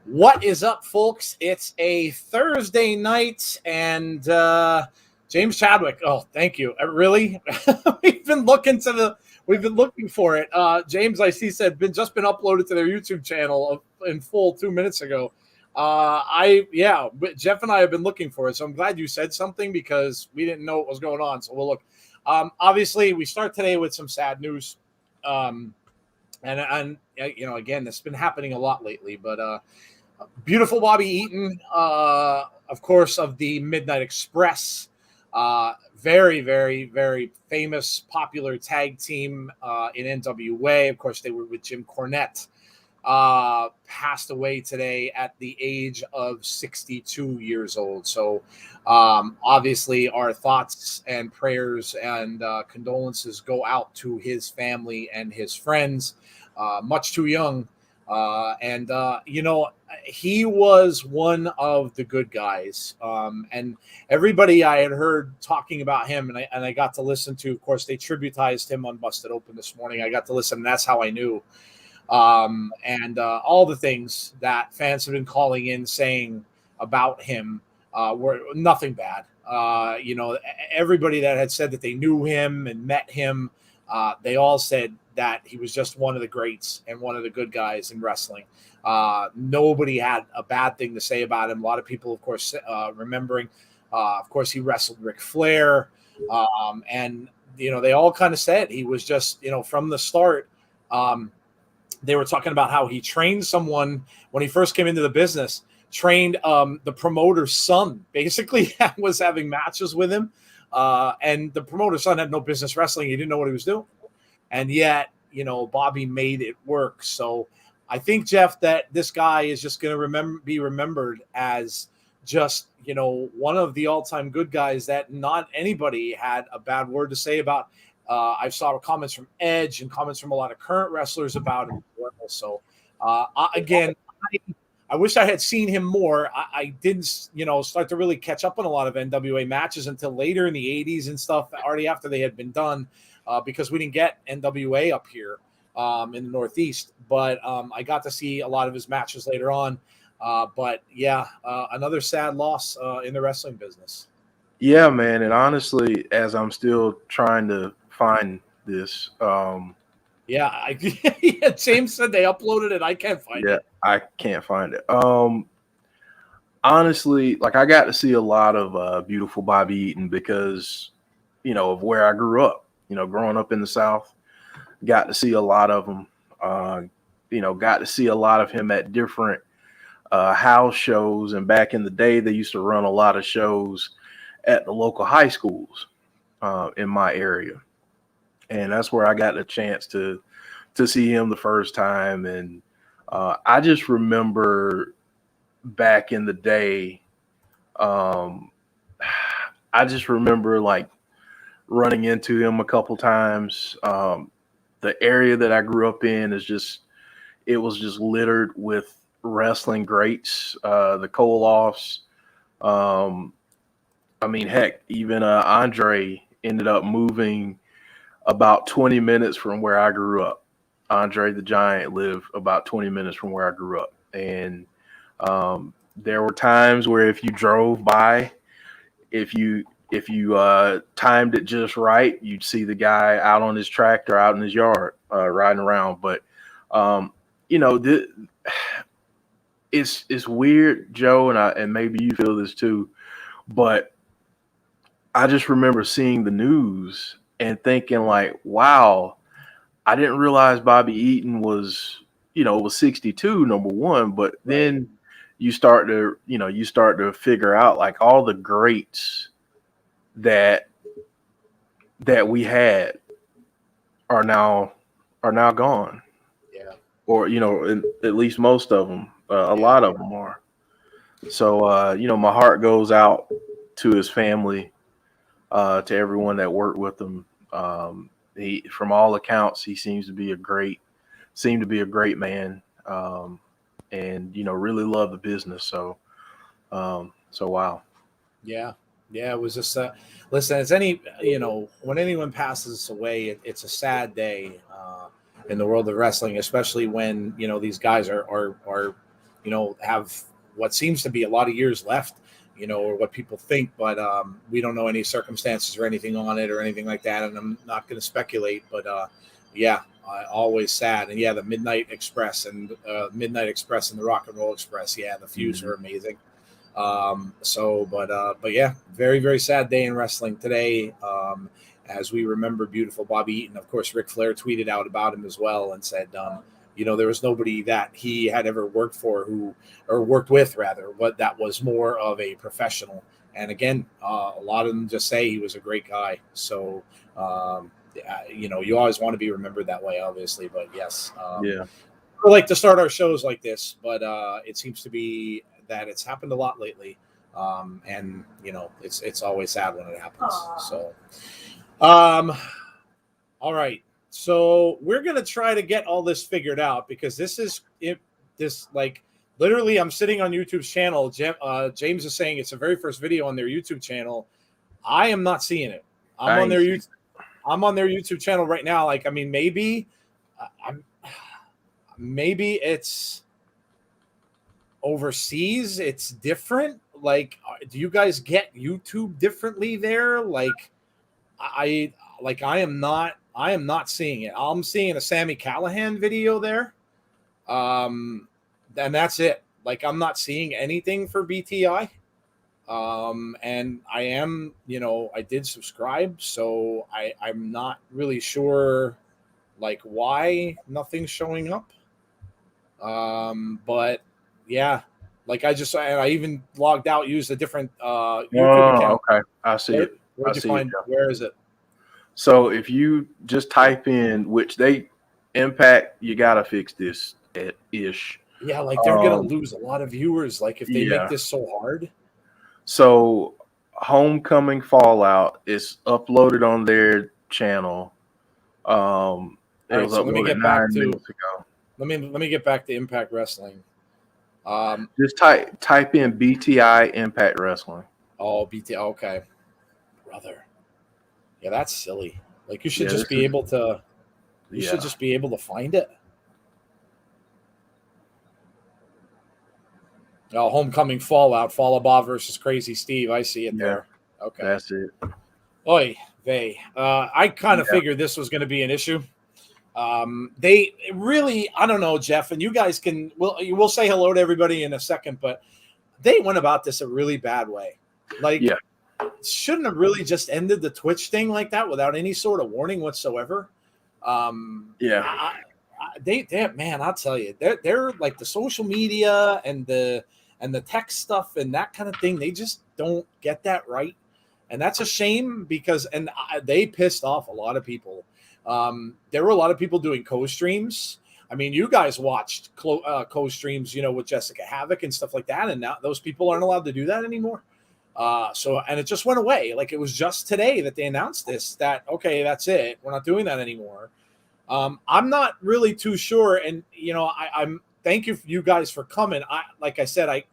What is up, folks? It's a Thursday night, and James Chadwick. Oh, thank you. Really? we've been looking for it. James, I see, said just been uploaded to their YouTube channel in full 2 minutes ago. Jeff and I have been looking for it, so I'm glad you said something because we didn't know what was going on. So we'll look. Obviously, we start today with some sad news. And again, this has been happening a lot lately, but beautiful Bobby Eaton, of course, of the Midnight Express. Very, very, very famous, popular tag team in NWA. Of course, they were with Jim Cornette. Passed away today at the age of 62 years old. So obviously our thoughts and prayers and condolences go out to his family and his friends. Much too young. He was one of the good guys. And everybody I had heard talking about him, and I got to listen to, of course, they tributized him on Busted Open this morning. I got to listen, and that's how I knew. All the things that fans have been calling in saying about him were nothing bad. Everybody that had said that they knew him and met him, they all said that he was just one of the greats and one of the good guys in wrestling. Nobody had a bad thing to say about him. A lot of people, of course, remembering, of course, he wrestled Ric Flair. They all kind of said he was just, from the start, they were talking about how he trained someone when he first came into the business, trained the promoter's son, basically was having matches with him. And the promoter's son had no business wrestling. He didn't know what he was doing. And yet, Bobby made it work. So I think, Jeff, that this guy is just going to be remembered as just, one of the all-time good guys that not anybody had a bad word to say about. I saw comments from Edge and comments from a lot of current wrestlers about him. So, I wish I had seen him more. I didn't, start to really catch up on a lot of NWA matches until later in the 80s and stuff, already after they had been done, because we didn't get NWA up here in the Northeast. But I got to see a lot of his matches later on. Another sad loss in the wrestling business. Yeah, man. And honestly, as I'm still trying to find this. James said they uploaded it. I can't find it. Yeah, I can't find it. Honestly, I got to see a lot of beautiful Bobby Eaton because, of where I grew up. Growing up in the South, got to see a lot of him. Got to see a lot of him at different house shows. And back in the day, they used to run a lot of shows at the local high schools in my area. And that's where I got a chance to see him the first time. And I just remember back in the day, I just remember running into him a couple times. The area that I grew up in was just littered with wrestling greats, the Koloffs. Heck, even Andre ended up moving about 20 minutes from where I grew up. Andre the Giant lived about 20 minutes from where I grew up. And there were times where if you drove by, if you timed it just right, you'd see the guy out on his tractor, out in his yard, riding around. But, it's weird, Joe, and maybe you feel this too, but I just remember seeing the news and thinking wow, I didn't realize Bobby Eaton was 62, number one, but then you start to figure out all the greats that we had are now gone. Yeah. Or, at least most of them, a lot of them are. So, my heart goes out to his family, to everyone that worked with him. He, from all accounts, he seemed to be a great man, and really love the business. So wow. Yeah, it was just listen. It's when anyone passes away, it's a sad day in the world of wrestling, especially when these guys are have what seems to be a lot of years left, or what people think, but we don't know any circumstances or anything on it or anything like that. And I'm not going to speculate, but always sad. And the Midnight Express and the Rock and Roll Express. Yeah, the feuds are amazing. But very, very sad day in wrestling today. As we remember beautiful Bobby Eaton. Of course, Ric Flair tweeted out about him as well and said, there was nobody that he had ever worked with, but that was more of a professional. And again, a lot of them just say he was a great guy. So, you always want to be remembered that way, obviously. But yes, we like to start our shows like this, but it seems to be that it's happened a lot lately. And it's always sad when it happens. Aww. So, all right. So we're going to try to get all this figured out because literally I'm sitting on YouTube's channel. James is saying it's the very first video on their YouTube channel. I am not seeing it. I'm on their YouTube channel right now. Maybe it's overseas. It's different. Do you guys get YouTube differently there? I am not seeing it. I'm seeing a Sami Callihan video there. And that's it. I'm not seeing anything for BTI. And I am, I did subscribe, so I'm not really sure why nothing's showing up. But yeah, I even logged out, used a different YouTube account. Okay. I see it. Where'd you find it? Where is it? So if you just type in which they Impact, you gotta fix this at ish. Yeah, they're gonna lose a lot of viewers. If they make this so hard. So Homecoming Fallout is uploaded on their channel. It was uploaded 9 minutes ago. Let me get back to Impact Wrestling. Just type in BTI Impact Wrestling. Oh, BTI. Okay, brother. Yeah, that's silly. You should just be able to. You should just be able to find it. Oh, Homecoming Fallout, Fallah Bahh versus Crazy Steve. I see it there. Okay, that's it. Oy vey. I kind of figured this was going to be an issue. They really, I don't know, Jeff, and you guys we'll say hello to everybody in a second, but they went about this a really bad way. Shouldn't have really just ended the Twitch thing like that without any sort of warning whatsoever. They man, I'll tell you, they're the social media and the tech stuff and that kind of thing. They just don't get that right, and that's a shame because they pissed off a lot of people. There were a lot of people doing co-streams. I mean, you guys watched co-streams, with Jessica Havoc and stuff like that, and now those people aren't allowed to do that anymore. And it just went away. It was just today that they announced this, that, okay, that's it. We're not doing that anymore. I'm not really too sure. And, I'm thank you guys for coming. Like I said, I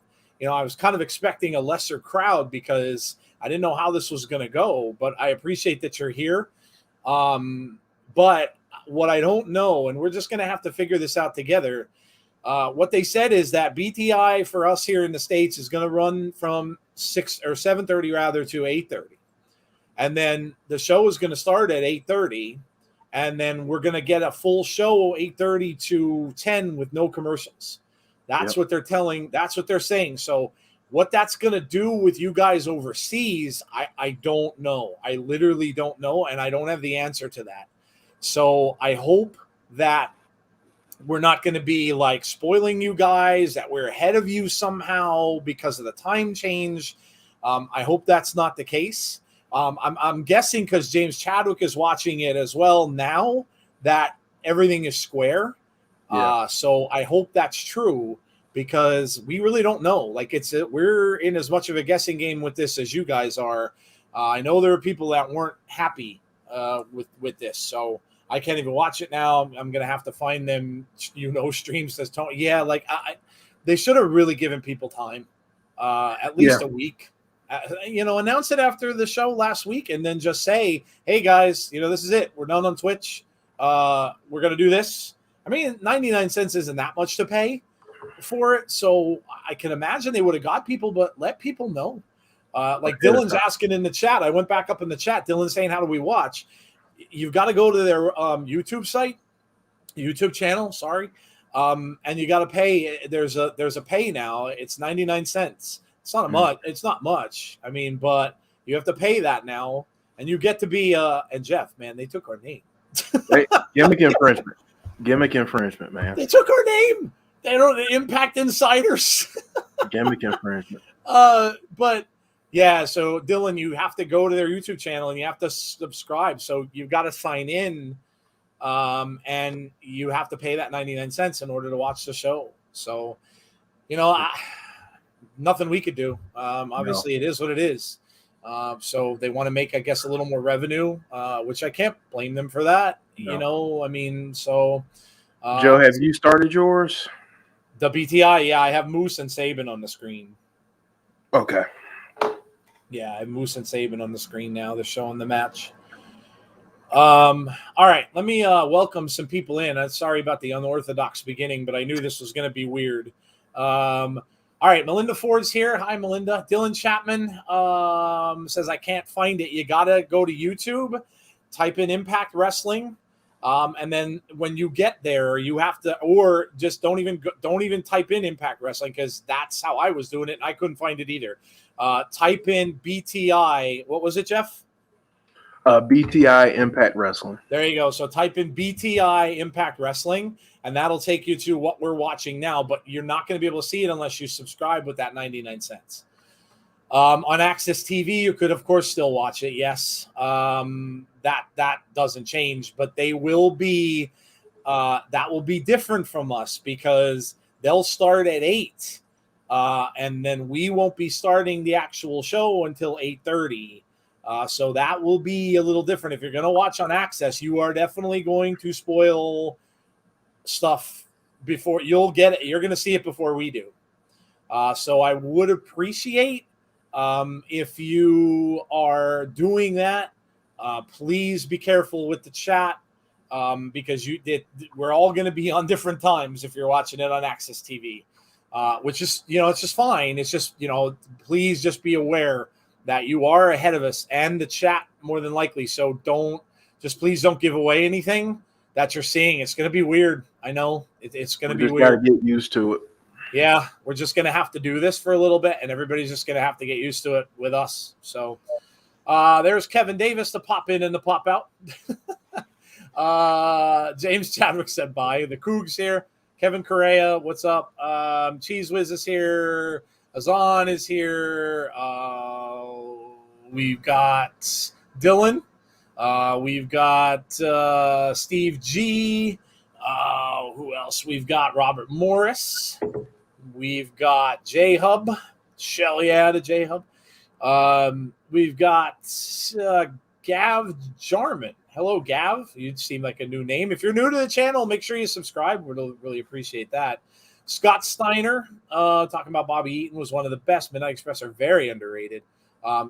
was kind of expecting a lesser crowd because I didn't know how this was going to go, but I appreciate that you're here. But what I don't know, and we're just going to have to figure this out together. What they said is that BTI for us here in the States is going to run from 6 or 7:30 rather to 8:30. And then the show is going to start at 8:30. And then we're going to get a full show 8:30 to 10 with no commercials. That's what they're telling. That's what they're saying. So what that's going to do with you guys overseas, I don't know. I literally don't know. And I don't have the answer to that. So I hope that we're not going to be spoiling you guys, that we're ahead of you somehow because of the time change. I hope that's not the case. I'm guessing because James Chadwick is watching it as well now that everything is square. So I hope that's true because we really don't know. We're in as much of a guessing game with this as you guys are. I know there are people that weren't happy with this, so I can't even watch it now. I'm going to have to find them, streams that's they should have really given people time, at least a week. Announce it after the show last week and then just say, hey guys, this is it. We're done on Twitch. We're going to do this. I mean, 99 cents isn't that much to pay. for it. So I can imagine they would have got people, but let people know. Like Okay, Dylan's asking in the chat. I went back up in the chat. Dylan's saying, how do we watch? You've got to go to their YouTube channel, sorry. And you got to pay. There's a pay now. It's 99 cents. It's not much. It's not much. I mean, but you have to pay that now, and you get to be and Jeff, man, they took our name. Hey, gimmick infringement, man. They took our name. They don't Impact Insiders. Gimmick infringement. But yeah, so Dylan, you have to go to their YouTube channel and you have to subscribe. So you've got to sign in, and you have to pay that 99 cents in order to watch the show. So, nothing we could do. Obviously, It is what it is. So they want to make, I guess, a little more revenue, which I can't blame them for that. No. I mean, so. Joe, have you started yours? The BTI, yeah, I have Moose and Saban on the screen. Okay. Yeah, I have Moose and Saban on the screen now. They're showing the match. All right, let me welcome some people in. I'm sorry about the unorthodox beginning, but I knew this was going to be weird. All right, Melinda Ford's here. Hi, Melinda. Dylan Chapman says, I can't find it. You got to go to YouTube, type in Impact Wrestling. And then when you get there, you have to, or just don't even type in Impact Wrestling, because that's how I was doing it, and I couldn't find it either. Type in BTI. What was it, Jeff? BTI Impact Wrestling. There you go. So type in BTI Impact Wrestling, and that'll take you to what we're watching now. But you're not going to be able to see it unless you subscribe with that 99 cents. On Access TV, you could, of course, still watch it. Yes, that doesn't change, but they will be that will be different from us, because they'll start at 8, and then we won't be starting the actual show until 8:30. So that will be a little different. If you're going to watch on Access, you are definitely going to spoil stuff before you'll get it. You're going to see it before we do. So I would appreciate. If you are doing that, please be careful with the chat, because we're all going to be on different times if you're watching it on Access TV, which is, it's just fine. It's just, please just be aware that you are ahead of us and the chat more than likely. So please don't give away anything that you're seeing. It's going to be weird. I know it's going to be weird. Got to get used to it. Yeah, we're just going to have to do this for a little bit, and everybody's just going to have to get used to it with us. So there's Kevin Davis to pop in and to pop out. James Chadwick said bye. The Cougs here. Kevin Correa, what's up? Cheese Whiz is here. Azan is here. We've got Dylan. We've got Steve G. Who else? We've got Robert Morris. We've got J-Hub. Shelly out of J-Hub. We've got Gav Jarman. Hello, Gav. You seem like a new name. If you're new to the channel, make sure you subscribe. We'll really appreciate that. Scott Steiner, talking about Bobby Eaton, was one of the best. Midnight Express are very underrated.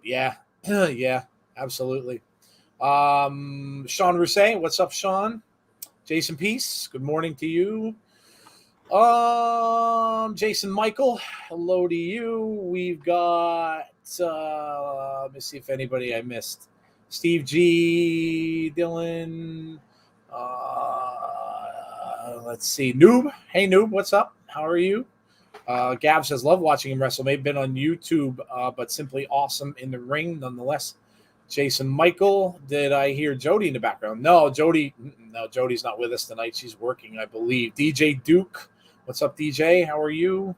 Yeah, yeah, absolutely. Sean Rousset, what's up, Sean? Jason Peace, good morning to you. Jason Michael, hello to you. We've got, let me see if anybody I missed. Steve G, Dylan, let's see, Noob. Hey, Noob, what's up? How are you? Gav says, love watching him wrestle. May have been on YouTube, but simply awesome in the ring nonetheless. Jason Michael, did I hear Jody in the background? No, Jody's not with us tonight. She's working, I believe. DJ Duke, what's up, DJ? How are you?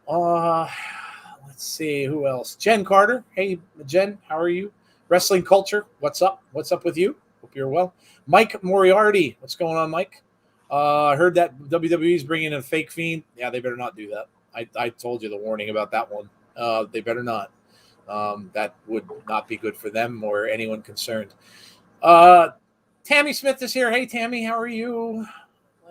Let's see, who else? Jen Carter. Hey, Jen, how are you? Wrestling Culture, what's up? What's up with you? Hope you're well. Mike Moriarty, what's going on, Mike? I heard that WWE's bringing in a fake Fiend. Yeah, they better not do that. I told you the warning about that one. They better not. That would not be good for them or anyone concerned. Tammy Smith is here. Hey, Tammy, how are you?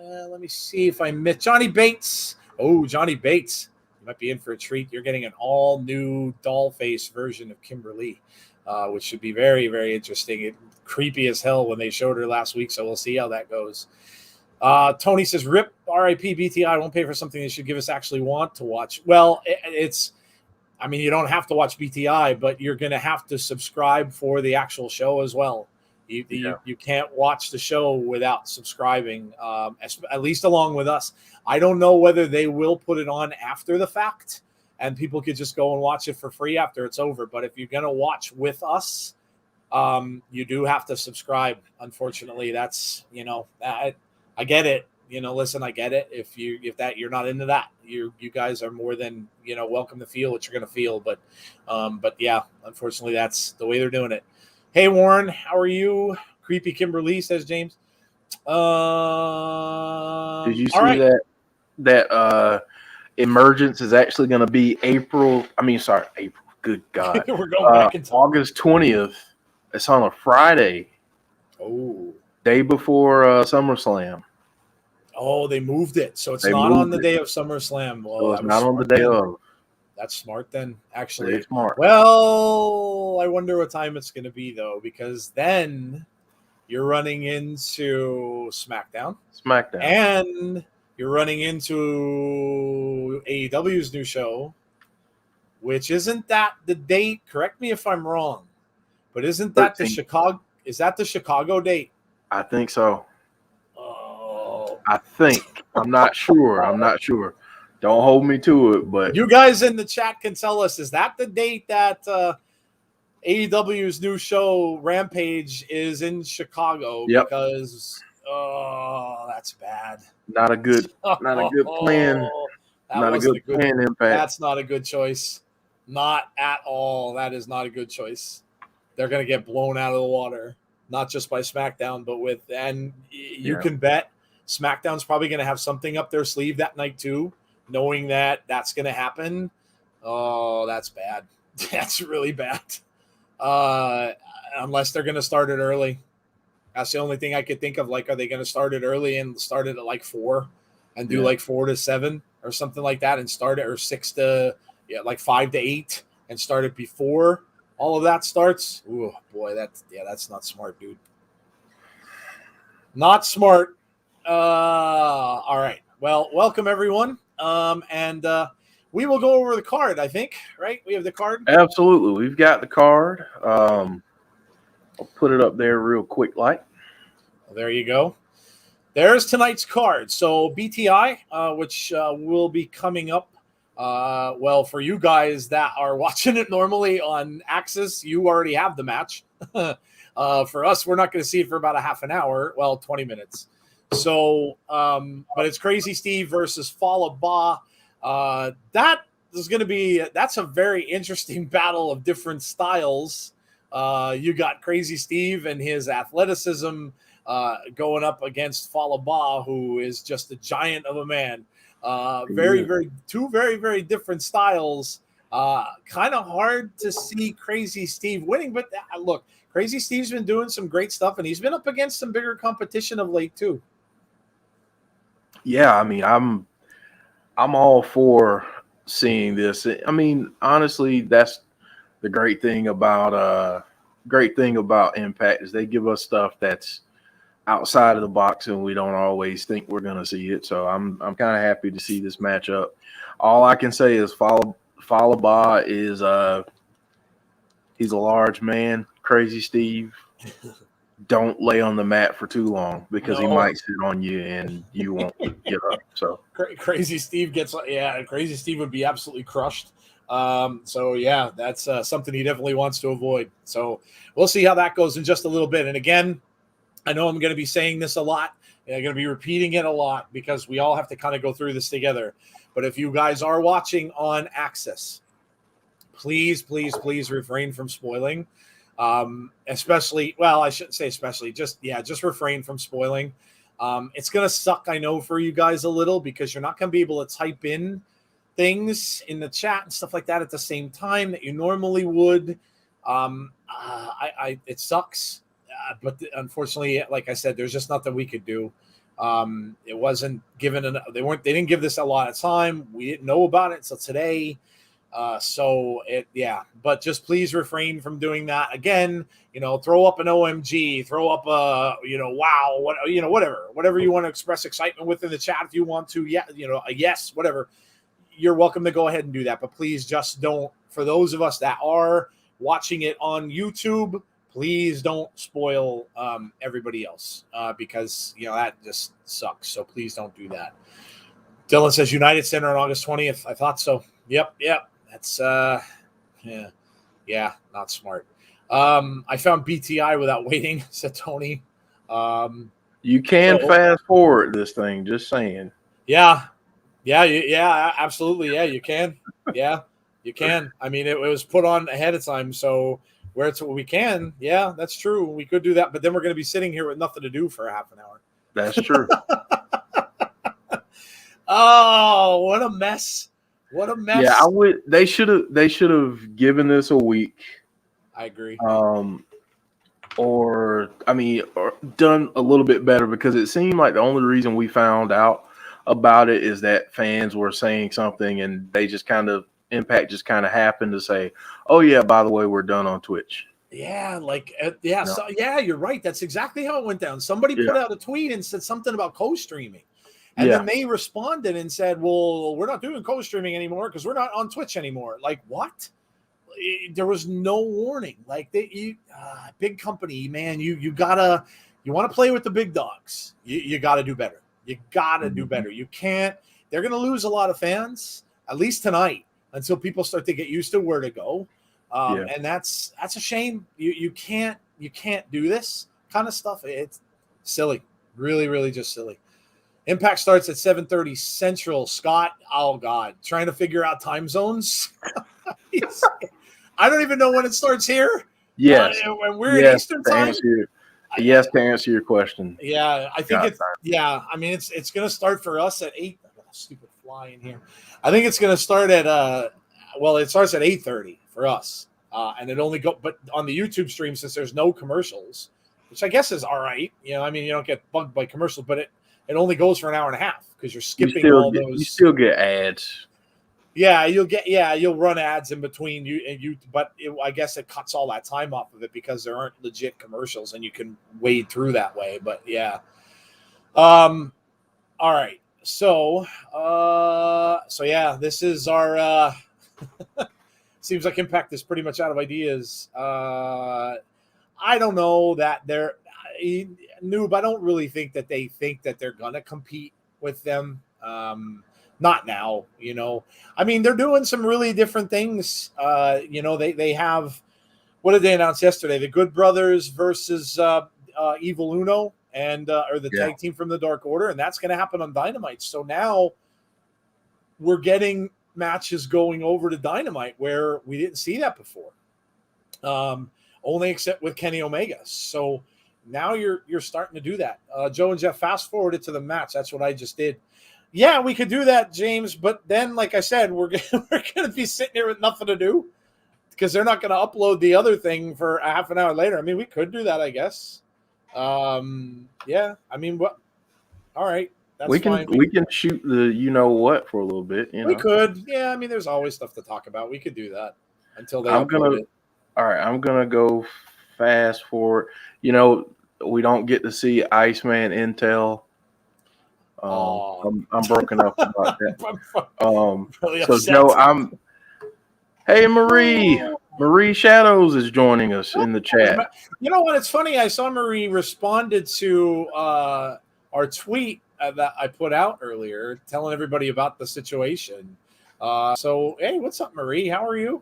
Let me see if I missed Johnny Bates. Oh, Johnny Bates. You might be in for a treat. You're getting an all-new doll-face version of Kimberly, which should be very, very interesting. Creepy as hell when they showed her last week, so we'll see how that goes. Tony says, "Rip RIP BTI won't pay for something they should give us actually want to watch." Well, it's. I mean, you don't have to watch BTI, but you're going to have to subscribe for the actual show as well. You can't watch the show without subscribing, at least along with us. I don't know whether they will put it on after the fact, and people could just go and watch it for free after it's over. But if you're going to watch with us, you do have to subscribe. Unfortunately, that's I get it. Listen, I get it. If you're not into that, you guys are more than welcome to feel what you're going to feel. But yeah, unfortunately, that's the way they're doing it. Hey Warren, how are you? Creepy Kimberly, says James. Did you see that emergence is actually going to be April? Good God, we're going back in time. August 20th. It's on a Friday. Oh, day before SummerSlam. Oh, they moved it, so it's not on the day of SummerSlam. So it's not on the day of. That's smart then, actually. Very smart. Well, I wonder what time it's going to be, though, because then you're running into SmackDown. And you're running into AEW's new show, which isn't that the date? Correct me if I'm wrong, but isn't that 13th. The Chicago? Is that the Chicago date? I think so. I think. I'm not sure. Don't hold me to it, but you guys in the chat can tell us, is that the date that AEW's new show Rampage is in Chicago? Yep. Because that's bad. Not a good plan. Not a good plan, Impact. That's not a good choice. Not at all. That is not a good choice. They're going to get blown out of the water, not just by SmackDown, but you can bet SmackDown's probably going to have something up their sleeve that night too, knowing that that's going to happen. Oh, that's bad. That's really bad. Unless they're going to start it early. That's the only thing I could think of. Like, are they going to start it early and start it at like 4 and do like 4 to 7 or something like that and start it, or 6 to like 5 to 8 and start it before all of that starts? Ooh, boy, that's not smart, dude. Not smart. All right. Well, welcome everyone. And we will go over the card, I think, right? We have the card. Absolutely. We've got the card. I'll put it up there real quick. Well, there you go. There's tonight's card. So BTI, which will be coming up. Well, for you guys that are watching it normally on Axis, you already have the match. For us, we're not going to see it for about a half an hour. Well, 20 minutes. So, but it's Crazy Steve versus Fallah Bahh. That is going to be, that's a very interesting battle of different styles. You got Crazy Steve and his athleticism going up against Fallah Bahh, who is just a giant of a man. Two very, very different styles. Kind of hard to see Crazy Steve winning, but look, Crazy Steve's been doing some great stuff, and he's been up against some bigger competition of late too. Yeah, I mean, I'm all for seeing this. I mean, honestly, that's the great thing about Impact is they give us stuff that's outside of the box, and we don't always think we're gonna see it. So I'm kind of happy to see this matchup. All I can say is Fallah Bahh is he's a large man. Crazy Steve, don't lay on the mat for too long because he might sit on you and you won't get up. So Crazy Steve Crazy Steve would be absolutely crushed. So yeah, that's something he definitely wants to avoid. So we'll see how that goes in just a little bit. And again, I know I'm going to be saying this a lot, and I'm going to be repeating it a lot because we all have to kind of go through this together. But if you guys are watching on Access, please refrain from spoiling. Especially, well, I shouldn't say especially, just refrain from spoiling. It's going to suck, I know, for you guys a little because you're not going to be able to type in things in the chat and stuff like that at the same time that you normally would. It sucks. But unfortunately, like I said, there's just nothing we could do. It wasn't given they didn't give this a lot of time. We didn't know about it until today. But just please refrain from doing that again. Throw up an OMG, throw up a, wow, whatever you want to express excitement with in the chat. If you want to, a yes, whatever, you're welcome to go ahead and do that. But please just don't, for those of us that are watching it on YouTube, please don't spoil everybody else because, that just sucks. So please don't do that. Dylan says United Center on August 20th. I thought so. Yep. That's not smart. I found BTI without waiting, said Tony. You can fast forward this thing, just saying. Yeah, absolutely. Yeah, you can. Yeah, you can. I mean, it was put on ahead of time, so we can. Yeah, that's true. We could do that, but then we're going to be sitting here with nothing to do for a half an hour. That's true. Oh, what a mess. What a mess. Yeah, they should have given this a week. I agree. Or done a little bit better, because it seemed like the only reason we found out about it is that fans were saying something and they just Impact just happened to say, oh yeah, by the way, we're done on Twitch. Yeah, you're right. That's exactly how it went down. Somebody put out a tweet and said something about co-streaming. And then they responded and said, well, we're not doing co-streaming anymore because we're not on Twitch anymore. Like, what? There was no warning. Like, big company, man, you want to play with the big dogs. You got to do better. You got to do better. You can't. They're going to lose a lot of fans, at least tonight, until people start to get used to where to go. And that's a shame. You can't do this kind of stuff. It's silly. Really, really just silly. Impact starts at 7:30 Central. Scott, oh God, trying to figure out time zones. I don't even know when it starts here. Yes. When we're in Eastern time. To answer your question. Yeah, I think it's I mean it's going to start for us at 8. I got a stupid fly in here. I think it's going to start at it starts at 8:30 for us. And it only but on the YouTube stream, since there's no commercials, which I guess is all right. You don't get bugged by commercials, but it only goes for an hour and a half because you're skipping all those. You still get ads. Yeah, you'll run ads in between but I guess it cuts all that time off of it because there aren't legit commercials and you can wade through that way. But yeah, all right. So yeah, this is our. Seems like Impact is pretty much out of ideas. I don't know that they're. Noob, I don't really think that they think that they're gonna compete with them. Not now, I mean, they're doing some really different things. They have, what did they announce yesterday? The Good Brothers versus Evil Uno or the tag team from the Dark Order, and that's going to happen on Dynamite. So now we're getting matches going over to Dynamite where we didn't see that before. Only except with Kenny Omega. So now you're starting to do that. Joe and Jeff fast forwarded to the match. That's what I just did. Yeah, we could do that, James. But then, like I said, we're going to be sitting here with nothing to do because they're not going to upload the other thing for a half an hour later. I mean, we could do that, I guess. Yeah, I mean, what? All right, that's fine. We can shoot the what for a little bit. We could. Yeah, I mean, there's always stuff to talk about. We could do that until they upload it. All right, I'm gonna go fast forward. We don't get to see Iceman Intel. I'm broken up about that. Really so Joe, Hey Marie Shadows is joining us in the chat. You know what? It's funny. I saw Marie responded to our tweet that I put out earlier, telling everybody about the situation. So hey, what's up, Marie? How are you?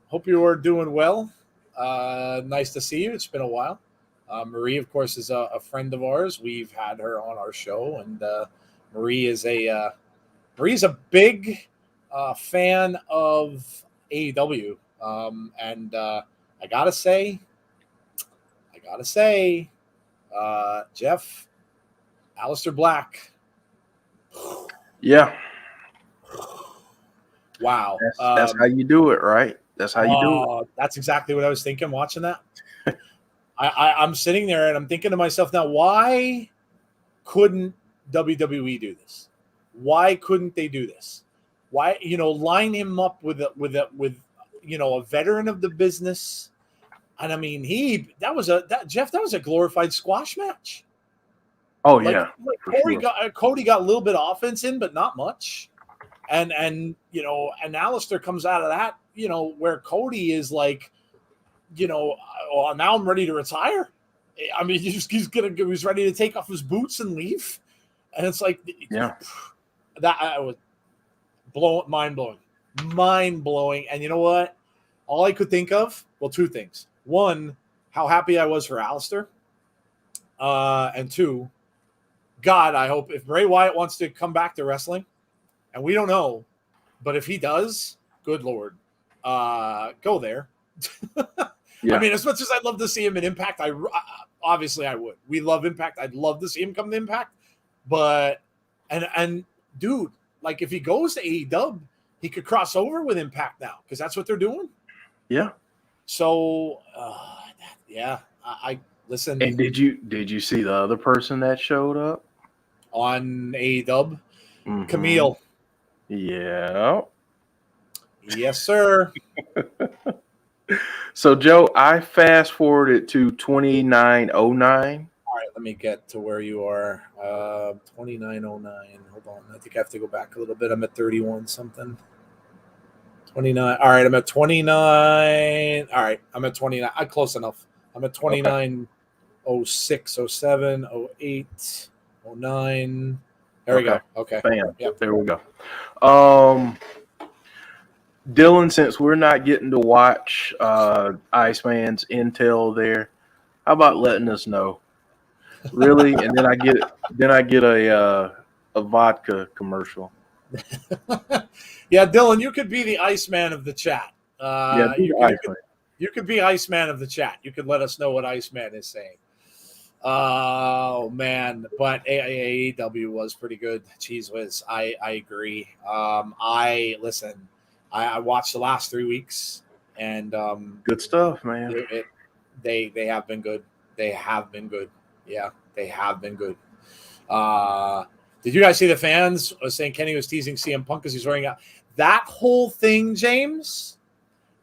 Hope you are doing well. Nice to see you. It's been a while. Marie, of course, is a friend of ours. We've had her on our show, and Marie is Marie's a big fan of AEW. And I gotta say, Jeff, Aleister Black. Yeah. Wow. That's how you do it, right? That's how you do it. That's exactly what I was thinking watching that. I'm sitting there and I'm thinking to myself now, why couldn't WWE do this? Why couldn't they do this? Why, line him up with a veteran of the business. And I mean, that was a glorified squash match. Oh Like, yeah, Cody got a little bit of offense in, but not much. And Alistair comes out of that, where Cody is like, well, now I'm ready to retire. I mean, he's ready to take off his boots and leave. And it's like, yeah, that I was mind blowing. And you know what? All I could think of, well, two things. One, how happy I was for Alistair. And two, God, I hope if Bray Wyatt wants to come back to wrestling, and we don't know, but if he does, good Lord, go there. yeah. I mean, as much as I'd love to see him in Impact, obviously I would. We love Impact. I'd love to see him come to Impact. But, and dude, like if he goes to AEW, he could cross over with Impact now because that's what they're doing. Yeah. So, yeah, I listen. And did you see the other person that showed up on AEW? Mm-hmm. Camille. Yeah. Yes, sir. So, Joe, I fast forwarded to 2909. All right, let me get to where you are. 2909. Hold on. I think I have to go back a little bit. I'm at 31 something. 29. All right, I'm at 29. All right, I'm at 29. I'm close enough. I'm at 29, okay. 06, 07, 08, 09. There we go. Okay. Bam. Yep. There we go. Dylan, since we're not getting to watch Iceman's intel there, how about letting us know? Really? And then I get a vodka commercial. Yeah, Dylan, you could be the Iceman of the chat. You could be Iceman of the chat. You could let us know what Iceman is saying. Oh man, but AEW was pretty good. Cheese whiz. I agree. I watched the last 3 weeks and good stuff, man. They have been good. They have been good. Yeah, they have been good. Did you guys see the fans saying Kenny was teasing CM Punk because he's wearing out? That whole thing, James,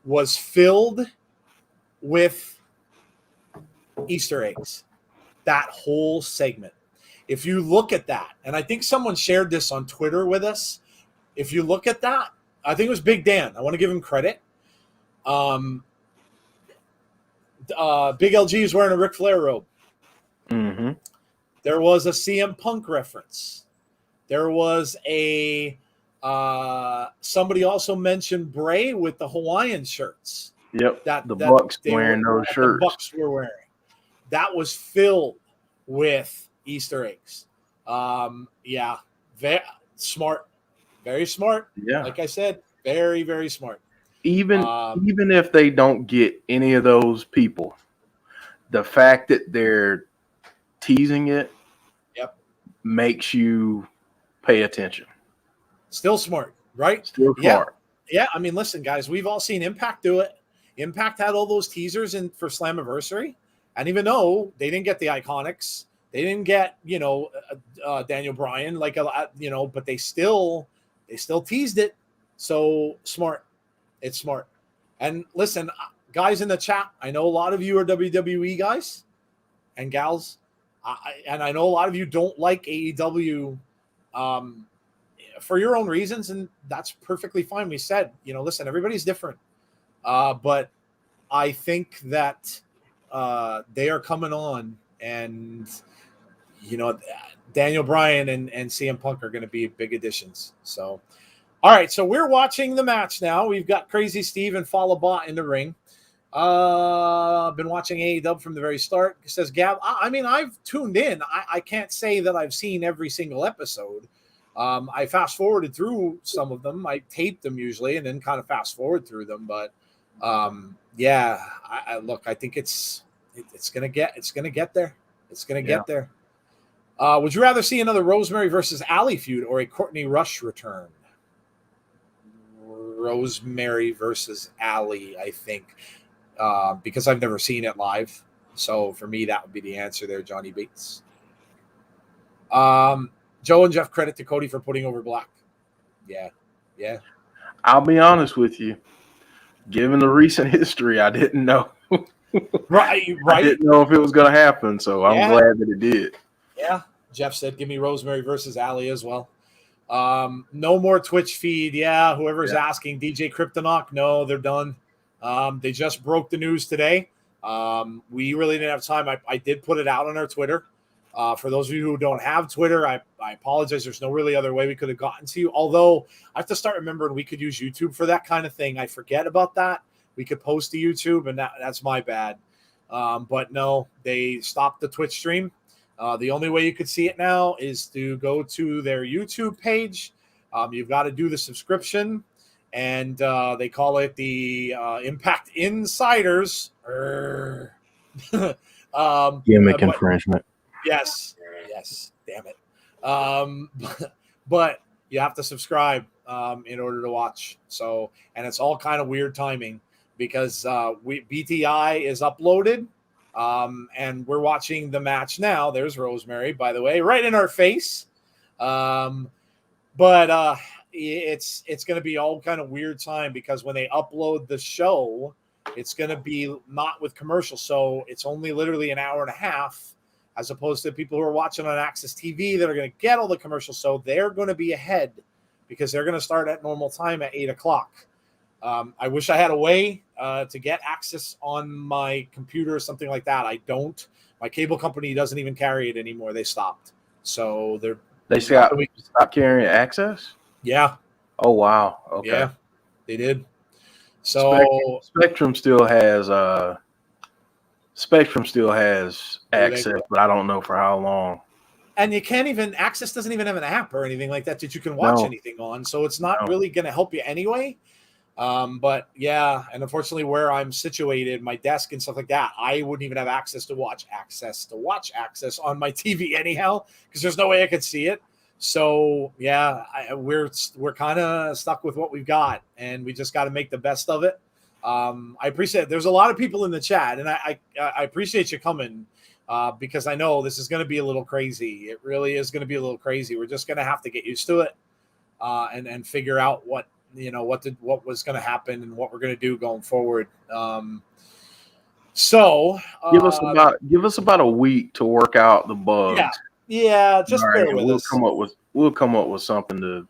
was filled with Easter eggs. That whole segment. If you look at that, and I think someone shared this on Twitter with us. If you look at that, I think it was Big Dan. I want to give him credit. Big LG is wearing a Ric Flair robe. Mm-hmm. There was a CM Punk reference. There was a somebody also mentioned Bray with the Hawaiian shirts. Yep. The Bucks wearing those shirts. The Bucks were wearing. That was filled with Easter eggs. Yeah, very smart. Very smart. Yeah. Like I said, very, very smart. Even if they don't get any of those people, the fact that they're teasing it makes you pay attention. Still smart, right? Still smart. Yeah, I mean, listen, guys, we've all seen Impact do it. Impact had all those teasers in for Slammiversary. And even though they didn't get the Iconics, they didn't get, Daniel Bryan, but they still teased it. So smart. It's smart. And listen, guys in the chat, I know a lot of you are WWE guys and gals. And I know a lot of you don't like AEW for your own reasons. And that's perfectly fine. We said, listen, everybody's different. But I think that they are coming on, and Daniel Bryan and CM Punk are going to be big additions. So, all right, so we're watching the match now. We've got Crazy Steve and Fallah Bahh in the ring. Been watching AEW from the very start. Says Gab. I mean, I've tuned in. I can't say that I've seen every single episode. I fast forwarded through some of them. I taped them usually, and then kind of fast forward through them. But yeah, I think it's gonna get there. It's gonna get there. Would you rather see another Rosemary versus Allie feud or a Courtney Rush return? Rosemary versus Allie, I think, because I've never seen it live. So for me, that would be the answer there, Johnny Bates. Joe and Jeff, credit to Cody for putting over Black. Yeah. Yeah. I'll be honest with you. Given the recent history, I didn't know. Right. I didn't know if it was going to happen, so I'm Yeah. glad that it did. Yeah. Jeff said, give me Rosemary versus Ali as well. No more Twitch feed. Yeah. Whoever's asking, DJ Kryptonoc, no, they're done. They just broke the news today. We really didn't have time. I did put it out on our Twitter. For those of you who don't have Twitter, I apologize. There's no really other way we could have gotten to you. Although I have to start remembering we could use YouTube for that kind of thing. I forget about that. We could post to YouTube, and that's my bad. But no, they stopped the Twitch stream. The only way you could see it now is to go to their YouTube page. You've got to do the subscription, and they call it the Impact Insiders. Gimmick infringement. Yes. Damn it. But you have to subscribe in order to watch. So, and it's all kind of weird timing because BTI is uploaded. And we're watching the match now. There's Rosemary, by the way, right in our face. But it's going to be all kind of weird time because when they upload the show, it's going to be not with commercials. So it's only literally an hour and a half, as opposed to people who are watching on Access TV that are going to get all the commercials. So they're going to be ahead because they're going to start at normal time at 8 o'clock. I wish I had a way to get access on my computer or something like that. I don't. My cable company doesn't even carry it anymore. They stopped. So they stopped carrying access? Yeah. Oh, wow. Okay. Yeah, they did. So Spectrum still has access, but I don't know for how long. And you can't even, Access doesn't even have an app or anything like that you can watch anything on. So it's not really going to help you anyway. But yeah, and unfortunately where I'm situated, my desk and stuff like that, I wouldn't even have access to watch Access on my TV anyhow, because there's no way I could see it. So yeah, we're kind of stuck with what we've got, and we just got to make the best of it. I appreciate it. There's a lot of people in the chat, and I appreciate you coming because I know this is going to be a little crazy. It really is going to be a little crazy. We're just going to have to get used to it and figure out what was going to happen and what we're going to do going forward. So give us about a week to work out the bugs. Yeah, just bear with us. We'll come up with something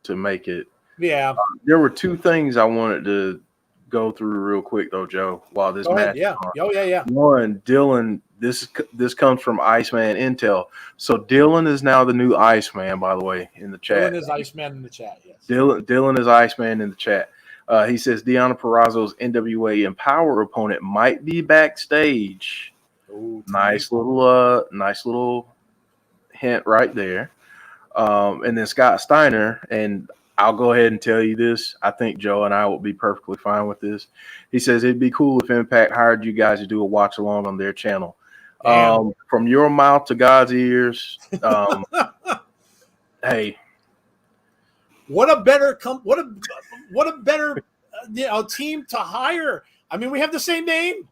to make it. Yeah. There were two things I wanted to go through real quick though, Joe, while this match. Yeah. Yeah. One, Dylan, this comes from Iceman Intel. So Dylan is now the new Iceman, by the way, in the chat. Dylan is Iceman in the chat, yes. Dylan is Iceman in the chat. He says Deonna Purrazzo's NWA Empower opponent might be backstage. Ooh, nice little hint right there. And then Scott Steiner, and I'll go ahead and tell you this. I think Joe and I will be perfectly fine with this. He says it'd be cool if Impact hired you guys to do a watch along on their channel. From your mouth to God's ears. Hey, what a better team to hire. I mean, we have the same name.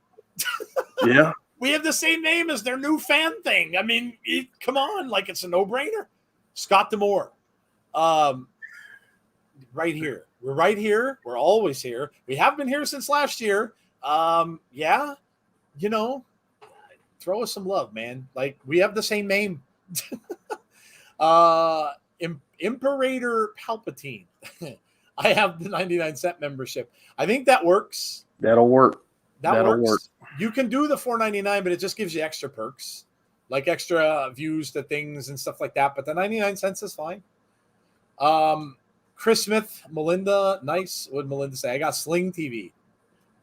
Yeah. We have the same name as their new fan thing. I mean, come on, like it's a no-brainer. Scott D'Amore. Right here. We're right here. We're always here. We have been here since last year. Yeah, throw us some love, man. Like, we have the same name. Imperator Palpatine. I have the 99-cent membership. I think that works. That'll work. That'll work. You can do the $4.99, but it just gives you extra perks, like extra views to things and stuff like that. But the 99 cents is fine. Chris Smith, Melinda, nice. What did Melinda say? I got Sling TV.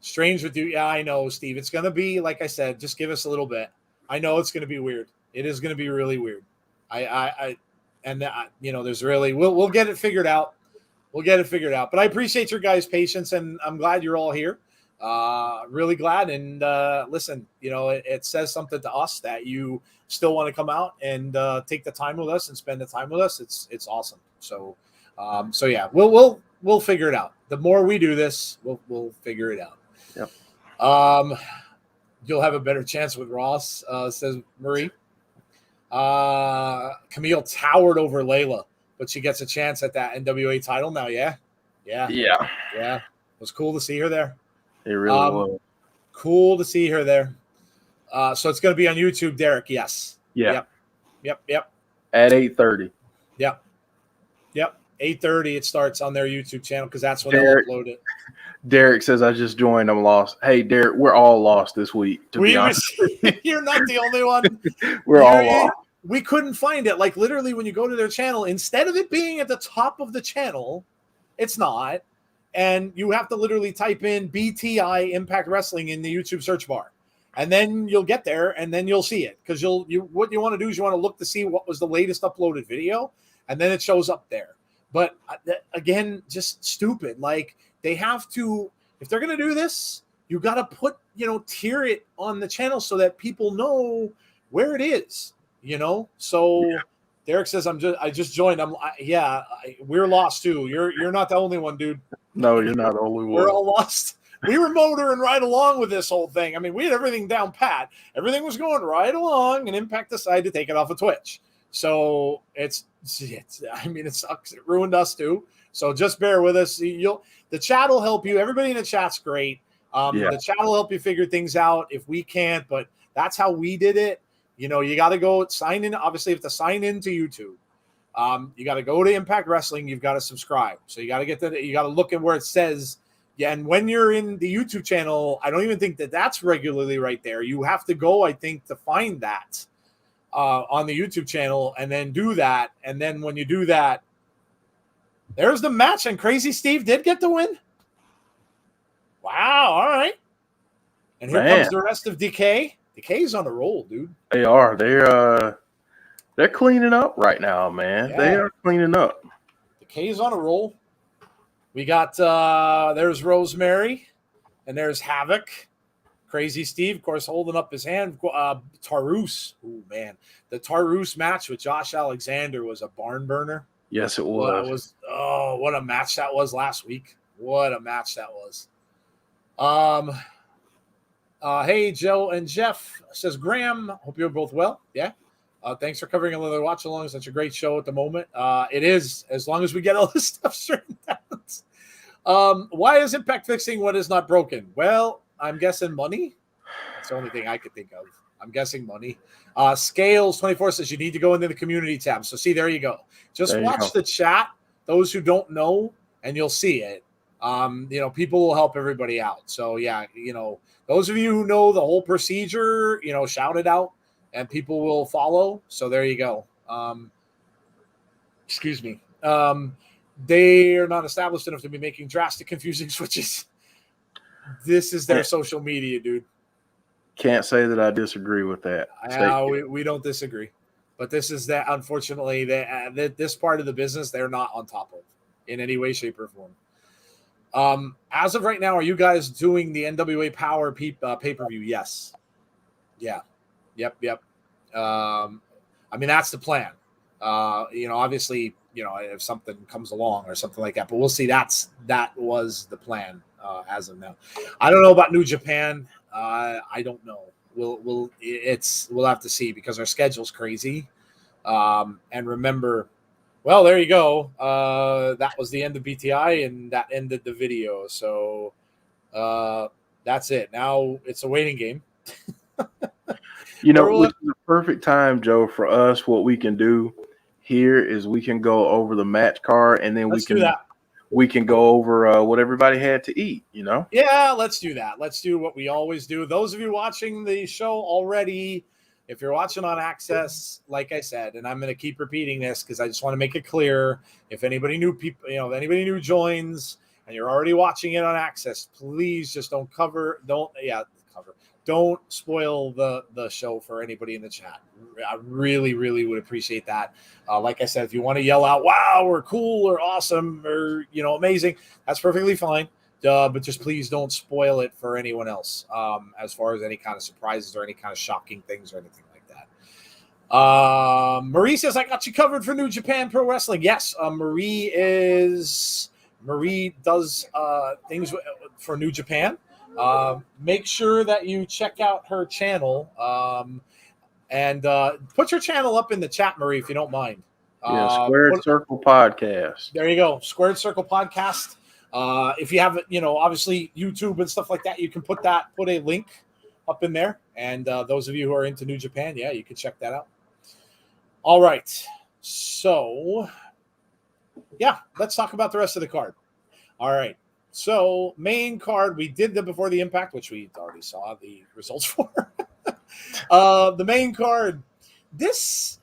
Strange with you. Yeah, I know, Steve. It's going to be, like I said, just give us a little bit. I know it's going to be weird. It is going to be really weird. There's really, we'll get it figured out. We'll get it figured out. But I appreciate your guys' patience, and I'm glad you're all here. Really glad. And listen, it says something to us that you still want to come out and take the time with us and spend the time with us. It's awesome. So yeah, we'll figure it out. The more we do this, we'll figure it out. Yep. You'll have a better chance with Ross, says Marie. Camille towered over Layla, but she gets a chance at that NWA title now. Yeah. Yeah. Yeah. Yeah. It was cool to see her there. It really was. Cool to see her there. So it's going to be on YouTube, Derek. Yes. Yeah. Yep. At 8:30. Yep. 8:30 it starts on their YouTube channel because that's when Derek, they'll upload it. Derek says, I just joined. I'm lost. Hey, Derek, we're all lost this week, to be honest. You're not the only one. We're all lost. We couldn't find it. Like literally when you go to their channel, instead of it being at the top of the channel, it's not. And you have to literally type in BTI Impact Wrestling in the YouTube search bar. And then you'll get there and then you'll see it. Because what you want to do is you want to look to see what was the latest uploaded video. And then it shows up there. But again, just stupid. Like they have to, if they're going to do this, you got to put, tier it on the channel so that people know where it is, So yeah. Derek says, I just joined. We're lost too. You're not the only one, dude. No, you're not the only one. We're all lost. We were motoring right along with this whole thing. I mean, we had everything down pat. Everything was going right along, and Impact decided to take it off of Twitch. So it sucks. It ruined us too. So just bear with us. The chat will help you. Everybody in the chat's great. The chat will help you figure things out if we can't, but that's how we did it. You got to go sign in. Obviously, you have to sign in to YouTube. You got to go to Impact Wrestling. You've got to subscribe. So you got to you got to look at where it says. Yeah, and when you're in the YouTube channel, I don't even think that's regularly right there. You have to go, I think, to find that on the YouTube channel and then do that. And then when you do that, there's the match. And Crazy Steve did get the win. Wow. All right. And here comes the rest of Decay. Decay's on a roll, dude. They are. They're cleaning up right now, man. Yeah. They are cleaning up. Decay's on a roll. We got there's Rosemary, and there's Havoc. Crazy Steve, of course, holding up his hand. Taurus. Oh, man. The Taurus match with Josh Alexander was a barn burner. Yes, it was. What a match that was last week. What a match that was. Hey, Joe and Jeff, says Graham. Hope you're both well. Yeah. Thanks for covering another watch along. Such a great show at the moment. It is, as long as we get all this stuff straightened out. Why is Impact fixing what is not broken? Well, I'm guessing money. That's the only thing I could think of. I'm guessing money. Scales24 says you need to go into the community tab. So see, there you go. Just watch the chat. Those who don't know, and you'll see it. People will help everybody out. So yeah, those of you who know the whole procedure, shout it out. And people will follow. So there you go. Excuse me. They are not established enough to be making drastic, confusing switches. This is their social media, dude. Can't say that I disagree with that. We don't disagree. But this is that, unfortunately, this part of the business, they're not on top of in any way, shape, or form. As of right now, are you guys doing the NWA Power pay-per-view? Yes. Yeah. Yep. That's the plan. Obviously, if something comes along or something like that, but we'll see. That was the plan as of now. I don't know about New Japan. I don't know. We'll have to see because our schedule's crazy. And remember, well, there you go. That was the end of BTI, and that ended the video. So that's it. Now it's a waiting game. Which is the perfect time, Joe, for us. What we can do here is we can go over the match card, and then we can go over what everybody had to eat. Yeah, let's do that. Let's do what we always do. Those of you watching the show already, if you're watching on Access, like I said, and I'm going to keep repeating this because I just want to make it clear. If anybody new joins and you're already watching it on Access, please just don't spoil the show for anybody in the chat. I really, really would appreciate that. Like I said, if you want to yell out, wow, or cool or awesome or, amazing, that's perfectly fine. But just please don't spoil it for anyone else as far as any kind of surprises or any kind of shocking things or anything like that. Marie says, I got you covered for New Japan Pro Wrestling. Yes, Marie does things for New Japan. Make sure that you check out her channel and put your channel up in the chat, Marie, if you don't mind. Squared Circle Podcast. There you go. Squared Circle Podcast. If you have, obviously YouTube and stuff like that, you can put a link up in there. And those of you who are into New Japan, yeah, you can check that out. All right. So, yeah, let's talk about the rest of the card. All right. So, main card, we did the Before the Impact, which we already saw the results for. The main card, this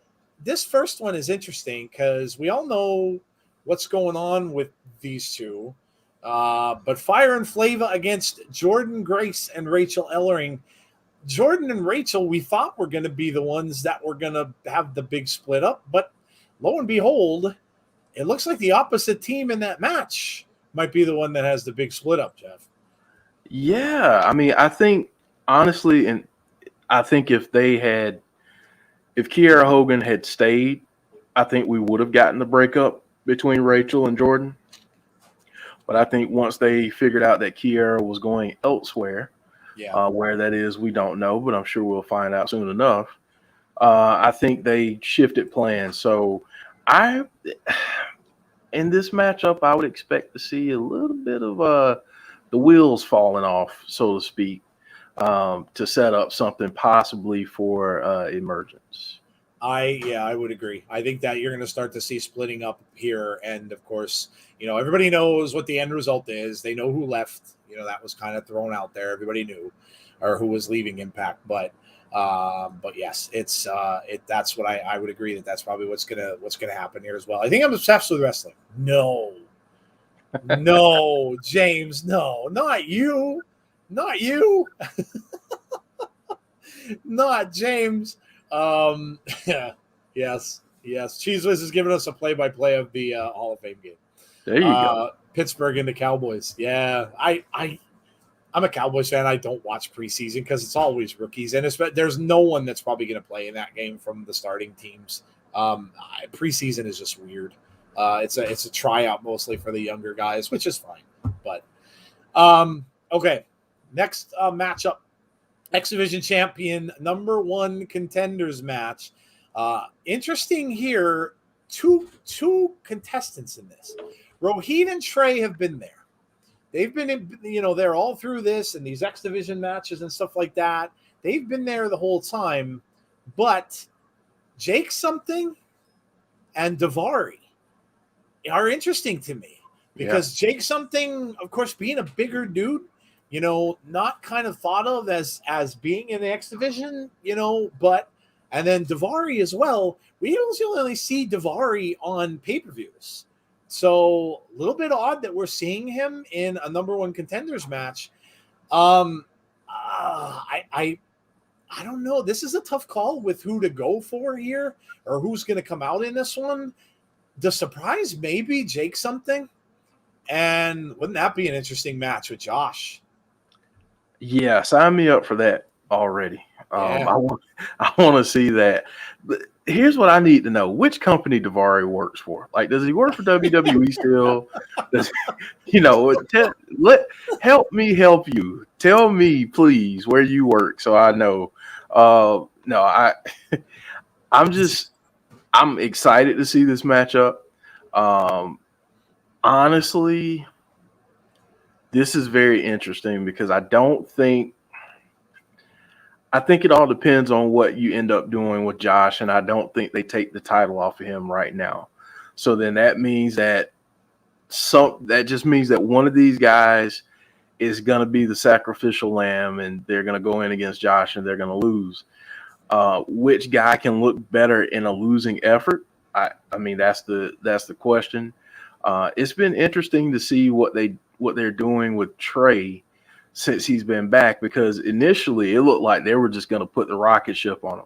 first one is interesting because we all know what's going on with these two. But Fire and Flava against Jordynne Grace and Rachael Ellering. Jordynne and Rachael, we thought were going to be the ones that were going to have the big split up, but lo and behold, it looks like the opposite team in that match might be the one that has the big split up, Jeff. Yeah, I mean, I think honestly, and I think if Kiera Hogan had stayed, I think we would have gotten the breakup between Rachael and Jordynne. But I think once they figured out that Kiera was going elsewhere, where that is, we don't know, but I'm sure we'll find out soon enough. I think they shifted plans. So in this matchup, I would expect to see a little bit of the wheels falling off, so to speak, to set up something possibly for Emergence. I would agree. I think that you're going to start to see splitting up here. And of course, everybody knows what the end result is. They know who left. That was kind of thrown out there. Everybody knew, or who was leaving Impact. But yes, that's what I would agree that's probably what's gonna happen here as well. I think I'm obsessed with wrestling. No, James, no, not you, not James. Yes. Cheese Whiz is giving us a play-by-play of the Hall of Fame game. There you go. Pittsburgh and the Cowboys. Yeah, I'm a Cowboys fan. I don't watch preseason because it's always rookies, and there's no one that's probably going to play in that game from the starting teams. Preseason is just weird. It's a tryout mostly for the younger guys, which is fine. But okay, next matchup. X Division champion, number 1 contenders match. Interesting here. Two contestants in this. Rohit and Trey have been there. They've been, they're all through this and these X Division matches and stuff like that. They've been there the whole time. But Jake something and Daivari are interesting to me because Jake something, of course, being a bigger dude, not kind of thought of as being in the X Division, but, and then Daivari as well. We usually only see Daivari on pay-per-views. So a little bit odd that we're seeing him in a number 1 contenders match. I don't know. This is a tough call with who to go for here or who's going to come out in this one. The surprise, maybe Jake something. And wouldn't that be an interesting match with Josh? Yeah, sign me up for that already. I want to see that. But here's what I need to know: which company Daivari works for? Like, does he work for WWE still? Help me help you. Tell me, please, where you work so I know. I'm excited to see this matchup. Honestly, this is very interesting because I think it all depends on what you end up doing with Josh, and I don't think they take the title off of him right now. So then that means that just means that one of these guys is going to be the sacrificial lamb, and they're going to go in against Josh, and they're going to lose. Which guy can look better in a losing effort? I mean, that's the question. It's been interesting to see what they're doing with Trey since he's been back, because initially it looked like they were just going to put the rocket ship on him.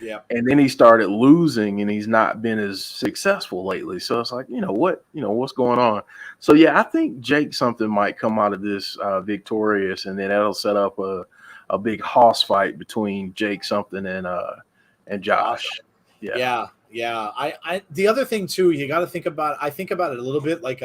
Yeah. And then he started losing and he's not been as successful lately. So it's like, what's going on? So yeah, I think Jake something might come out of this victorious, and then that'll set up a big hoss fight between Jake something and Josh. Yeah. I the other thing too, you got to think about. I think about it a little bit like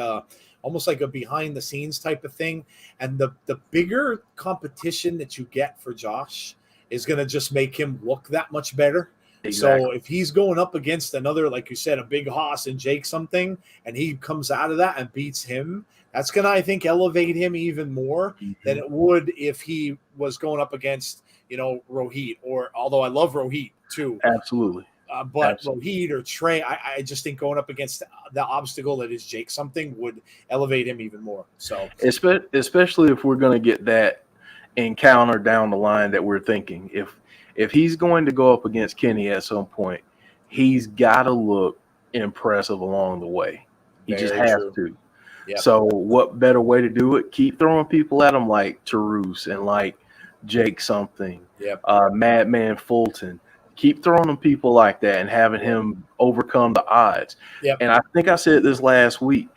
almost like a behind the scenes type of thing, and the bigger competition that you get for Josh is going to just make him look that much better. Exactly. So if he's going up against another, like you said, a big hoss and Jake something, and he comes out of that and beats him, that's going to, I think, elevate him even more than it would if he was going up against, Rohit, or although I love Rohit too. Absolutely. But Rohit or Trey, I just think going up against the obstacle that is Jake something would elevate him even more. So especially if we're going to get that encounter down the line that we're thinking. If he's going to go up against Kenny at some point, he's got to look impressive along the way. He just has to. Yep. So what better way to do it? Keep throwing people at him like Tarus and like Jake something, Madman Fulton. Keep throwing them people like that and having him overcome the odds. Yep. And I think I said this last week.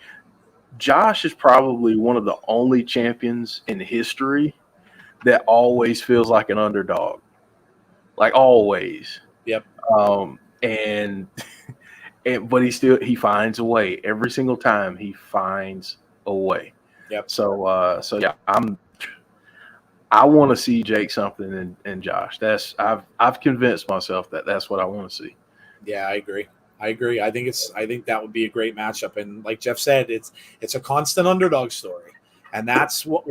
Josh is probably one of the only champions in history that always feels like an underdog. Like always. Yep. But he finds a way. Every single time he finds a way. Yep. So yeah, I want to see Jake something and Josh. I've convinced myself that that's what I want to see. Yeah, I agree. I think that would be a great matchup. And like Jeff said, it's a constant underdog story. And that's what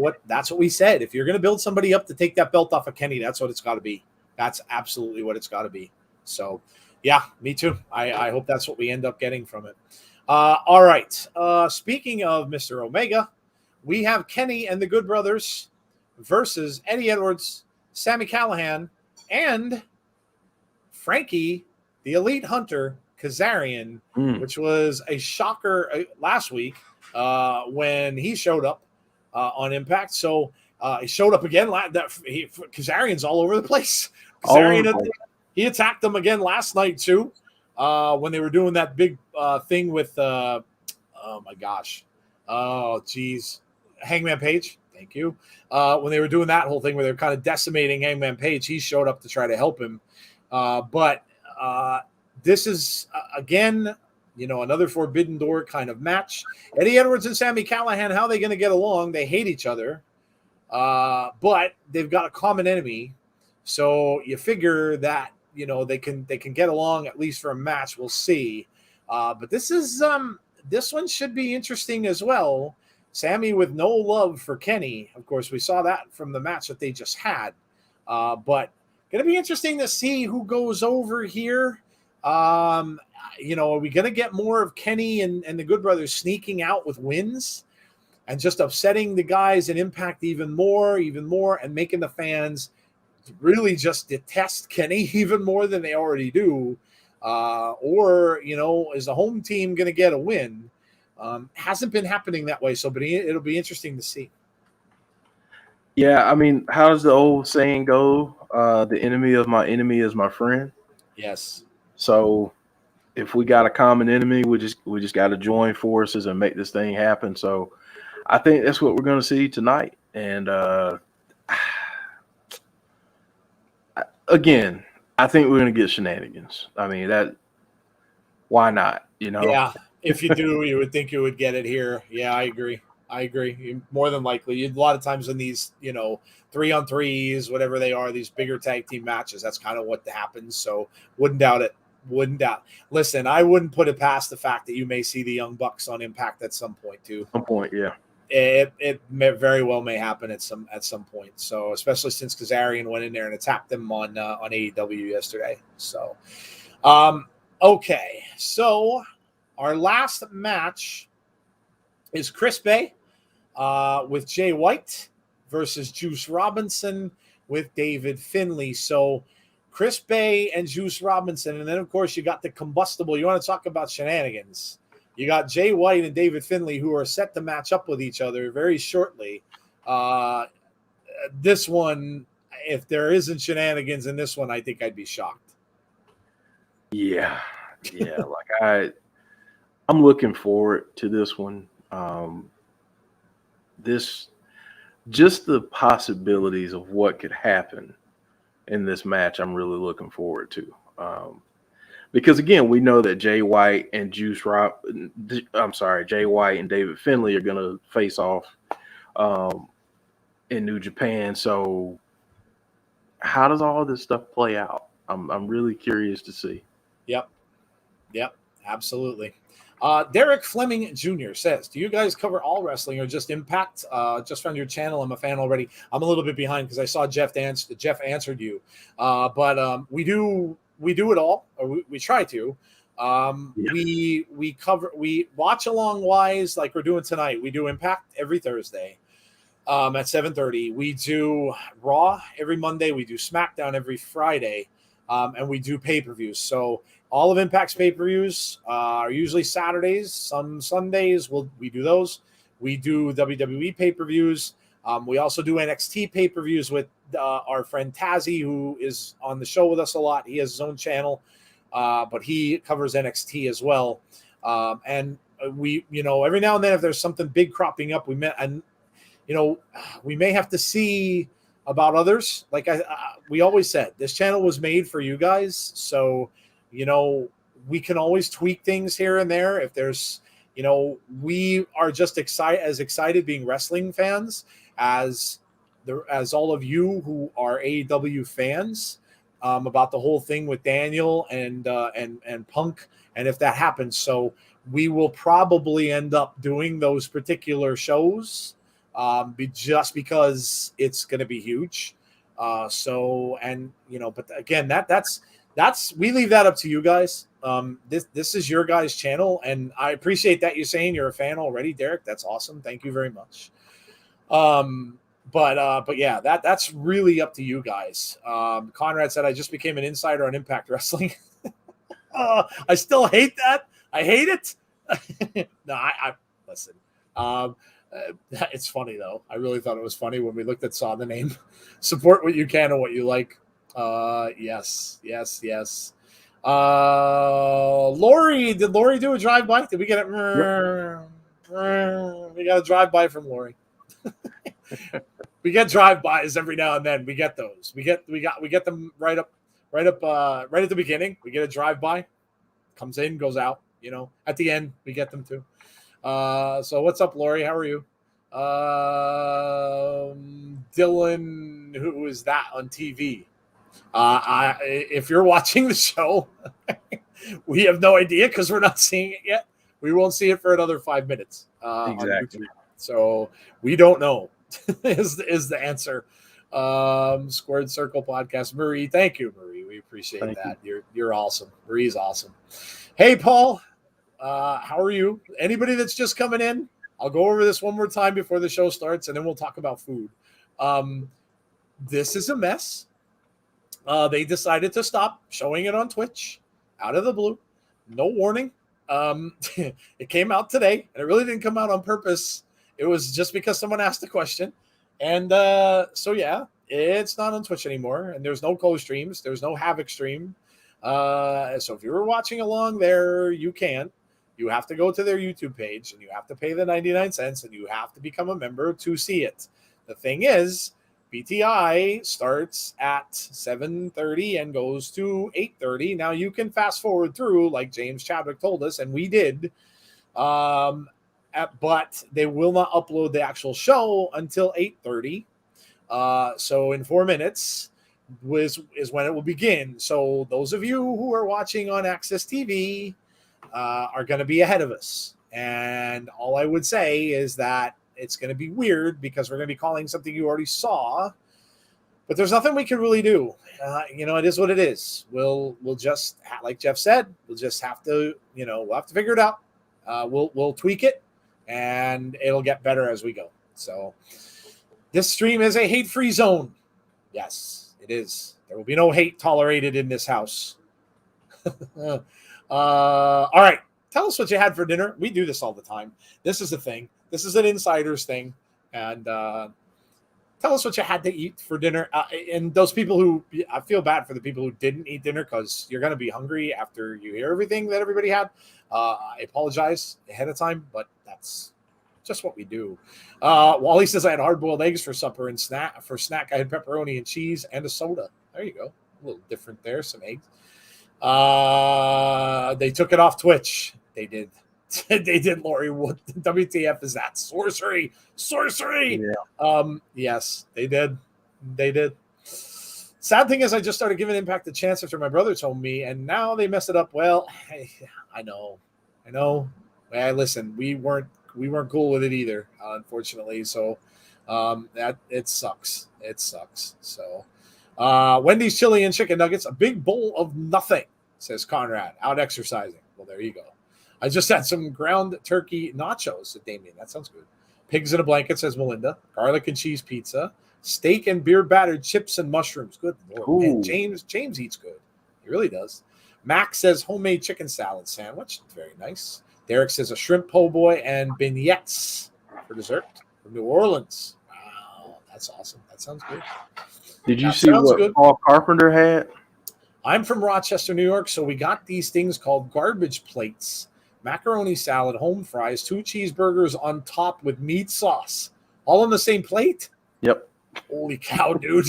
we said. If you're going to build somebody up to take that belt off of Kenny, that's what it's got to be. That's absolutely what it's got to be. So, yeah, me too. I hope that's what we end up getting from it. All right. Speaking of Mr. Omega, we have Kenny and the Good Brothers versus Eddie Edwards, Sami Callihan, and Frankie, the Elite Hunter, Kazarian, which was a shocker last week when he showed up on Impact. So he showed up again. Kazarian's all over the place. Kazarian, he attacked them again last night too when they were doing that big thing with, oh my gosh. Oh, geez. Hangman Page. Thank you. When they were doing that whole thing where they're kind of decimating Hangman Page, he showed up to try to help him. But this is, again, another Forbidden Door kind of match. Eddie Edwards and Sami Callihan, how are they going to get along? They hate each other, but they've got a common enemy. So you figure that, they can get along at least for a match. We'll see. But this one should be interesting as well. Sami with no love for Kenny. Of course, we saw that from the match that they just had. But going to be interesting to see who goes over here. Are we going to get more of Kenny and the Good Brothers sneaking out with wins and just upsetting the guys in Impact even more, and making the fans really just detest Kenny even more than they already do? Or is the home team going to get a win? Hasn't been happening that way, but it'll be interesting to see. Yeah, I mean, how does the old saying go? The enemy of my enemy is my friend. Yes. So if we got a common enemy, we just got to join forces and make this thing happen. So I think that's what we're going to see tonight. And again, I think we're going to get shenanigans. I mean, why not? Yeah. If you do, you would think you would get it here. Yeah, I agree. More than likely. A lot of times in these, 3-on-3s, whatever they are, these bigger tag team matches, that's kind of what happens. So wouldn't doubt it. Listen, I wouldn't put it past the fact that you may see the Young Bucks on Impact at some point too. Yeah. It very well may happen at some point. So especially since Kazarian went in there and attacked them on AEW yesterday. So, okay. So our last match is Chris Bay with Jay White versus Juice Robinson with David Finlay. So Chris Bay and Juice Robinson. And then, of course, you got the combustible. You want to talk about shenanigans. You got Jay White and David Finlay, who are set to match up with each other very shortly. This one, if there isn't shenanigans in this one, I think I'd be shocked. Yeah. I'm looking forward to this one. Just the possibilities of what could happen in this match, I'm really looking forward to. Because again, we know that Jay White and Jay White and David Finlay are going to face off in New Japan. So how does all this stuff play out? I'm really curious to see. Yep, absolutely. Derek Fleming Jr. says, do you guys cover all wrestling or just Impact? Just found your channel. I'm a fan already. I'm a little bit behind because I saw Jeff answered you. But we do it all, or we try to. We watch along wise like we're doing tonight. We do Impact every Thursday at 7:30. We do Raw every Monday. We do SmackDown every Friday. And we do pay-per-views. So all of Impact's pay-per-views are usually Saturdays. Some Sundays we do those. We do WWE pay-per-views. We also do NXT pay-per-views with our friend Tazzy, who is on the show with us a lot. He has his own channel, but he covers NXT as well. And we, every now and then, if there's something big cropping up, we may have to see about others. Like we always said, this channel was made for you guys. So, we can always tweak things here and there. If there's, we are just excited being wrestling fans as all of you who are AEW fans about the whole thing with Daniel and Punk. And if that happens, so we will probably end up doing those particular shows just because it's going to be huge. But again, that's we leave that up to you guys. This is your guys' channel, and I appreciate that you're saying you're a fan already, Derek. That's awesome. Thank you very much. But yeah, that's really up to you guys. Conrad said I just became an insider on Impact Wrestling. I still hate that. I hate it. No, I listen. It's funny though. I really thought it was funny when we saw the name. Support what you can and what you like. Yes. Lori, did Lori do a drive-by? Did we get it? Yep. We got a drive-by from Lori. We get drive-bys every now and then. We get those. We get them right up right at the beginning. We get a drive-by, comes in, goes out. At the end we get them too. So what's up, Lori? How are you? Dylan, who is that on TV? If you're watching the show, we have no idea because we're not seeing it yet. We won't see it for another 5 minutes. Exactly. So we don't know is the answer. Squared Circle Podcast. Marie, thank you, Marie. We appreciate that. You're awesome. Marie's awesome. Hey, Paul. How are you? Anybody that's just coming in, I'll go over this one more time before the show starts, and then we'll talk about food. This is a mess. They decided to stop showing it on Twitch out of the blue. No warning. It came out today, and it really didn't come out on purpose. It was just because someone asked a question. And so, yeah, it's not on Twitch anymore, and there's no co-streams. There's no Havoc stream. So if you were watching along there, you can. You have to go to their YouTube page, and you have to pay the 99 cents, and you have to become a member to see it. The thing is, BTI starts at 7:30 and goes to 8:30. Now, you can fast forward through, like James Chadwick told us, and we did, but they will not upload the actual show until 8:30. So in 4 minutes is when it will begin. So those of you who are watching on Access TV are going to be ahead of us. And all I would say is that it's going to be weird because we're going to be calling something you already saw, but there's nothing we can really do. It is what it is. We'll just, like Jeff said, we'll just have to, we'll have to figure it out. We'll tweak it, and it'll get better as we go. So this stream is a hate-free zone. Yes, it is. There will be no hate tolerated in this house. All right. Tell us what you had for dinner. We do this all the time. This is a thing. This is an insider's thing. And tell us what you had to eat for dinner. And those people who, I feel bad for the people who didn't eat dinner because you're going to be hungry after you hear everything that everybody had. I apologize ahead of time, but that's just what we do. Wally says I had hard-boiled eggs for supper and snack. For snack, I had pepperoni and cheese and a soda. There you go. A little different there. Some eggs. They took it off Twitch. They did. They did, Lori. What WTF is that? Sorcery. Yeah. Yes, they did. Sad thing is, I just started giving Impact a chance after my brother told me, and now they mess it up. Well, I know. Hey, listen, we weren't cool with it either, unfortunately. So that it sucks. It sucks. So Wendy's chili and chicken nuggets, a big bowl of nothing, says Conrad. Out exercising. Well, there you go. I just had some ground turkey nachos, said Damien. That sounds good. Pigs in a blanket, says Melinda. Garlic and cheese pizza. Steak and beer battered chips and mushrooms. Good Lord. Man, James eats good. He really does. Max says homemade chicken salad sandwich. Very nice. Derek says a shrimp po' boy and beignets for dessert from New Orleans. Wow, that's awesome. That sounds good. Did you see what good. Paul Carpenter had? I'm from Rochester, New York, so we got these things called garbage plates. Macaroni salad, home fries, 2 cheeseburgers on top with meat sauce. All on the same plate? Yep. Holy cow, dude.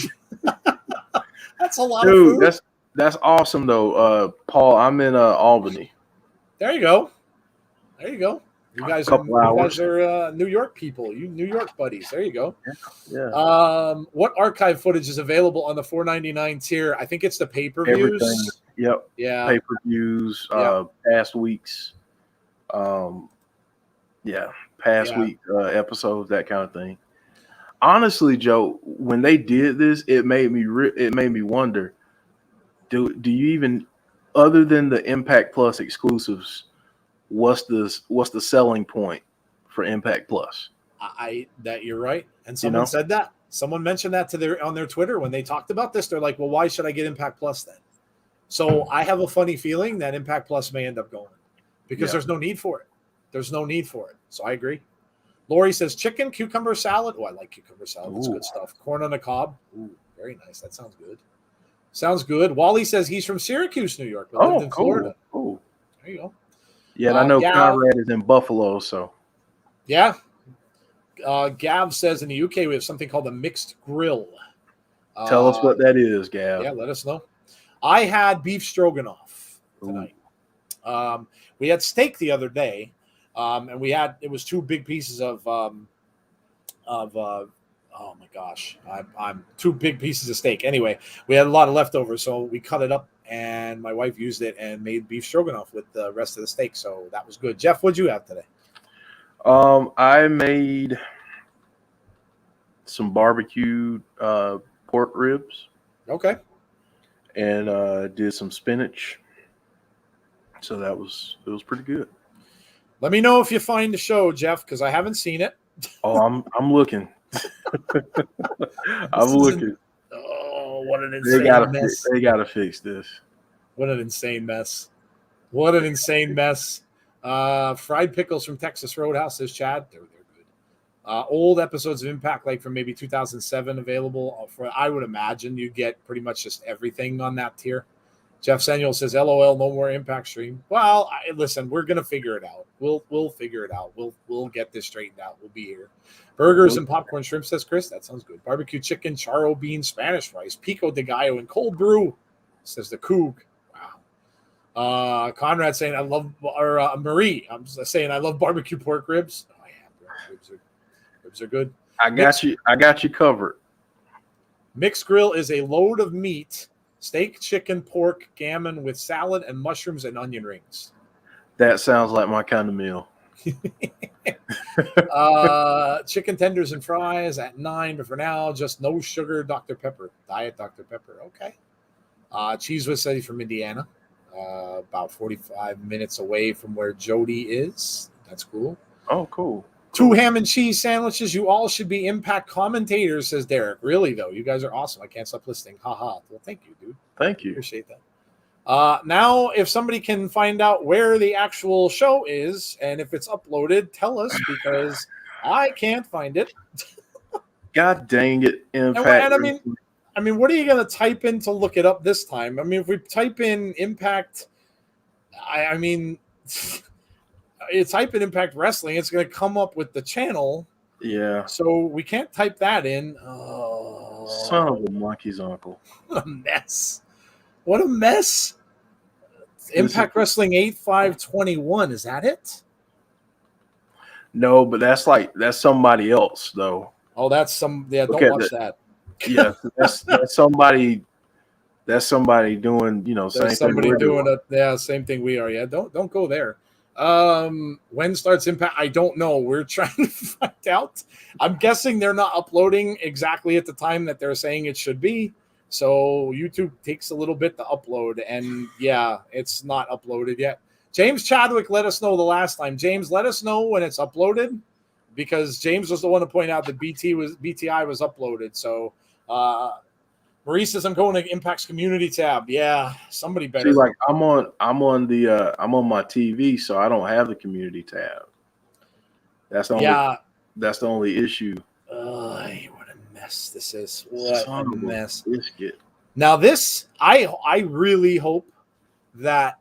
That's a lot of food. That's awesome, though. Paul, I'm in Albany. There you go. You guys are New York people. You New York buddies. There you go. Yeah. What archive footage is available on the $4.99 tier? I think it's the pay-per-views. Everything. Yep. Yeah. Pay-per-views, past weeks. Past week episodes, that kind of thing. Honestly, Joe, when they did this, it made me wonder, do you even, other than the Impact Plus exclusives, what's the selling point for Impact Plus? That you're right. And someone said that. Someone mentioned that on their Twitter when they talked about this. They're like, well, why should I get Impact Plus then? So I have a funny feeling that Impact Plus may end up going because there's no need for it. So I agree. Lori says chicken, cucumber salad. Oh, I like cucumber salad. That's good stuff. Corn on the cob. Ooh, very nice. That sounds good. Wally says he's from Syracuse, New York, but lived in Florida. Oh, there you go. Yeah, and I know Conrad is in Buffalo, so. Yeah. Gav says in the UK we have something called a mixed grill. Tell us what that is, Gav. Yeah, let us know. I had beef stroganoff tonight. We had steak the other day. And it was 2 big pieces of oh my gosh, I'm 2 big pieces of steak. Anyway, we had a lot of leftovers, so we cut it up, and my wife used it and made beef stroganoff with the rest of the steak. So that was good. Jeff, what'd you have today? I made some barbecued pork ribs. Okay. And did some spinach. So it was pretty good. Let me know if you find the show, Jeff, because I haven't seen it. Oh, I'm looking. I'm looking. Oh, what an insane mess. They gotta fix this. What an insane mess. Fried pickles from Texas Roadhouse, says Chad. They're good. Old episodes of Impact, like from maybe 2007, available. I would imagine you get pretty much just everything on that tier. Jeff Samuel says, LOL, no more Impact stream. Well, listen, we're going to figure it out. We'll figure it out. We'll get this straightened out. We'll be here. Burgers and popcorn shrimp, says Chris. That sounds good. Barbecue chicken, charro bean, Spanish rice, pico de gallo, and cold brew, says the Coog. Wow. Conrad saying, Marie, I'm saying I love barbecue pork ribs. Oh, yeah, ribs are good. I got you covered. Mixed grill is a load of meat. Steak, chicken, pork, gammon with salad and mushrooms and onion rings. That sounds like my kind of meal. Chicken tenders and fries at 9, but for now, just no sugar Dr. Pepper. Diet Dr. Pepper. Okay. Cheese was said from Indiana. About 45 minutes away from where Jody is. That's cool. Oh, cool. 2 ham and cheese sandwiches. You all should be Impact commentators, says Derek. Really, though. You guys are awesome. I can't stop listening. Haha. Well, thank you, dude. Thank you. Appreciate that. Now, if somebody can find out where the actual show is and if it's uploaded, tell us because I can't find it. God dang it, Impact. And I mean, what are you going to type in to look it up this time? I mean, if we type in Impact, I mean... you type in Impact Wrestling, it's going to come up with the channel. Yeah. So we can't type that in. Oh, son of a monkey's uncle. What a mess. What a mess. Impact Wrestling 8521. Is that it? No, but that's somebody else, though. Oh, that's some. Yeah, don't watch that. Yeah, that's somebody That's somebody doing, same There's thing somebody we're doing doing. it. Yeah, same thing we are. Yeah, don't go there. When starts Impact? I don't know. We're trying to find out. I'm guessing they're not uploading exactly at the time that they're saying it should be. So YouTube takes a little bit to upload, and yeah, it's not uploaded yet. James Chadwick let us know the last time. James, let us know when it's uploaded, because James was the one to point out that BTI was uploaded. So Maurice says I'm going to Impact's community tab. Yeah, somebody See, better. like I'm on my TV, so I don't have the community tab. That's the only Yeah. that's the only issue. What a mess this is. What a Son of a mess. biscuit. Now this, I really hope that,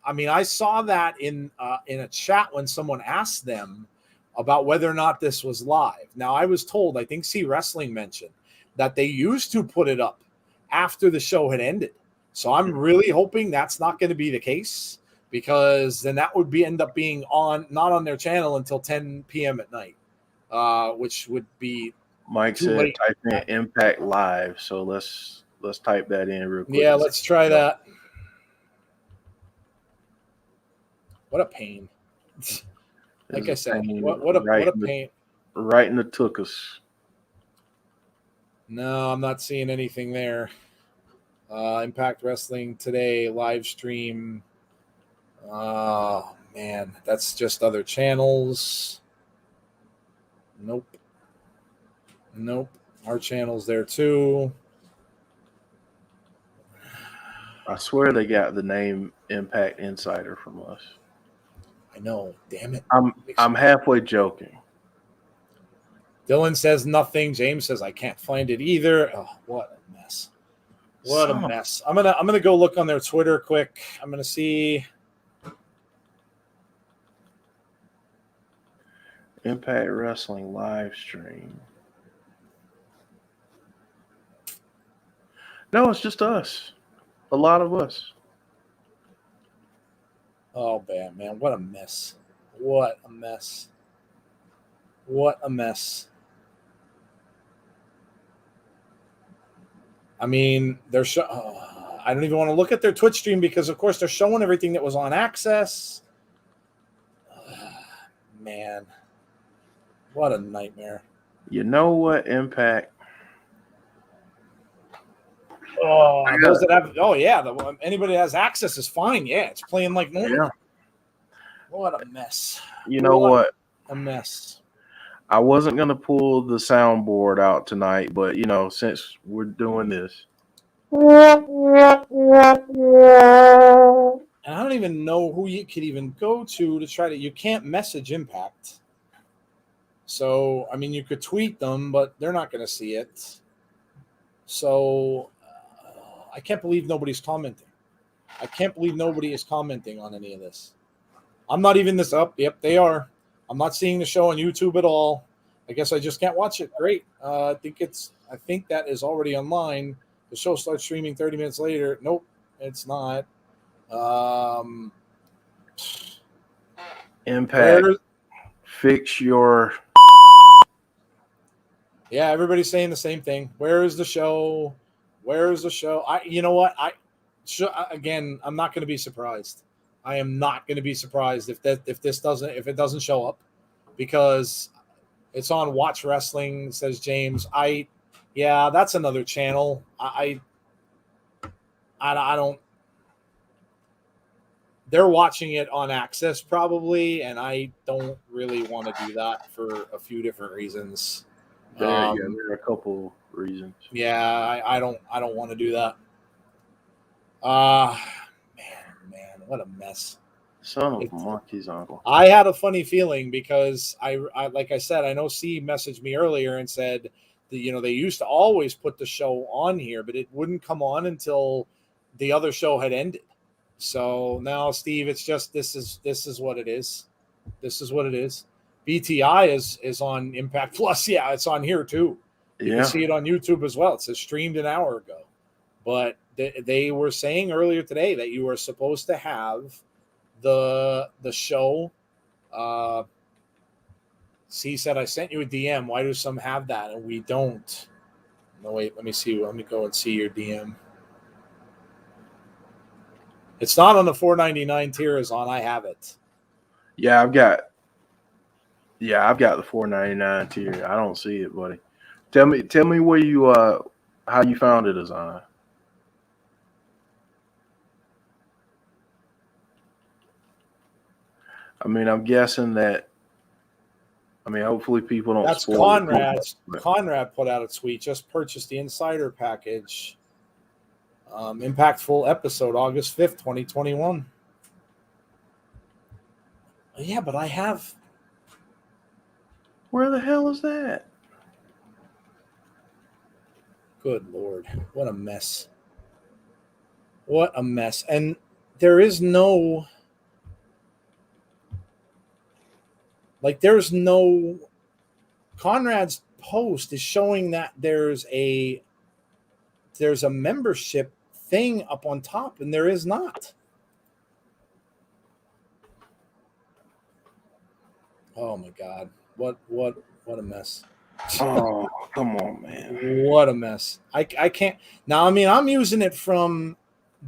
I mean, I saw that in a chat when someone asked them about whether or not this was live. Now I was told, I think C Wrestling mentioned that they used to put it up after the show had ended. So I'm really hoping that's not going to be the case, because then that would end up being not on their channel until 10 p.m. at night, which would be Mike too said late. type in Impact Live, so let's type that in real quick. Yeah, let's try that. What a pain. Like I said, what a pain. Right in the took us. No, I'm not seeing anything there. Impact Wrestling today live stream. Oh man, that's just other channels. Nope. Our channel's there too. I swear they got the name Impact Insider from us. I know. Damn it. I'm halfway joking. Dylan says nothing. James says I can't find it either. Oh, what a mess. What a mess. I'm gonna go look on their Twitter quick. I'm gonna see. Impact Wrestling live stream. No, it's just us. A lot of us. Oh man, what a mess. What a mess. What a mess. I mean, I don't even want to look at their Twitch stream, because of course they're showing everything that was on Access. Man, what a nightmare. You know what, Impact? Oh, those that have, anybody that has Access is fine. Yeah, it's playing like normal. Yeah. What a mess. You know what? A mess. I wasn't going to pull the soundboard out tonight, but, since we're doing this. And I don't even know who you could even go to try to, you can't message Impact. So, I mean, you could tweet them, but they're not going to see it. So, I can't believe nobody's commenting. I can't believe nobody is commenting on any of this. I'm not even this up. Yep, they are. I'm not seeing the show on YouTube at all. I guess I just can't watch it. Great. I think that is already online. The show starts streaming 30 minutes later. Nope, it's not. Impact. Fix your. Yeah, everybody's saying the same thing. Where is the show? You know what? Again, I'm not going to be surprised. I am not going to be surprised if it doesn't show up, because it's on Watch Wrestling, says James. That's another channel. I don't. They're watching it on Access probably, and I don't really want to do that for a few different reasons. There are a couple reasons. Yeah, I don't want to do that. Man, what a mess. Son of a monkey's uncle. I had a funny feeling, because I like I said, I know C messaged me earlier and said that, they used to always put the show on here, but it wouldn't come on until the other show had ended. So now, Steve, it's just this is what it is. This is what it is. BTI is on Impact Plus. Yeah, it's on here too. You can see it on YouTube as well. It says streamed an hour ago. But they were saying earlier today that you were supposed to have the show. C said, I sent you a DM. Why do some have that and we don't? No, wait, let me see. Let me go and see your DM. It's not on the $4.99 tier. Is on. I have it. Yeah, I've got the $4.99 tier. I don't see it, buddy. Tell me where you how you found it, Azan. I mean, I'm guessing that. I mean, hopefully people don't. That's spoil Conrad's. it. Conrad put out a tweet. Just purchased the insider package. Impactful episode, August 5th, 2021. Yeah, but I have. Where the hell is that? Good Lord. What a mess. What a mess. And there is no. There's no. Conrad's post is showing that there's a membership thing up on top, and there is not. Oh my God. What a mess. Oh, come on, man. What a mess. I can't now. I mean, I'm using it from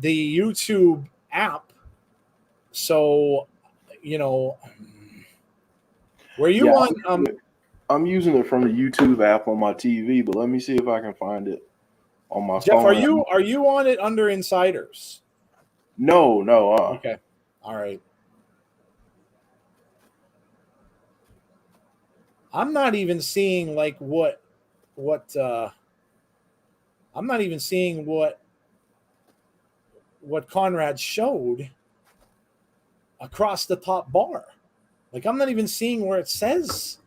the YouTube app. So, where you want I'm using it from the YouTube app on my TV, but let me see if I can find it on my Jeff, phone. are you on it under Insiders? No. Okay. All right. I'm not even seeing what I'm not even seeing what Conrad showed across the top bar. I'm not even seeing where it says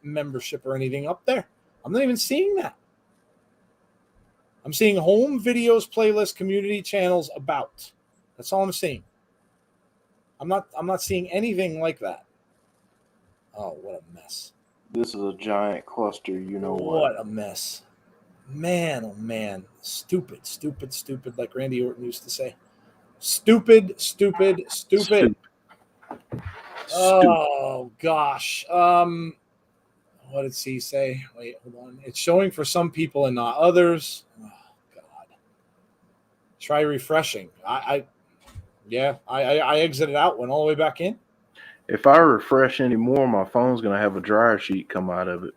membership or anything up there. I'm not even seeing that. I'm seeing home videos, playlist, community channels, about. That's all I'm seeing. I'm not seeing anything like that. Oh, what a mess. This is a giant cluster, you know what? What a mess. Man, oh man. Stupid, like Randy Orton used to say. Stupid. Oh gosh. What did he say? Wait, hold on. It's showing for some people and not others. Oh God. Try refreshing. I exited out, went all the way back in. If I refresh anymore, my phone's gonna have a dryer sheet come out of it.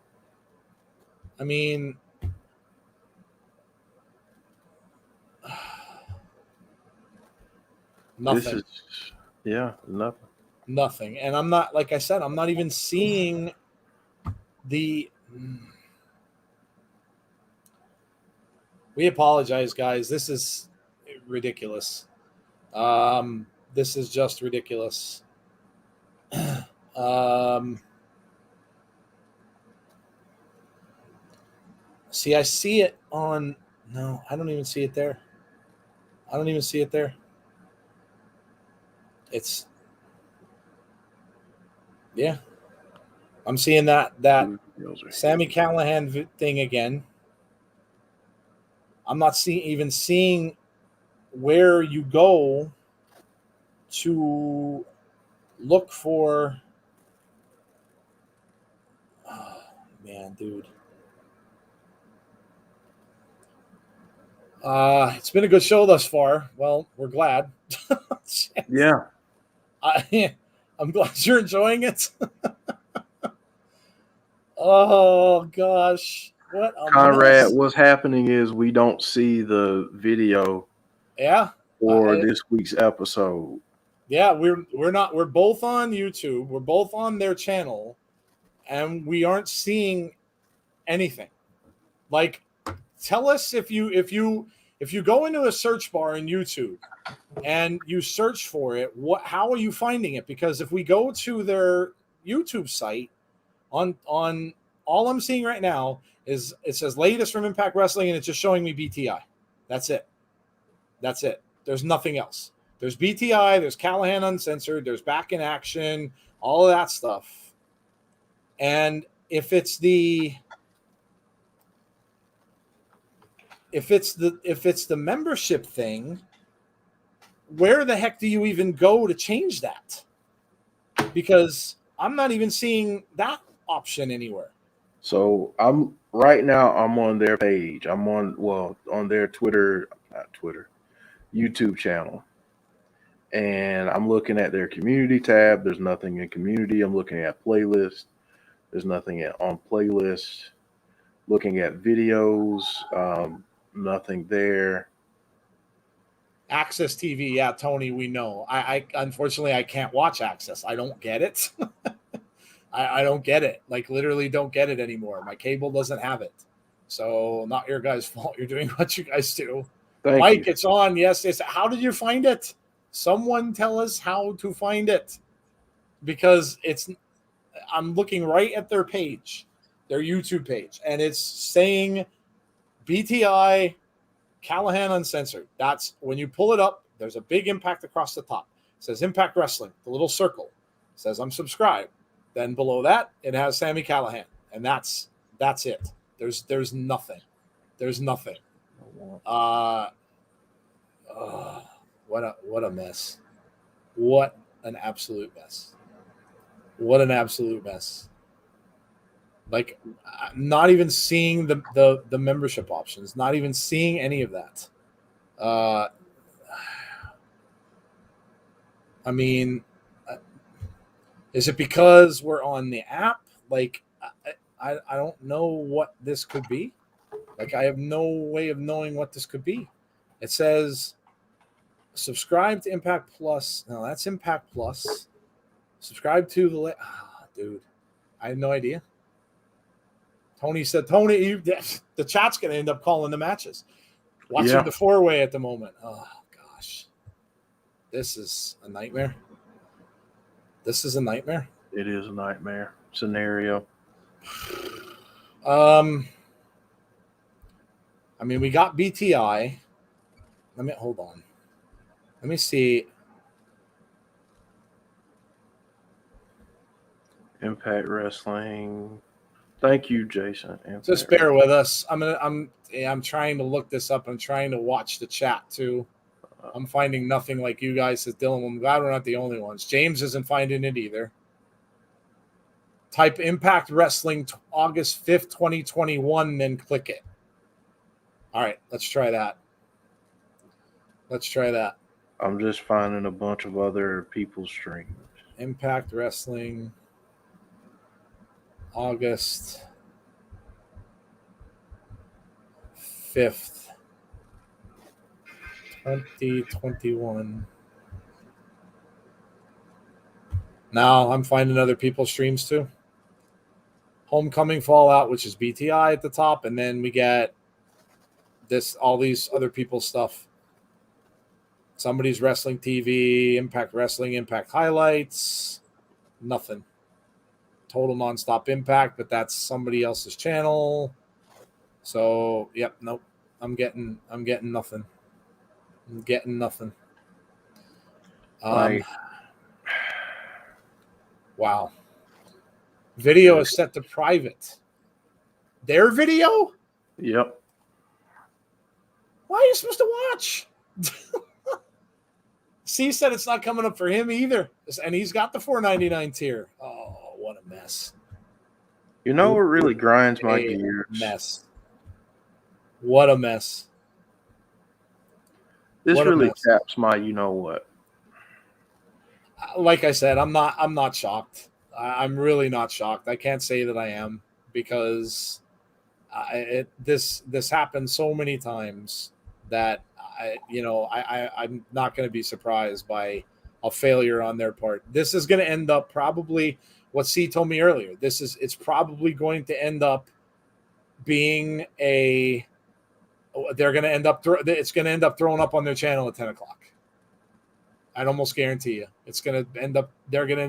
I mean, nothing. Nothing. Nothing. And I'm not, like I said, I'm not even seeing the. We apologize, guys. This is ridiculous. This is just ridiculous. See, I see it on. No, I don't even see it there. I don't even see it there. It's. Yeah. I'm seeing that Sami Callihan thing again. I'm not even seeing where you go to look for. Oh, man, dude. It's been a good show thus far. Well, we're glad. Yeah. I'm glad you're enjoying it. Oh gosh. What a Conrad, mess. what's happening is we don't see the video for this week's episode. Yeah, we're both on YouTube. We're both on their channel, and we aren't seeing anything. Tell us if you go into a search bar in YouTube and you search for it, how are you finding it? Because if we go to their YouTube site, on all I'm seeing right now is it says latest from Impact Wrestling, and it's just showing me BTI. That's it. There's nothing else. There's BTI, there's Callihan Uncensored, there's Back in Action, all of that stuff. And if it's the membership thing, where the heck do you even go to change that? Because I'm not even seeing that option anywhere. So I'm on their page. I'm on their Twitter, not Twitter, YouTube channel. And I'm looking at their community tab. There's nothing in community. I'm looking at playlist. There's nothing on playlist. Looking at videos, nothing there. Access TV, yeah, Tony, we know. I unfortunately I can't watch Access. I don't get it. I don't get it. Like literally don't get it anymore. My cable doesn't have it. So not your guys' fault. You're doing what you guys do. Thank Mike, you. it's on. Yes, it's how did you find it? Someone tell us how to find it. Because I'm looking right at their page, their YouTube page, and it's saying BTI Callihan Uncensored. That's when you pull it up, there's a big impact across the top. It says Impact Wrestling, the little circle. It says I'm subscribed. Then below that, it has Sami Callihan. And that's it. There's nothing. There's nothing. What a mess. What an absolute mess. What an absolute mess. Like not even seeing the membership options, not even seeing any of that. I mean, is it because we're on the app? Like, I don't know what this could be. Like, I have no way of knowing what this could be. It says subscribe to Impact Plus. No, that's Impact Plus. Subscribe to dude, I have no idea. Tony said, Tony, the chat's going to end up calling the matches. Watching the four-way at the moment. Oh, gosh. This is a nightmare. This is a nightmare. It is a nightmare scenario. I mean, we got BTI. Hold on. Let me see. Impact Wrestling. Thank you, Jason. Just bear with us. I'm trying to look this up. I'm trying to watch the chat too. I'm finding nothing like you guys, says Dylan. I'm glad we're not the only ones. James isn't finding it either. Type Impact Wrestling August 5th, 2021, then click it. All right, let's try that. I'm just finding a bunch of other people's streams. Impact Wrestling August 5th, 2021. Now I'm finding other people's streams too. Homecoming Fallout, which is BTI at the top, and then we get all these other people's stuff. Somebody's Wrestling TV, Impact Wrestling, Impact Highlights, nothing. Total Nonstop Impact, but that's somebody else's channel. So, yep, nope. I'm getting nothing. Wow. Video is set to private. Their video? Yep. Why are you supposed to watch? C said it's not coming up for him either. And he's got the $4.99 tier. Oh, what a mess. You know what really grinds my gears? Mess. What a mess. This really caps my you know what. Like I said, I'm not shocked. I'm really not shocked. I can't say that I am because this happened so many times that I'm not going to be surprised by a failure on their part. This is going to end up probably what C told me earlier. It's probably going to end up being it's going to end up throwing up on their channel at 10 o'clock. I'd almost guarantee you they're going to end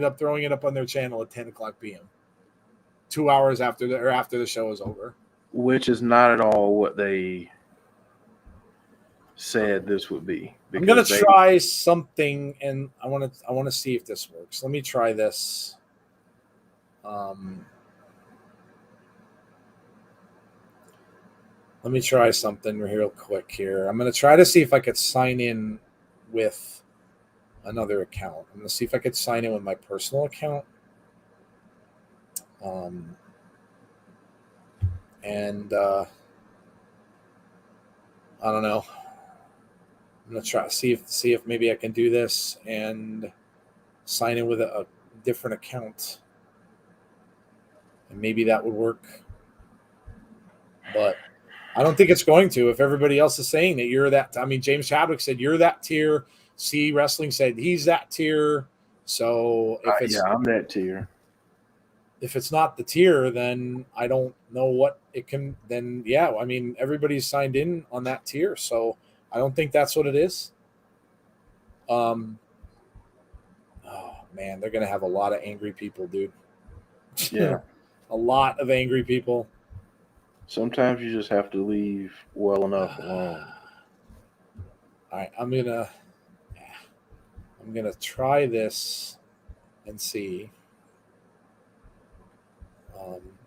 up throwing it up on their channel at 10 o'clock p.m. 2 hours after the show is over. Which is not at all what they said this would be. I'm going to try something, and I want to see if this works. Let me try this. Let me try something real quick here. I'm going to try to see if I could sign in with another account. I'm going to see if I could sign in with my personal account. I don't know. I'm gonna try see if maybe I can do this and sign in with a different account, and maybe that would work. But I don't think it's going to. If everybody else is saying that you're that, I mean, James Chadwick said you're that tier. C Wrestling said he's that tier. So if it's I'm that tier. If it's not the tier, then I don't know what it can. Then yeah, I mean, everybody's signed in on that tier, so I don't think that's what it is. Oh man, they're gonna have a lot of angry people, dude. Yeah. A lot of angry people. Sometimes you just have to leave well enough alone. All right, I'm gonna try this and see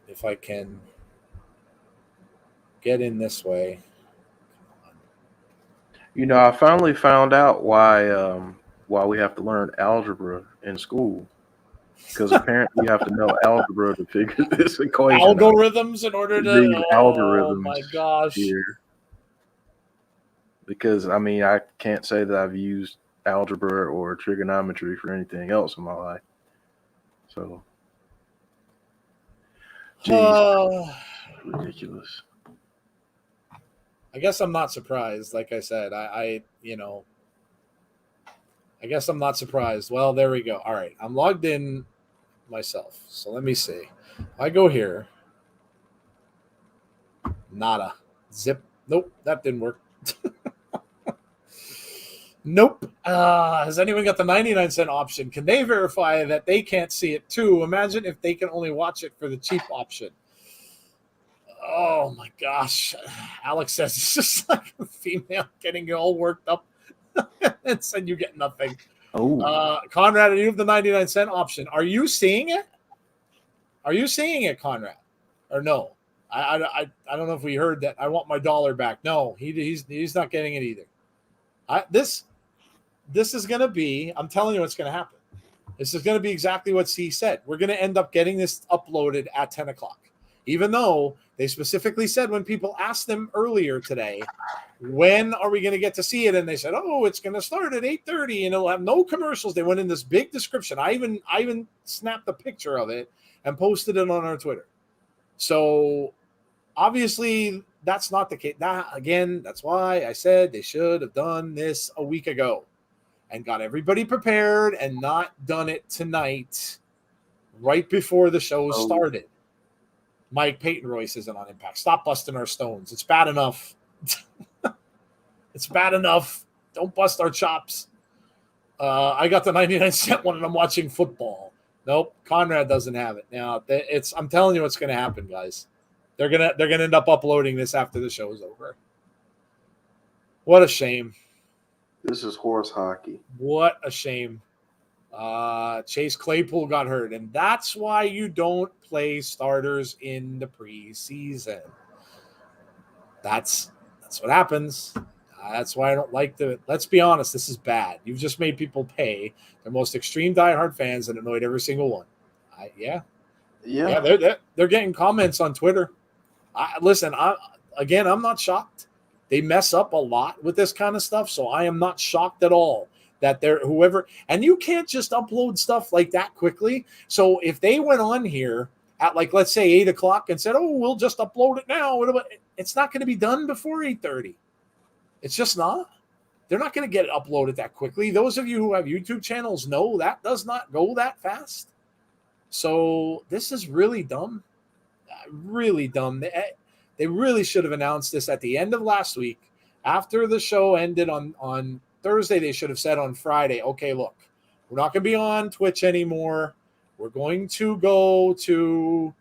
if I can get in this way. You know, I finally found out why we have to learn algebra in school. Because apparently you have to know algebra to figure this equation algorithms out. In order to these algorithms. Oh my gosh! Here. Because I mean, I can't say that I've used algebra or trigonometry for anything else in my life. So, geez, ridiculous. I guess I'm not surprised. Like I said, I guess I'm not surprised. Well, there we go. All right, I'm logged in myself. So let me see. I go here. Nada. Zip. Nope, that didn't work. Nope. Has anyone got the 99-cent option? Can they verify that they can't see it too? Imagine if they can only watch it for the cheap option. Oh my gosh. Alex says it's just like a female getting you all worked up and said you get nothing. Oh, Conrad, you have the 99-cent option. Are you seeing it? Are you seeing it, Conrad? Or no? I don't know if we heard that. I want my dollar back. No, he's not getting it either. This is going to be, I'm telling you what's going to happen. This is going to be exactly what C said. We're going to end up getting this uploaded at 10 o'clock. Even though they specifically said when people asked them earlier today, when are we going to get to see it? And they said, oh, it's going to start at 8:30 and it'll have no commercials. They went in this big description. I even snapped a picture of it and posted it on our Twitter. So obviously that's not the case. That's why I said they should have done this a week ago and got everybody prepared and not done it tonight right before the show started. Mike Peyton Royce isn't on Impact. Stop busting our stones. It's bad enough. It's bad enough. Don't bust our chops. I got the 99-cent one and I'm watching football. Nope, Conrad doesn't have it. Now I'm telling you what's going to happen, guys. They're gonna end up uploading this after the show is over. What a shame. This is horse hockey. What a shame. Chase Claypool got hurt, and that's why you don't play starters in the preseason. That's what happens. That's why I don't like let's be honest, this is bad. You've just made people pay their most extreme diehard fans and annoyed every single one. Yeah, they're getting comments on Twitter. Listen, I'm not shocked. They mess up a lot with this kind of stuff, so I am not shocked at all that they're whoever. And you can't just upload stuff like that quickly. So if they went on here at let's say 8 o'clock and said, "Oh, we'll just upload it now," it's not going to be done before 8:30. It's just not. They're not going to get it uploaded that quickly. Those of you who have YouTube channels know that does not go that fast. So this is really dumb. Really dumb. They really should have announced this at the end of last week. After the show ended on Thursday, they should have said on Friday, okay, look, we're not going to be on Twitch anymore. We're going to go to,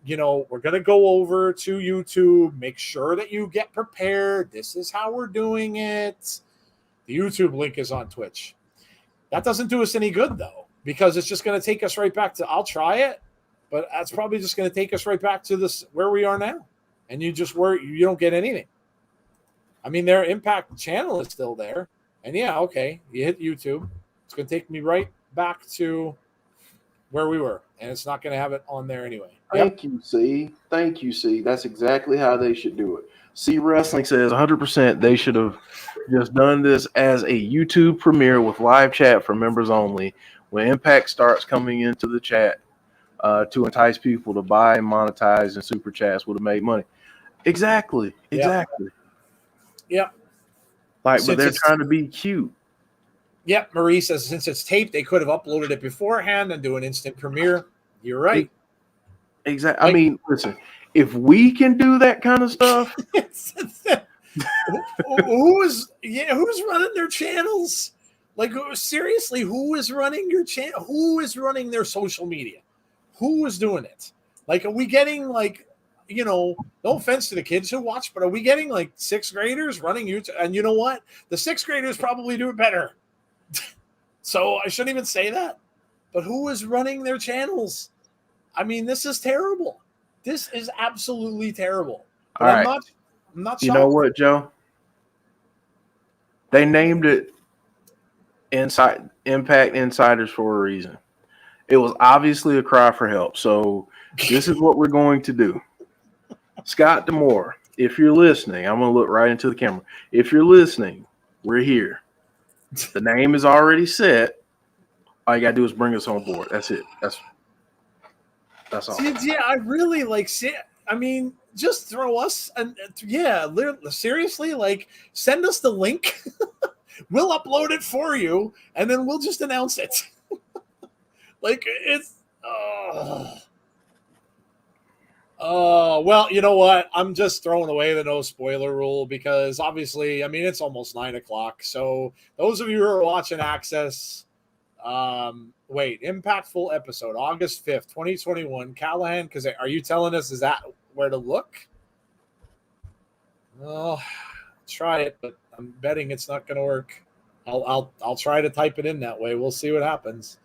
we're going to go over to YouTube. Make sure that you get prepared. This is how we're doing it. The YouTube link is on Twitch. That doesn't do us any good, though, because it's just going to take us right back to, I'll try it, but that's probably just going to take us right back to this where we are now. And you don't get anything. I mean, their Impact channel is still there. And yeah, okay, you hit YouTube. It's going to take me right back to where we were. And it's not going to have it on there anyway. Thank you, C. Thank you, C. That's exactly how they should do it. C Wrestling says 100% they should have just done this as a YouTube premiere with live chat for members only. When Impact starts coming into the chat to entice people to buy and monetize, and super chats would have made money. Exactly. Yep. Like, but they're trying to be cute. Yep. Marie says since it's taped, they could have uploaded it beforehand and do an instant premiere. You're right. Exactly. I mean, listen, if we can do that kind of stuff, who's running their channels? Like, seriously, who is running your channel? Who is running their social media? Who is doing it? Like, are we getting like, no offense to the kids who watch, but are we getting like sixth graders running YouTube? And you know what? The sixth graders probably do it better. So I shouldn't even say that. But who is running their channels? I mean, this is terrible. This is absolutely terrible. But I'm not shocked. You know what, Joe? They named it Impact Insiders for a reason. It was obviously a cry for help. So this is what we're going to do. Scott D'Amore, if you're listening, I'm going to look right into the camera. If you're listening, we're here. The name is already set. All you got to do is bring us on board. That's it. That's all. Yeah, I really just throw us and seriously, send us the link. We'll upload it for you, and then we'll just announce it. Well, you know what? I'm just throwing away the no spoiler rule because obviously, it's almost 9:00. So those of you who are watching Access, impactful episode, August 5th, 2021, Callihan, because are you telling us, is that where to look? Well, try it, but I'm betting it's not going to work. I'll try to type it in that way. We'll see what happens.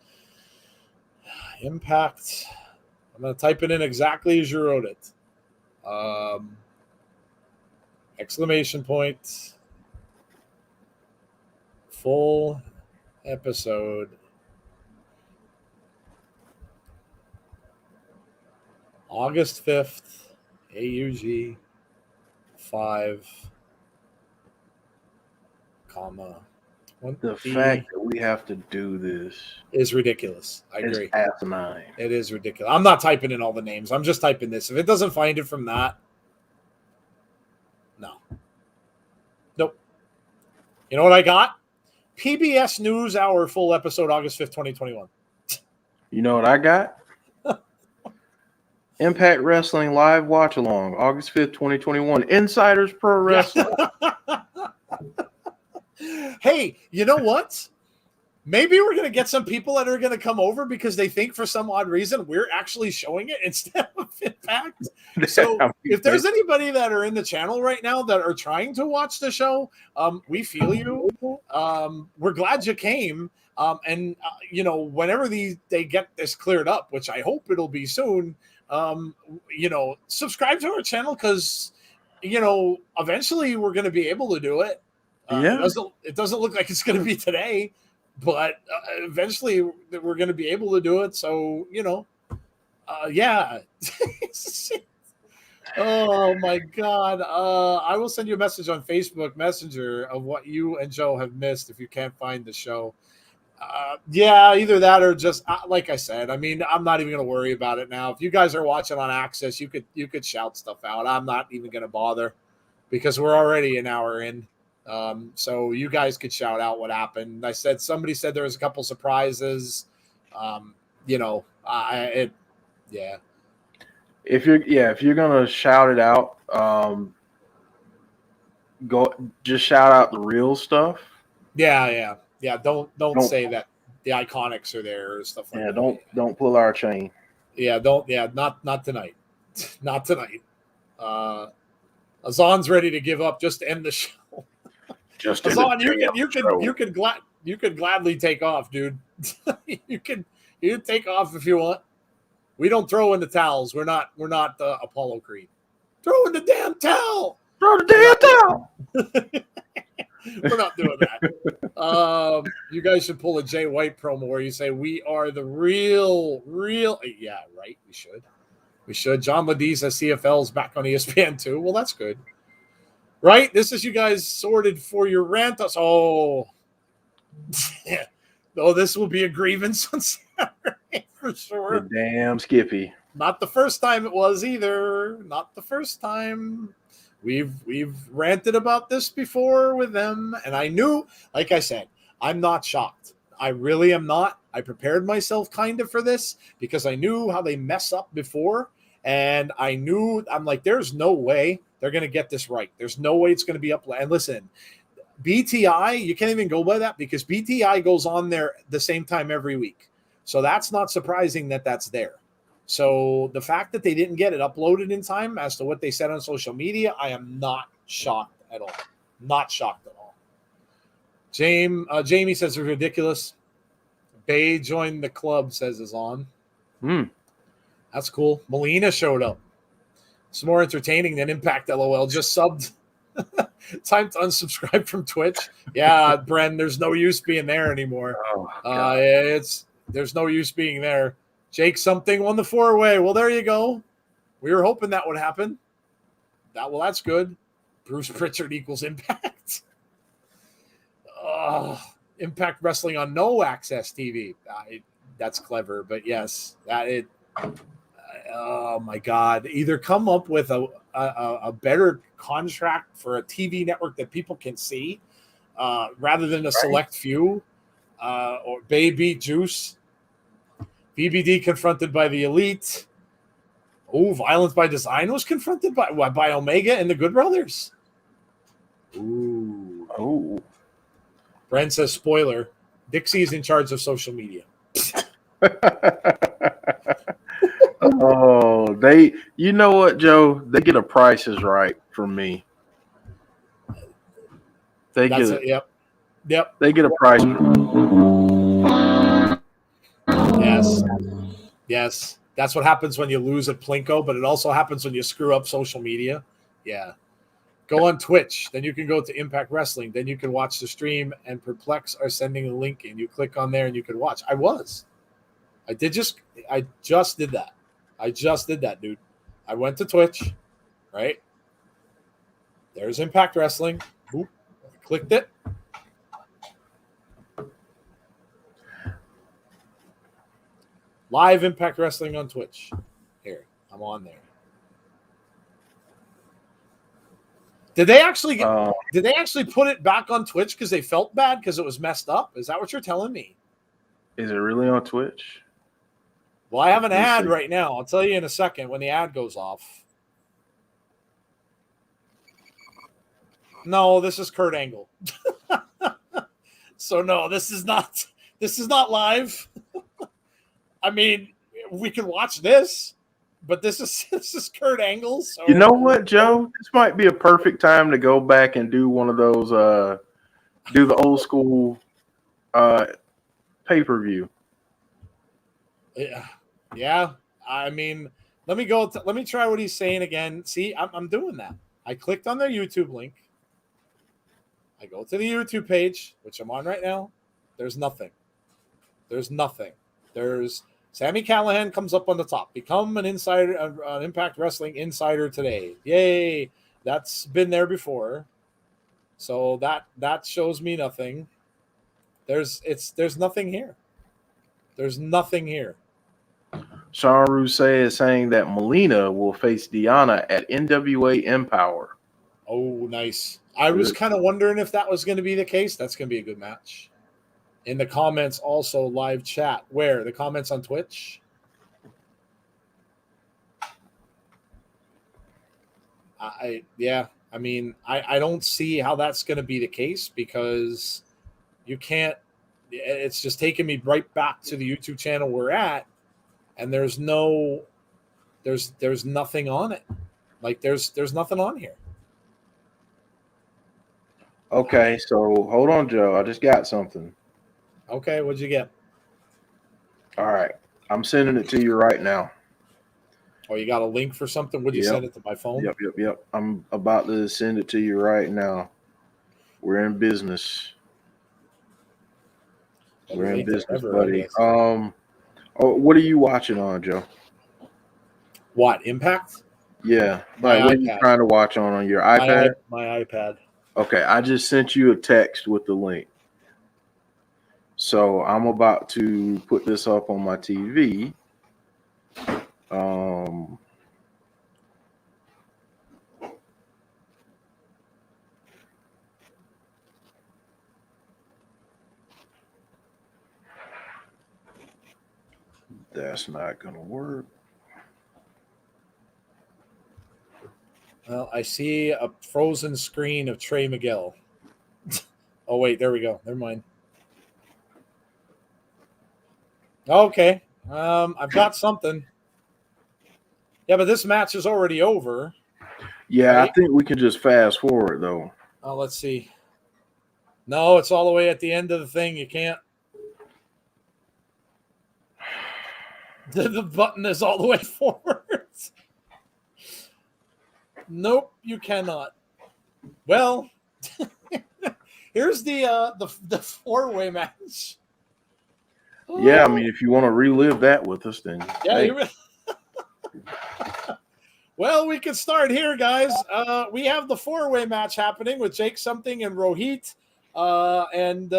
Impact. I'm going to type it in exactly as you wrote it. Exclamation point. Full episode. August 5th, AUG 5, comma. The fact that we have to do this is ridiculous. I agree. Asinine. It is ridiculous. I'm not typing in all the names. I'm just typing this. If it doesn't find it from that, no. Nope. You know what I got? PBS NewsHour full episode, August 5th, 2021. You know what I got? Impact Wrestling Live Watch Along, August 5th, 2021. Insiders Pro Wrestling. Hey, you know what? Maybe we're going to get some people that are going to come over because they think for some odd reason we're actually showing it instead of Impact. So if there's anybody that are in the channel right now that are trying to watch the show, we feel you. We're glad you came. Whenever they get this cleared up, which I hope it'll be soon, subscribe to our channel because, eventually we're going to be able to do it. It doesn't look like it's going to be today, but eventually we're going to be able to do it. So, yeah. Oh my God. I will send you a message on Facebook Messenger of what you and Joe have missed if you can't find the show. Either that or just like I said, I'm not even going to worry about it now. If you guys are watching on Access, you could shout stuff out. I'm not even going to bother because we're already an hour in. So you guys could shout out what happened. Somebody said there was a couple surprises. If you're gonna shout it out, go just shout out the real stuff. Yeah. Don't say that the Iconics are there or stuff like that. Don't pull our chain. Not tonight. Not tonight. Azan's ready to give up just to end the show. Azan, you could gladly take off, dude. you can take off if you want. We don't throw in the towels. We're not Apollo Creed. Throw in the damn towel. Throw the damn towel. We're not doing that. You guys should pull a Jay White promo where you say we are the real. Yeah, right. We should. We should. John Ladie says CFL's back on ESPN too. Well, that's good. Right? This is you guys sorted for your rant. Oh. Oh, this will be a grievance on Saturday for sure. The damn Skippy. Not the first time it was either. Not the first time. We've ranted about this before with them, and I knew, like I said, I'm not shocked. I really am not. I prepared myself kind of for this because I knew how they mess up before, and I'm like, there's no way they're going to get this right. There's no way it's going to be up. And listen, BTI, you can't even go by that because BTI goes on there the same time every week. So that's not surprising that that's there. So the fact that they didn't get it uploaded in time as to what they said on social media, I am not shocked at all. Not shocked at all. Jamie says it's ridiculous. Bahh joined the club, says is on. That's cool. Molina showed up. It's more entertaining than Impact LOL. Just subbed. Time to unsubscribe from Twitch. Yeah, Bren, there's no use being there anymore. There's no use being there. Jake something won the 4-way. Well, there you go. We were hoping that would happen. That's good. Bruce Pritchard equals Impact. Impact Wrestling on no access TV. That's clever, but yes, oh my God! Either come up with a better contract for a TV network that people can see, rather than a select few, or Baby Juice. BBD confronted by the Elite. Oh, Violence by Design was confronted by Omega and the Good Brothers. Ooh. Oh. Brent says, spoiler, Dixie is in charge of social media. You know what, Joe? They get a Price is Right from me. Yep. They get a Price. Yes. That's what happens when you lose at Plinko, but it also happens when you screw up social media. Yeah. Go on Twitch. Then you can go to Impact Wrestling. Then you can watch the stream, and Perplex are sending a link, and you click on there and you can watch. I just did that. Dude. I went to Twitch, right? There's Impact Wrestling. Boop. I clicked it. Live Impact Wrestling on Twitch. Here, I'm on there. Did they actually put it back on Twitch because they felt bad because it was messed up? Is that what you're telling me? Is it really on Twitch? Well, I have an ad right now. I'll tell you in a second when the ad goes off. No, this is Kurt Angle. So no, this is not live. I mean, we can watch this, but this is Kurt Angle. So. You know what, Joe? This might be a perfect time to go back and do one of those, do the old school pay-per-view. Yeah. I mean, let me try what he's saying again. See, I'm doing that. I clicked on their YouTube link. I go to the YouTube page, which I'm on right now. There's nothing. There's Sami Callihan comes up on the top. Become an insider, an Impact Wrestling insider today. Yay! That's been there before. So that shows me nothing. There's nothing here. There's nothing here. Sean Rouse is saying that Molina will face Deanna at NWA Empower. Oh, nice. I was kind of wondering if that was going to be the case. That's going to be a good match. In the comments, also live chat. Where? The comments on Twitch? I don't see how that's going to be the case because you can't. It's just taking me right back to the YouTube channel we're at, and there's nothing on it. Like there's nothing on here. Okay, so hold on, Joe. I just got something. Okay, what'd you get? All right, I'm sending it to you right now. Oh, you got a link for something? Would you send it to my phone? Yep. I'm about to send it to you right now. We're in business. We're in business, buddy. What are you watching on, Joe? What, Impact? Yeah. My Like, what are you iPad. trying to watch on your iPad? My iPad. Okay, I just sent you a text with the link. So I'm about to put this up on my TV. That's not gonna work. Well, I see a frozen screen of Trey Miguel. Oh, wait, there we go. Never mind. Okay. I've got something. Yeah, but this match is already over. Yeah, right? I think we can just fast forward though. Oh, let's see. No, it's all the way at the end of the thing. You can't. The button is all the way forward. Nope, you cannot. Well, here's the four-way match. Yeah, I mean, if you want to relive that with us, then Yeah, hey. Well, we can start here, guys. We have the four-way match happening with Jake Something and Rohit, and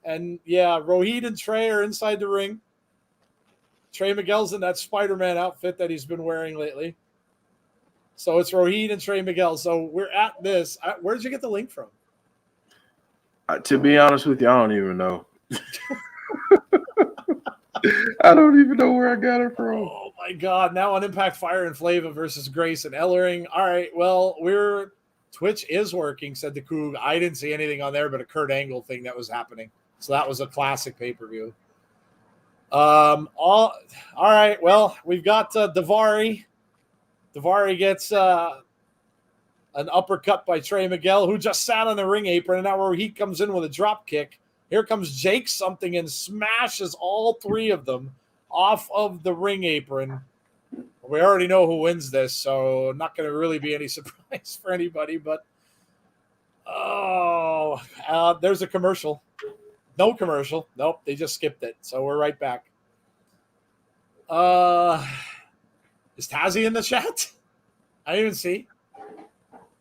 Rohit and Trey are inside the ring. Trey Miguel's in that Spider-Man outfit that he's been wearing lately. So it's Rohit and Trey Miguel. So we're at this. Where did you get the link from? To be honest with you, I don't even know. I don't even know where I got it from. Oh my God! Now on Impact, Fire and Flava versus Grace and Ellering. All right. Well, Twitch is working, said the Coog. I didn't see anything on there but a Kurt Angle thing that was happening. So that was a classic pay-per-view. All right. Well, we've got Daivari. Daivari gets an uppercut by Trey Miguel, who just sat on the ring apron, and now Rohit comes in with a drop kick. Here comes Jake Something and smashes all three of them off of the ring apron. We already know who wins this, so not going to really be any surprise for anybody. But there's a commercial. No commercial. Nope, they just skipped it. So we're right back. Is Tazzy in the chat? I didn't even see.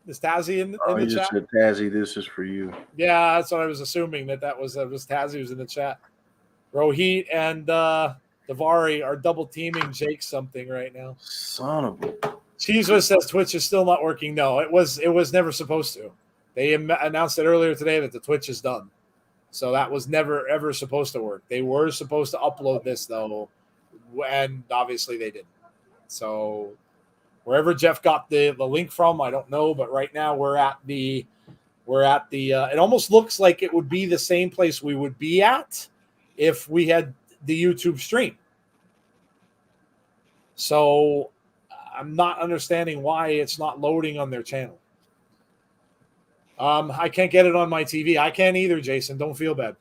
Is Tazzy in the chat? Just said, Tazzy, this is for you. Yeah, that's what I was assuming, that was Tazzy was in the chat. Rohit and Daivari are double teaming Jake Something right now. Son of a. Cheeseman says Twitch is still not working. No, it was never supposed to. They announced it earlier today that the Twitch is done. So that was never, ever supposed to work. They were supposed to upload this, though, and obviously they didn't. So wherever Jeff got the link from, I don't know. But right now we're at the it almost looks like it would be the same place we would be at if we had the YouTube stream. So I'm not understanding why it's not loading on their channel. I can't get it on my TV. I can't either, Jason. Don't feel bad.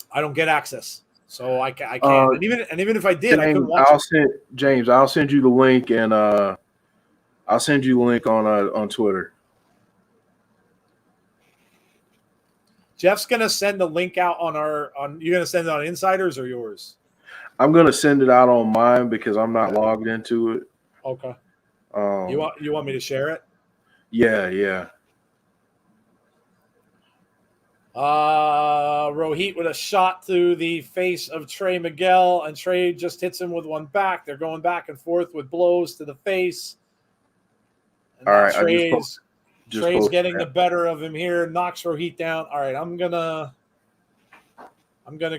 I don't get access, so I can't. And even if I did, James, I couldn't watch it. James, I'll send you the link, and I'll send you the link on Twitter. Jeff's gonna send the link out you're gonna send it on Insiders or yours? I'm gonna send it out on mine because I'm not logged into it. Okay. You want me to share it? Yeah. Rohit with a shot to the face of Trey Miguel, and Trey just hits him with one back. They're going back and forth with blows to the face. And all right, Trey's getting the better of him here, knocks Rohit down. All right, I'm gonna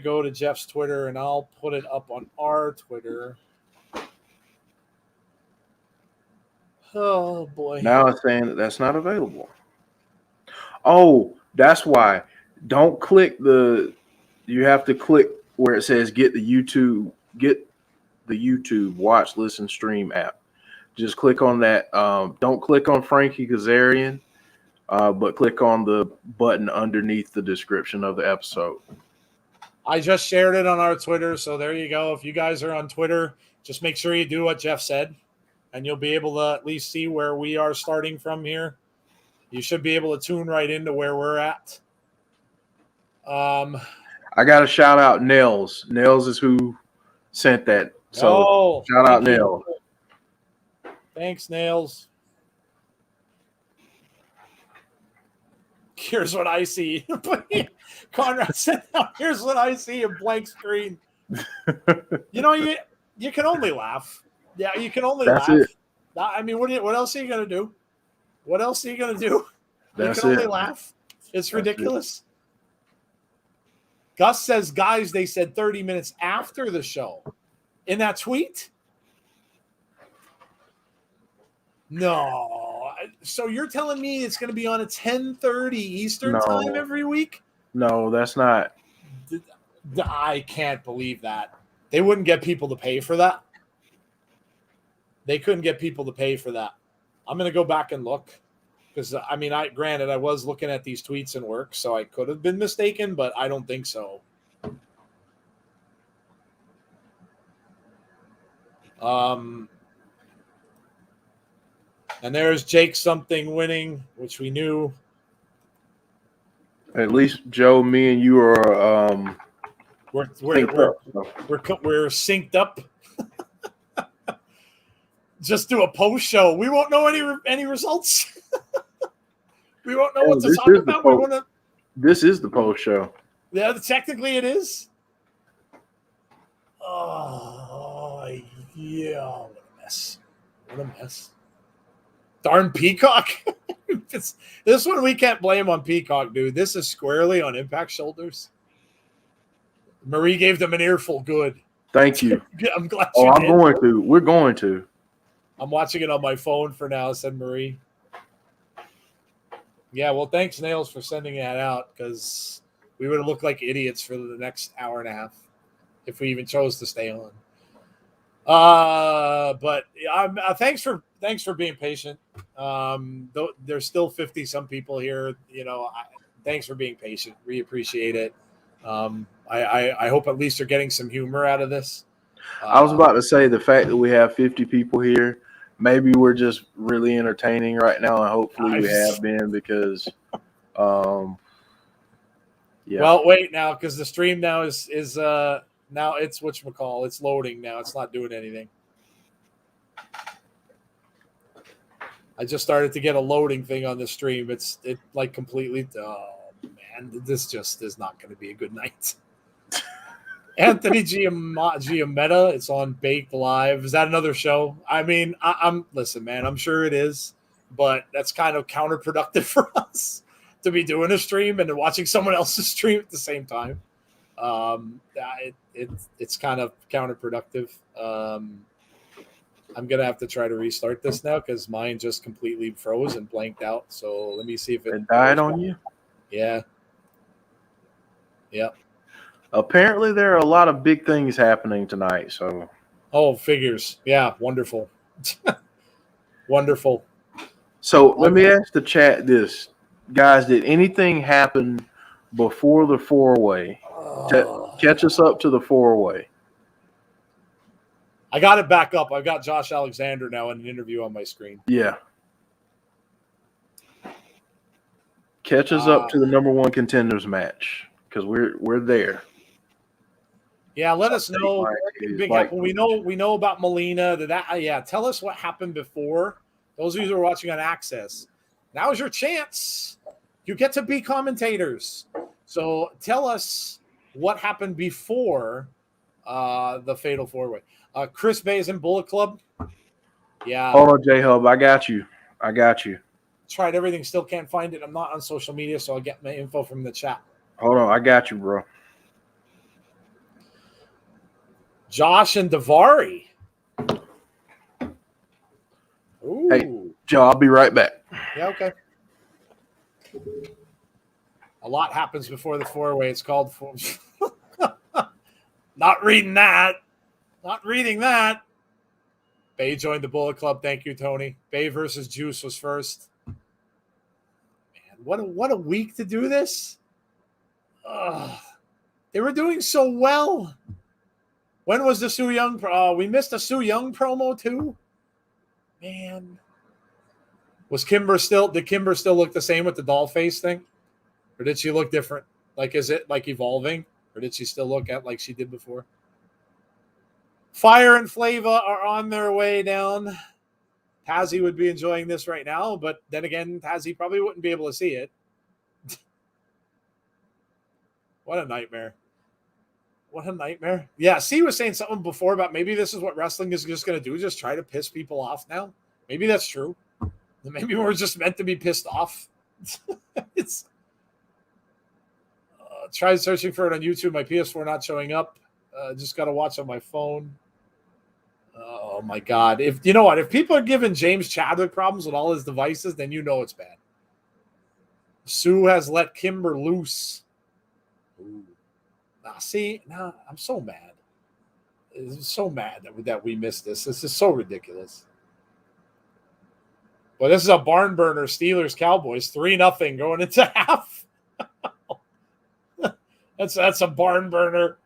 go to Jeff's Twitter and I'll put it up on our Twitter. Oh boy! Now it's saying that's not available. Oh, that's why. Don't click you have to click where it says get the YouTube watch, listen, stream app. Just click on that. Don't click on Frankie Kazarian, but click on the button underneath the description of the episode. I just shared it on our Twitter, so there you go. If you guys are on Twitter, just make sure you do what Jeff said, and you'll be able to at least see where we are starting from here. You should be able to tune right into where we're at. I got to shout out Nels. Nels is who sent that. So shout out Nels. Thanks, Nails. Here's what I see. Conrad said, here's what I see, a blank screen. You can only laugh. Yeah, you can only That's laugh. it. I mean, what else are you going to do? What else are you going to do? That's you can only it. laugh. It's That's ridiculous. Gus says, guys, they said 30 minutes after the show. In that tweet? No. So you're telling me it's going to be on at 10:30 Eastern time every week? No, that's not. I can't believe that. They wouldn't get people to pay for that. They couldn't get people to pay for that. I'm going to go back and look because, I mean, granted, I was looking at these tweets and work, so I could have been mistaken, but I don't think so. And there's Jake something winning, which we knew. At least Joe, me, and you are we're synced up. Just do a post show. We won't know any results. We won't know what to talk about. This is the post show. Yeah, technically it is. Oh yeah, what a mess! What a mess! Darn Peacock. This one we can't blame on Peacock, dude. This is squarely on Impact's shoulders. Marie gave them an earful. Good. Thank you. I'm glad. Going to. We're going to. I'm watching it on my phone for now, said Marie. Yeah, well, thanks, Nails, for sending that out because we would have looked like idiots for the next hour and a half if we even chose to stay on. But thanks for being patient. Though there's still 50 some people here, thanks for being patient. We appreciate it. I hope at least you're getting some humor out of this. I was about to say the fact that we have 50 people here, maybe we're just really entertaining right now, and hopefully we have been because, yeah. Well, wait now because the stream now is now it's whatchamacall. It's loading now. It's not doing anything. I just started to get a loading thing on the stream. It like completely. Oh man, this just is not going to be a good night. Anthony Giametta. It's on Baked Live. Is that another show? I mean, listen, man. I'm sure it is, but that's kind of counterproductive for us to be doing a stream and then watching someone else's stream at the same time. It's kind of counterproductive. I'm gonna have to try to restart this now because mine just completely froze and blanked out. So let me see if it died on you. Yeah. Yep. Apparently, there are a lot of big things happening tonight. So. Oh, figures. Yeah, wonderful. Wonderful. So let me ask the chat this, guys: did anything happen before the four-way? Catch us up to the four-way. I got it back up. I've got Josh Alexander now in an interview on my screen. Yeah. Catch us up to the number one contenders match because we're there. Yeah, let us know. We know about Molina. Tell us what happened before. Those of you who are watching on Access, now's your chance. You get to be commentators. So tell us what happened before the Fatal 4-Way. Chris Bay's in Bullet Club. Yeah. Hold on, J-Hub. I got you. Tried everything. Still can't find it. I'm not on social media, so I'll get my info from the chat. Hold on. I got you, bro. Josh and Daivari. Ooh. Hey, Joe, I'll be right back. Yeah, okay. A lot happens before the 4-Way. It's called four. Not reading that. Bay joined the Bullet Club. Thank you, Tony. Bay versus Juice was first. Man, what a week to do this. They were doing so well. When was the Su Yung? We missed a Su Yung promo too. Man, did Kimber still look the same with the doll face thing, or did she look different? Like, is it like evolving, or did she still look at like she did before? Fire and Flava are on their way down. Tazzy would be enjoying this right now, but then again, Tazzy probably wouldn't be able to see it. What a nightmare. What a nightmare. Yeah, C was saying something before about maybe this is what wrestling is just going to do, just try to piss people off now. Maybe that's true. Maybe we're just meant to be pissed off. It's try searching for it on YouTube. My PS4 not showing up. Just got to watch on my phone. Oh my God! If you know what, if people are giving James Chadwick problems with all his devices, then you know it's bad. Sue has let Kimber loose. Ooh. I'm so mad. I'm so mad that we missed this. This is so ridiculous. Well, this is a barn burner. Steelers Cowboys 3-0 going into half. That's a barn burner.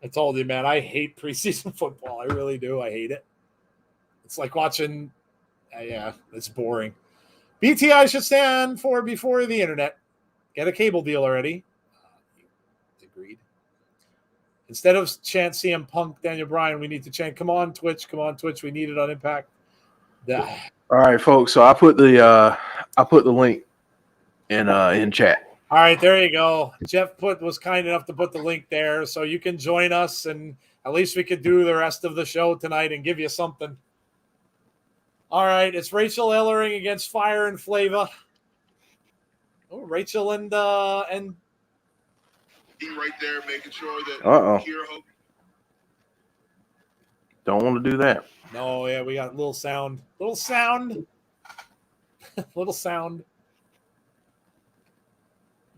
I told you, man, I hate preseason football. I really do. I hate it. It's like watching. Yeah, it's boring. BTI should stand for before the internet. Get a cable deal already. Agreed. Instead of chant CM Punk, Daniel Bryan, we need to chant, come on, Twitch. Come on, Twitch. We need it on Impact. All right, folks. So I put the link in chat. All right, there you go. Jeff was kind enough to put the link there, so you can join us, and at least we could do the rest of the show tonight and give you something. All right, it's Rachael Ellering against Fire and Flava. Oh, Rachael and right there, making sure that. Don't want to do that. No, yeah, we got a little sound. Little sound.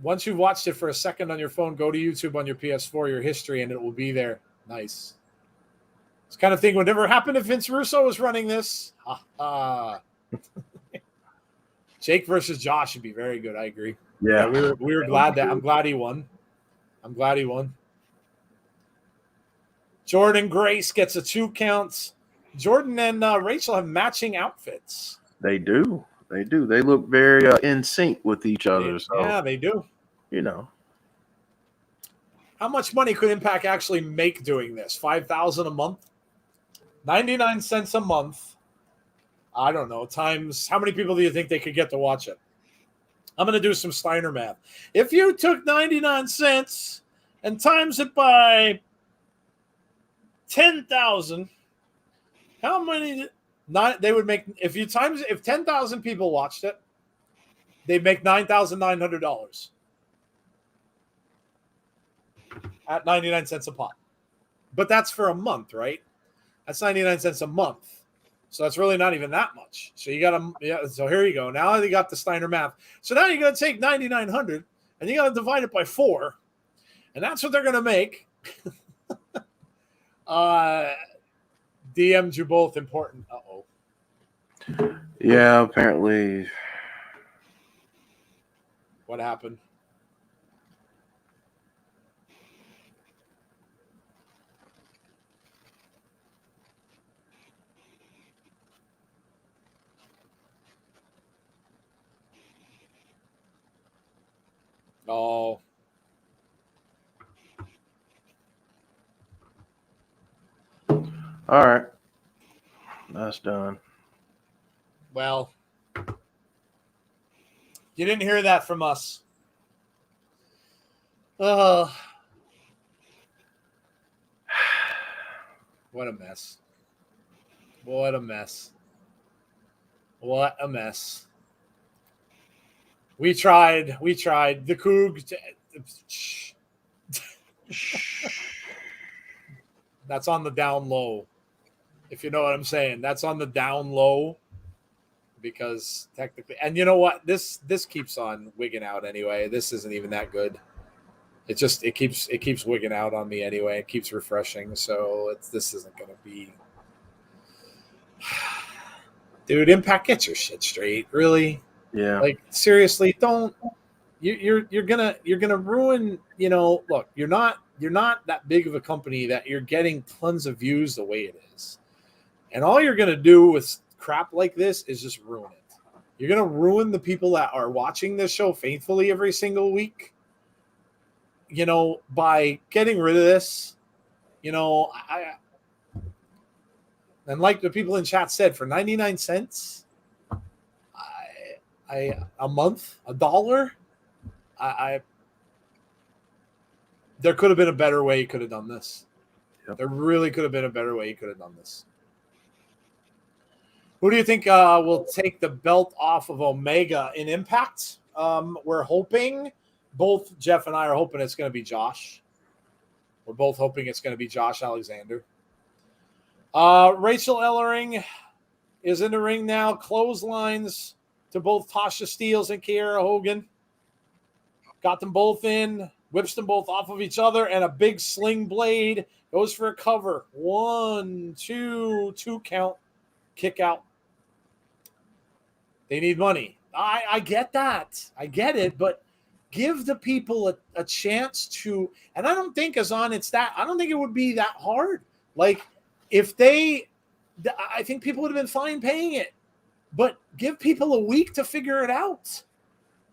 Once you've watched it for a second on your phone, go to YouTube on your PS4, your history, and it will be there. Nice. This kind of thing would never happen if Vince Russo was running this. Jake versus Josh would be very good. I agree. Yeah, we were glad that. I'm glad he won. Jordynne Grace gets a 2 count. Jordynne and Rachael have matching outfits. They do. They look very in sync with each other. Yeah, they do. You know. How much money could Impact actually make doing this? $5,000 a month? 99 cents a month. I don't know. Times how many people do you think they could get to watch it? I'm going to do some Steiner math. If you took 99 cents and times it by 10,000, how many they would make if 10,000 people watched it, they'd make $9,900 at 99 cents a pop. But that's for a month, right? That's 99 cents a month. So that's really not even that much. So you got to, so here you go. Now you got the Steiner math. So now you're going to take 9,900 and you got to divide it by 4. And that's what they're going to make. DM'd you both important. Uh-oh. Yeah, apparently. What happened? Oh. All right. That's done. Well, you didn't hear that from us. What a mess. What a mess. What a mess. We tried. The Coug. That's on the down low. If you know what I'm saying. That's on the down low. Because technically, and you know what? This keeps on wigging out anyway. This isn't even that good. It keeps wigging out on me anyway. It keeps refreshing. So this isn't gonna be. Dude, Impact, get your shit straight. Really? Yeah. Like seriously, don't. You're gonna ruin. You know, look, you're not that big of a company that you're getting tons of views the way it is, and all you're gonna do with crap like this is just ruin it. You're gonna ruin the people that are watching this show faithfully every single week. You know, by getting rid of this. You know, And like the people in chat said, for 99 cents, a month, $1, there could have been a better way you could have done this. Yep. There really could have been a better way you could have done this. Who do you think will take the belt off of Omega in Impact? We're hoping, both Jeff and I are hoping it's going to be Josh. We're both hoping it's going to be Josh Alexander. Rachael Ellering is in the ring now. Clotheslines to both Tasha Steeles and Kiera Hogan. Got them both in. Whips them both off of each other. And a big sling blade goes for a cover. 1, 2 count. Kick out. They need money. I get that. I get it. But give the people a chance to. And I don't think, Azan, I don't think it would be that hard. Like, if I think people would have been fine paying it. But give people a week to figure it out.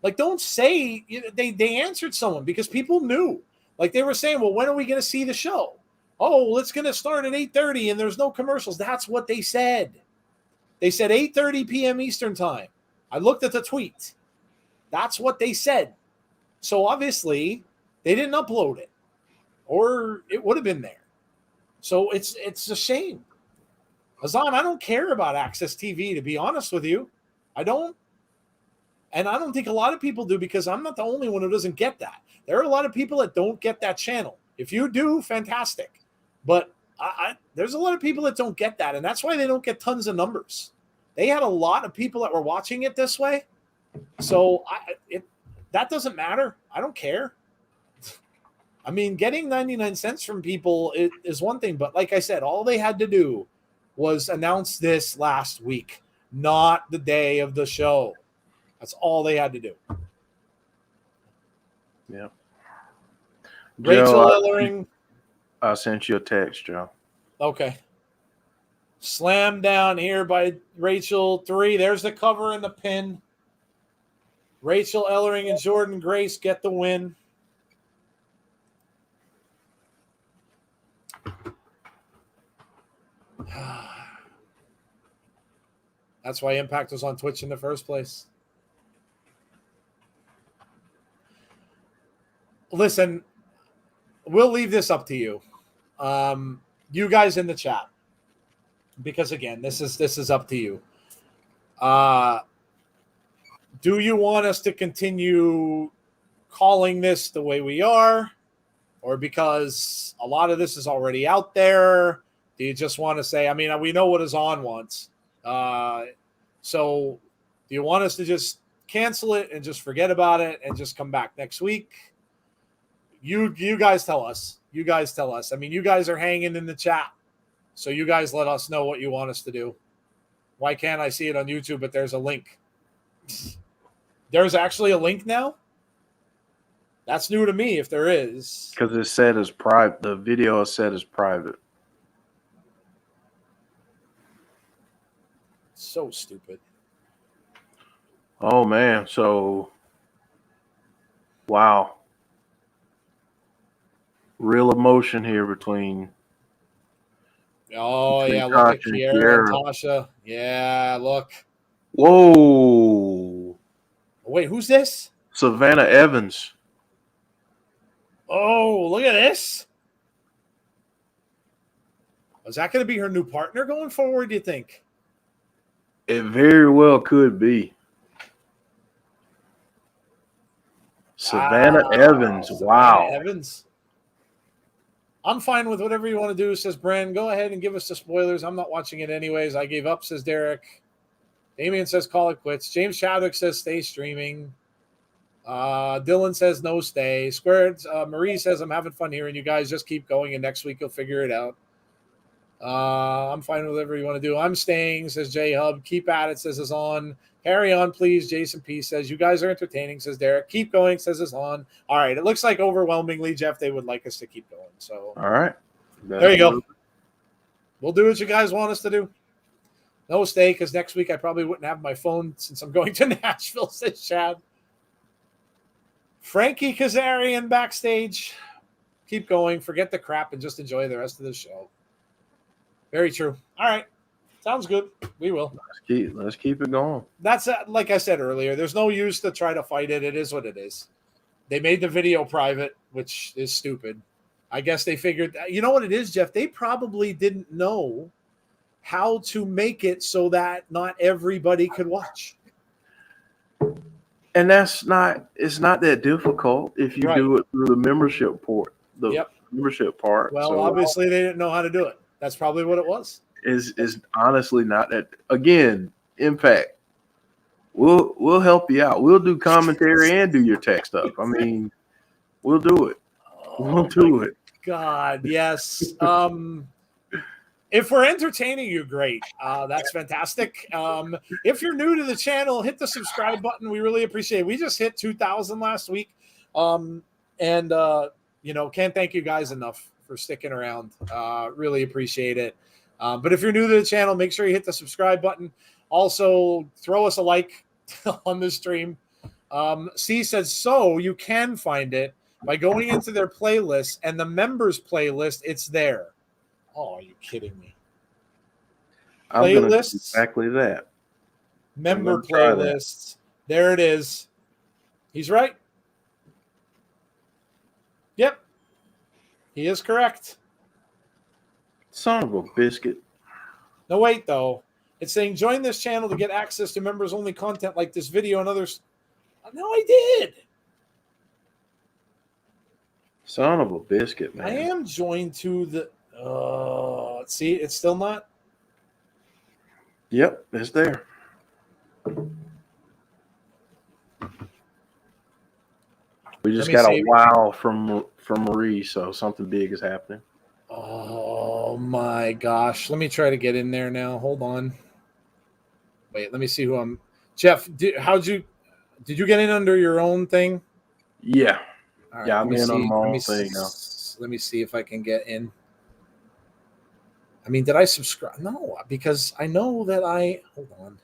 Like, don't say they answered someone because people knew. Like, they were saying, well, when are we going to see the show? Oh, well, it's going to start at 8:30 and there's no commercials. That's what they said. They said 8:30 p.m. Eastern time. I looked at the tweet. That's what they said. So, obviously, they didn't upload it. Or it would have been there. So, it's a shame. Azan, I don't care about Access TV, to be honest with you. I don't. And I don't think a lot of people do because I'm not the only one who doesn't get that. There are a lot of people that don't get that channel. If you do, fantastic. But there's a lot of people that don't get that, and that's why they don't get tons of numbers. They had a lot of people that were watching it this way. So that doesn't matter. I don't care. I mean, getting 99 cents from people is one thing, but like I said, all they had to do was announce this last week, not the day of the show. That's all they had to do. Yeah. Rachael Ellering. I sent you a text, Joe. Okay. Slam down here by Rachael. 3. There's the cover and the pin. Rachael Ellering and Jordynne Grace get the win. That's why Impact was on Twitch in the first place. Listen, we'll leave this up to you. You guys in the chat. Because again, this is up to you. Do you want us to continue calling this the way we are? Or because a lot of this is already out there, do you just want to say, I mean, we know what Azan wants. So do you want us to just cancel it and just forget about it and just come back next week? You guys tell us. You guys tell us. I mean, you guys are hanging in the chat. So you guys let us know what you want us to do. Why can't I see it on YouTube, but there's a link? There's actually a link now? That's new to me if there is. Because it's set as private. The video is set as private. So stupid. Oh, man. So, wow. Real emotion here between Oh, yeah, look at Kiera and Tasha. Yeah, look. Whoa. Wait, who's this? Savannah Evans. Oh, look at this. Is that going to be her new partner going forward, do you think? It very well could be. Savannah Evans. Wow. Savannah Evans. I'm fine with whatever you want to do, says Bren. Go ahead and give us the spoilers. I'm not watching it anyways. I gave up, says Derek. Damien says call it quits. James Chadwick says stay streaming. Dylan says no stay. Squared. Marie says I'm having fun hearing you guys. Just keep going, and next week you'll figure it out. I'm fine with whatever you want to do. I'm staying, says J Hub. Keep at it, says Azan. Carry on, please. Jason P says you guys are entertaining, says Derek. Keep going, says Azan. All right. It looks like overwhelmingly, Jeff, they would like us to keep going. So all right. There you go. We'll do what you guys want us to do. No stay, because next week I probably wouldn't have my phone since I'm going to Nashville, says Chad. Frankie Kazarian backstage. Keep going. Forget the crap and just enjoy the rest of the show. Very true. All right. Sounds good. We will. Let's keep it going. That's like I said earlier. There's no use to try to fight it. It is what it is. They made the video private, which is stupid. I guess they figured. You know what it is, Jeff? They probably didn't know how to make it so that not everybody could watch. And it's not that difficult if you do it through the membership port. Membership part. Well, obviously they didn't know how to do it. That's probably what it was. Is honestly not that. Again, Impact, we'll help you out. We'll do commentary and do your tech stuff. I mean, we'll do it. We'll do it. God, yes. If we're entertaining you, great. That's fantastic. If you're new to the channel, hit the subscribe button. We really appreciate it. We just hit 2,000 last week. Can't thank you guys enough for sticking around. Really appreciate it. But if you're new to the channel, make sure you hit the subscribe button. Also, throw us a like on the stream. C says, so you can find it by going into their playlist, and the members playlist, it's there. Oh, are you kidding me? Playlists, exactly that. Member playlists. There it is. He's right. Yep. He is correct. Son of a biscuit. No, wait, though. It's saying join this channel to get access to members-only content like this video and others. No, I did. Son of a biscuit, man. I am joined to the... see, it's still not? Yep, it's there. We just got a wow from Marie, so something big is happening. Oh my gosh. Let me try to get in there now. Hold on. Wait, let me see who I'm. Jeff, did you get in under your own thing? Yeah. Right, yeah, I'm in on my own thing now. Let me see if I can get in. I mean, did I subscribe? No, because I know that hold on.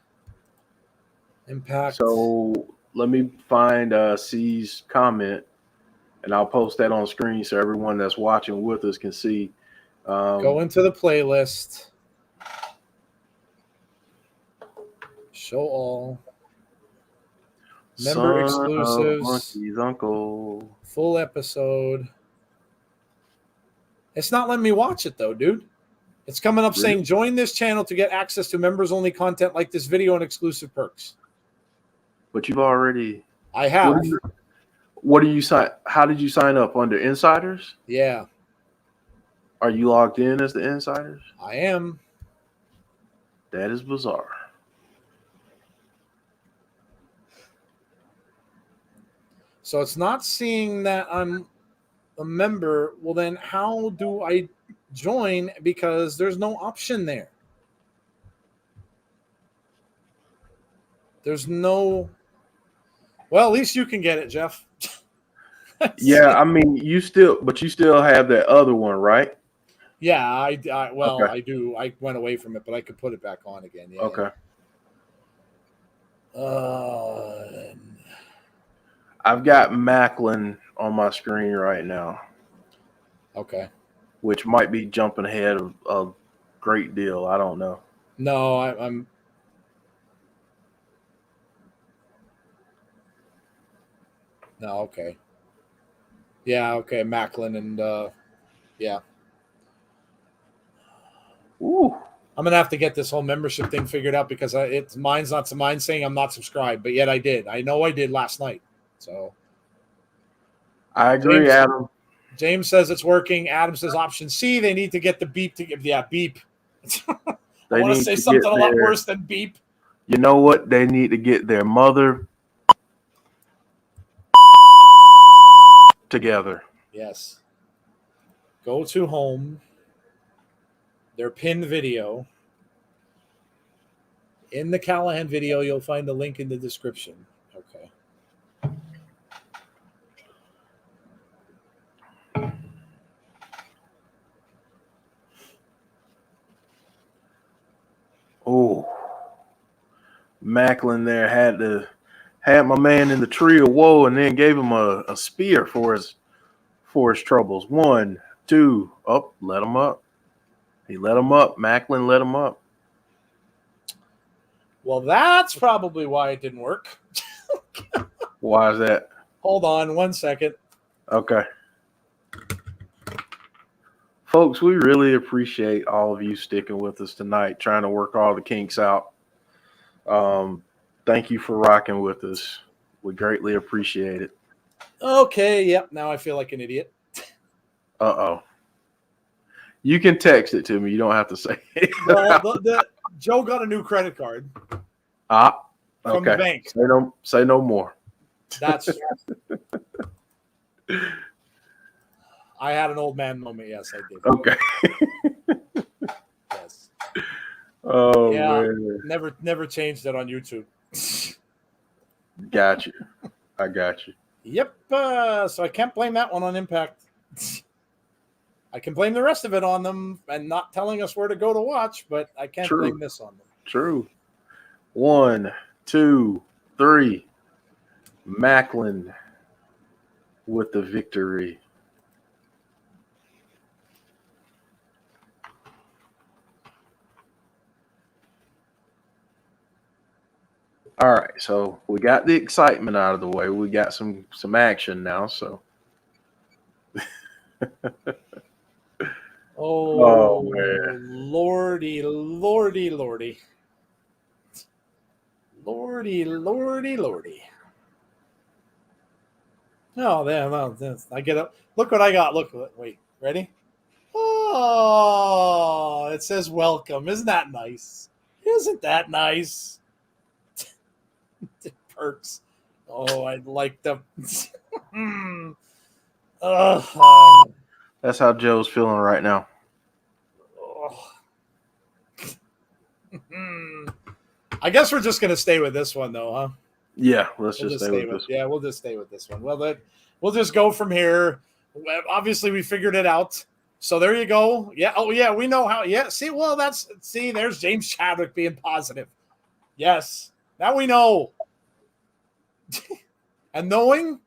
Impact. So let me find C's comment, and I'll post that on screen so everyone that's watching with us can see. Go into the playlist. Show all. Member exclusives. Monkey's uncle. Full episode. It's not letting me watch it though, dude. It's coming up saying join this channel to get access to members only content like this video and exclusive perks. But you've already. I have. What do you sign? How did you sign up under insiders? Yeah. Are you logged in as the insiders? I am. That is bizarre. So it's not seeing that I'm a member. Well, then how do I join? Because there's no option there. There's no. Well, at least you can get it, Jeff. Yeah, I mean, you still have that other one, right? Yeah, I do. I went away from it, but I could put it back on again. Yeah. Okay. Yeah. I've got Macklin on my screen right now. Okay. Which might be jumping ahead of a great deal. I don't know. No, I'm. No, okay. Yeah, okay. Macklin and yeah. Ooh. I'm gonna have to get this whole membership thing figured out because mine's not to mine saying I'm not subscribed, but yet I did. I know I did last night. So I agree, Adam. James says it's working. Adam says option C. They need to get the beep to give. Yeah, beep. I want to say something a lot worse than beep. You know what? They need to get their mother together. Yes. Go to home. Their pinned video. In the Callihan video, you'll find the link in the description. Okay. Oh, Macklin there had my man in the tree of woe, and then gave him a spear for his troubles. 1, 2, up, let him up. He let him up. Macklin let him up. Well, that's probably why it didn't work. Why is that? Hold on 1 second. Okay. Folks, we really appreciate all of you sticking with us tonight, trying to work all the kinks out. Thank you for rocking with us. We greatly appreciate it. Okay, yep. Now I feel like an idiot. Uh-oh. You can text it to me. You don't have to say it. Well, Joe got a new credit card. Okay. From the bank. Say no more. That's I had an old man moment. Yes, I did. Okay. Yes. Oh, yeah, man. Never changed it on YouTube. Got you. I got you. Yep. So I can't blame that one on Impact. I can blame the rest of it on them and not telling us where to go to watch, but I can't blame this on them. True. 1, 2, 3. Macklin with the victory. All right, so we got the excitement out of the way. We got some action now, so. Oh man. Lordy. Lordy. Oh, there. I get up. Look what I got. Look. Wait. Ready? Oh, it says welcome. Isn't that nice? Isn't that nice? Perks. Oh, I'd like them. That's how Joe's feeling right now. I guess we're just gonna stay with this one, though, huh? Yeah, we'll just stay with this. Yeah, we'll just stay with this one. Well, we'll just go from here. Obviously, we figured it out. So there you go. Yeah. Oh, yeah. We know how. Yeah. See. There's James Chadwick being positive. Yes. Now we know. And knowing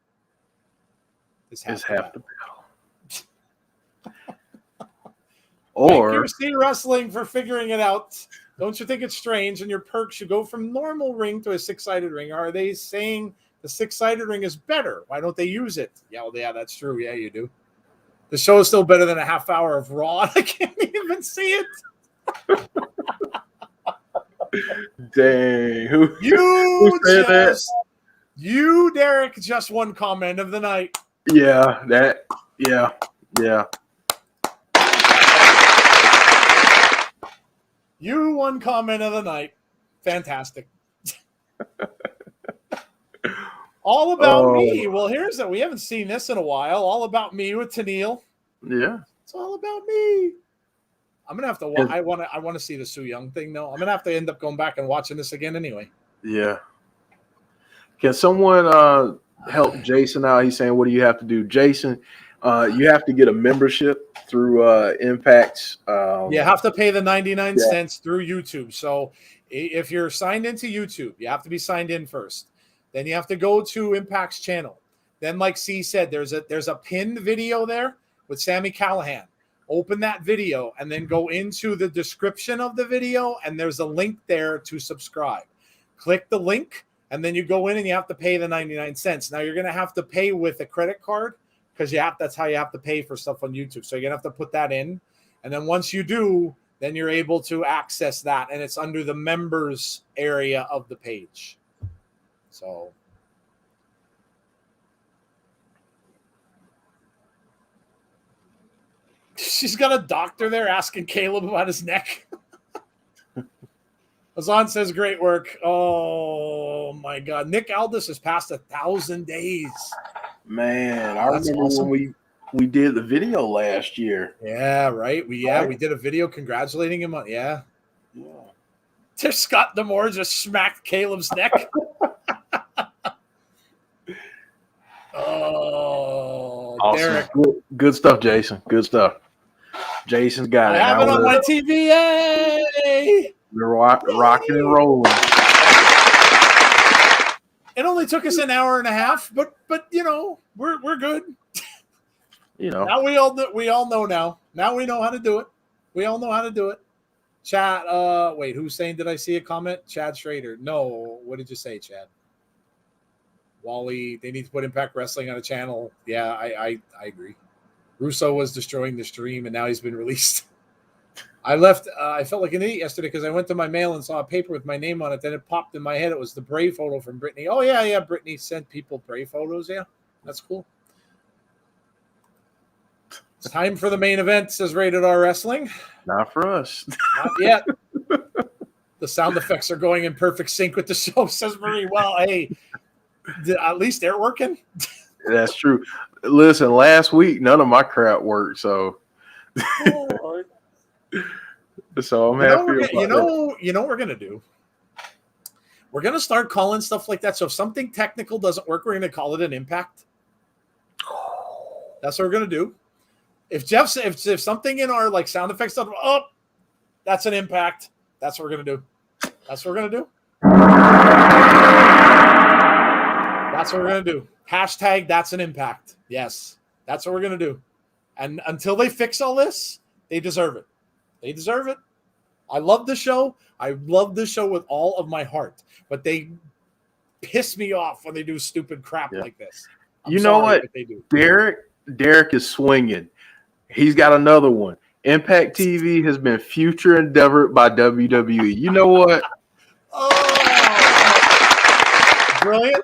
is half the battle. Or Thank you, C Wrestling, for figuring it out. Don't you think it's strange? And your perks should go from normal ring to a 6-sided ring. Are they saying the 6-sided ring is better? Why don't they use it? Yeah, well, yeah, that's true. Yeah, you do. The show is still better than a half hour of Raw. I can't even see it. Dang. Who said that? You, Derek, just one comment of the night. Yeah. You one comment of the night. Fantastic. All about me. Well, here's that. We haven't seen this in a while. All about me with Tennille. Yeah. It's all about me. I'm gonna have to. I want to see the Su Yung thing though. I'm gonna have to end up going back and watching this again anyway. Yeah. Can someone help Jason out? He's saying, "What do you have to do, Jason? You have to get a membership through Impact's." You have to pay the 99 cents through YouTube. So if you're signed into YouTube, you have to be signed in first. Then you have to go to Impact's channel. Then, like C said, there's a pinned video there with Sami Callihan. Open that video and then go into the description of the video, and there's a link there to subscribe. Click the link, and then you go in and you have to pay the 99 cents. Now, you're going to have to pay with a credit card because that's how you have to pay for stuff on YouTube. So you're going to have to put that in. And then once you do, then you're able to access that, and it's under the members area of the page. So she's got a doctor there asking Caleb about his neck. Azan says, great work. Oh, my God. Nick Aldis has passed 1,000 days. Man, I remember awesome. When we did the video last year. Yeah, right. We did a video congratulating him on There's Scott D'Amore just smacked Caleb's neck. Oh, awesome. Derek. Good stuff, Jason. Good stuff. Jason's got it. I have it on my TV. Yay! We're rocking and rolling. It only took us an hour and a half, but you know, we're good. You know. Now we all know now. Now we know how to do it. We all know how to do it. Chat, wait, who's saying, did I see a comment? Chad Schrader. No, what did you say, Chad? Wally, they need to put Impact Wrestling on a channel. Yeah, I agree. Russo was destroying the stream, and now he's been released. I left. I felt like an idiot yesterday because I went to my mail and saw a paper with my name on it. Then it popped in my head. It was the Bray photo from Brittany. Oh, yeah. Brittany sent people Bray photos. Yeah, that's cool. It's time for the main event, says Rated R Wrestling. Not for us. Not yet. The sound effects are going in perfect sync with the show, says Marie. Well, hey, at least they're working. That's true. Listen, last week, none of my crap worked, so... So I'm happy about that. You know what we're going to do? We're going to start calling stuff like that. So if something technical doesn't work, we're going to call it an impact. That's what we're going to do. If something in our like sound effects stuff, that's an impact. That's what we're going to do. That's what we're going to do. That's what we're going to do. Hashtag that's an impact. Yes, that's what we're going to do. And until they fix all this, they deserve it. They deserve it. I love the show. I love the show with all of my heart. But they piss me off when they do stupid crap like this. You know what? They do. Derek is swinging. He's got another one. Impact TV has been future endeavored by WWE. You know what? Oh, brilliant.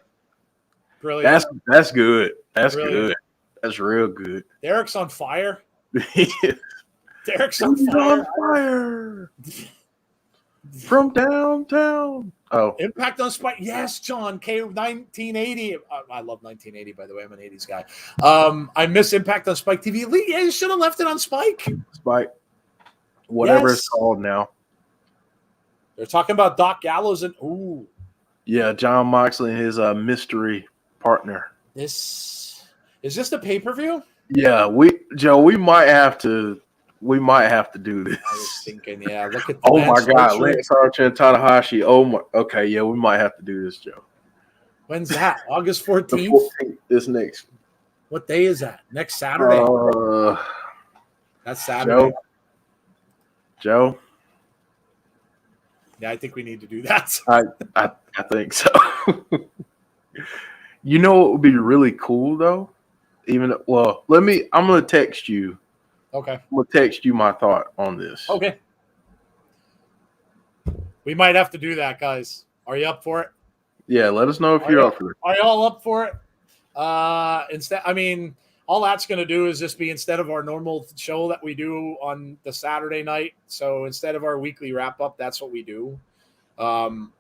That's good. That's brilliant. Good. That's real good. Derek's on fire. Derek's on fire. From downtown. Oh, Impact on Spike. Yes, John K. 1980. I love 1980, by the way. I'm an 80s guy. I miss Impact on Spike TV. Yeah, you should have left it on Spike. Whatever it's called now. They're talking about Doc Gallows and yeah, John Moxley and his mystery partner. Is this the pay-per-view? Yeah, we might have to do this. I was thinking, yeah, look at oh my God, Lance Archer and Tanahashi. Okay, yeah, we might have to do this, Joe. When's that? August 14th? This next. What day is that? Next Saturday. That's Saturday. Joe. Yeah, I think we need to do that. I think so. You know what would be really cool though? I'm gonna text you. Okay. I'm gonna text you my thought on this. Okay. We might have to do that, guys. Are you up for it? Yeah, let us know if you're up for it. Are you all up for it? All that's going to do is just be instead of our normal show that we do on the Saturday night. So instead of our weekly wrap up, that's what we do. We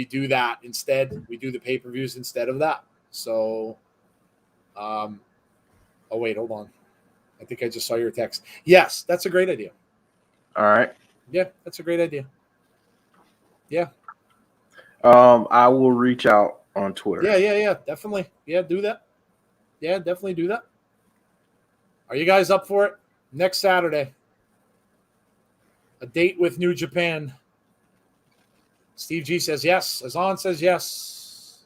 do that instead. We do the pay-per-views instead of that. So, wait, hold on. I think I just saw your text. Yes, that's a great idea. All right. Yeah, that's a great idea. Yeah. I will reach out on Twitter. Yeah, definitely. Yeah, do that. Yeah, definitely do that. Are you guys up for it? Next Saturday. A date with New Japan. Steve G says yes. Azan says yes.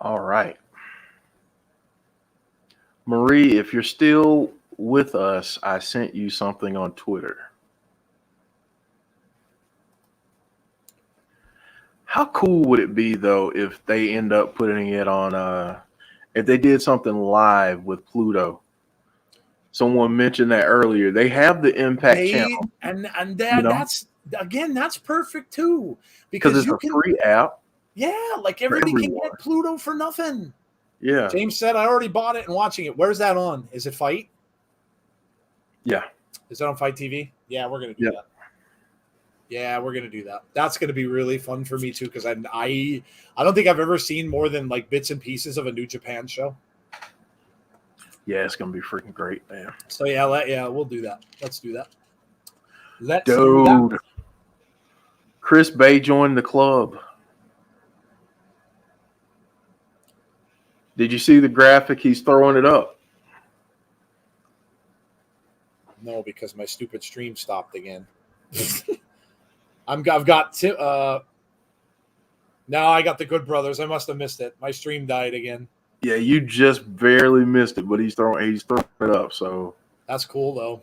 All right. Marie, if you're still with us, I sent you something on Twitter. How cool would it be, though, if they end up putting it on, if they did something live with Pluto? Someone mentioned that earlier. They have the Impact channel. And that's perfect, too. Because it's a free app. Yeah, like everybody can get Pluto for nothing. Yeah. James said, I already bought it and watching it. Where's that on? Is it Fight? Yeah. Is that on Fight TV? Yeah, we're going to do that. Yeah, we're going to do that. That's going to be really fun for me, too, because I don't think I've ever seen more than like bits and pieces of a New Japan show. Yeah, it's going to be freaking great, man. So, we'll do that. Let's do that. Dude. Chris Bay joined the club. Did you see the graphic? He's throwing it up. No, because my stupid stream stopped again. I've got No, I got the Good Brothers. I must have missed it. My stream died again. Yeah, you just barely missed it, but he's throwing it up. So that's cool though.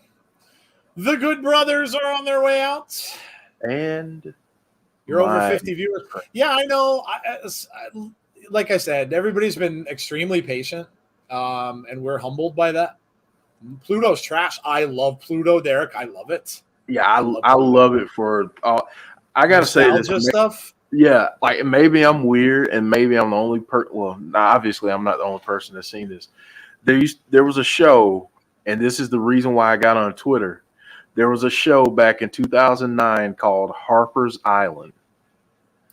The Good Brothers are on their way out, and you're over 50 viewers. Yeah, I know. Like I said, everybody's been extremely patient, and we're humbled by that. Pluto's trash. I love Pluto, Derek. I love it. Yeah, I love it for. I gotta say this stuff. Yeah, like maybe I'm weird, and maybe I'm the only person. Well, obviously I'm not the only person that's seen this. There was a show, and this is the reason why I got on Twitter. There was a show back in 2009 called Harper's Island.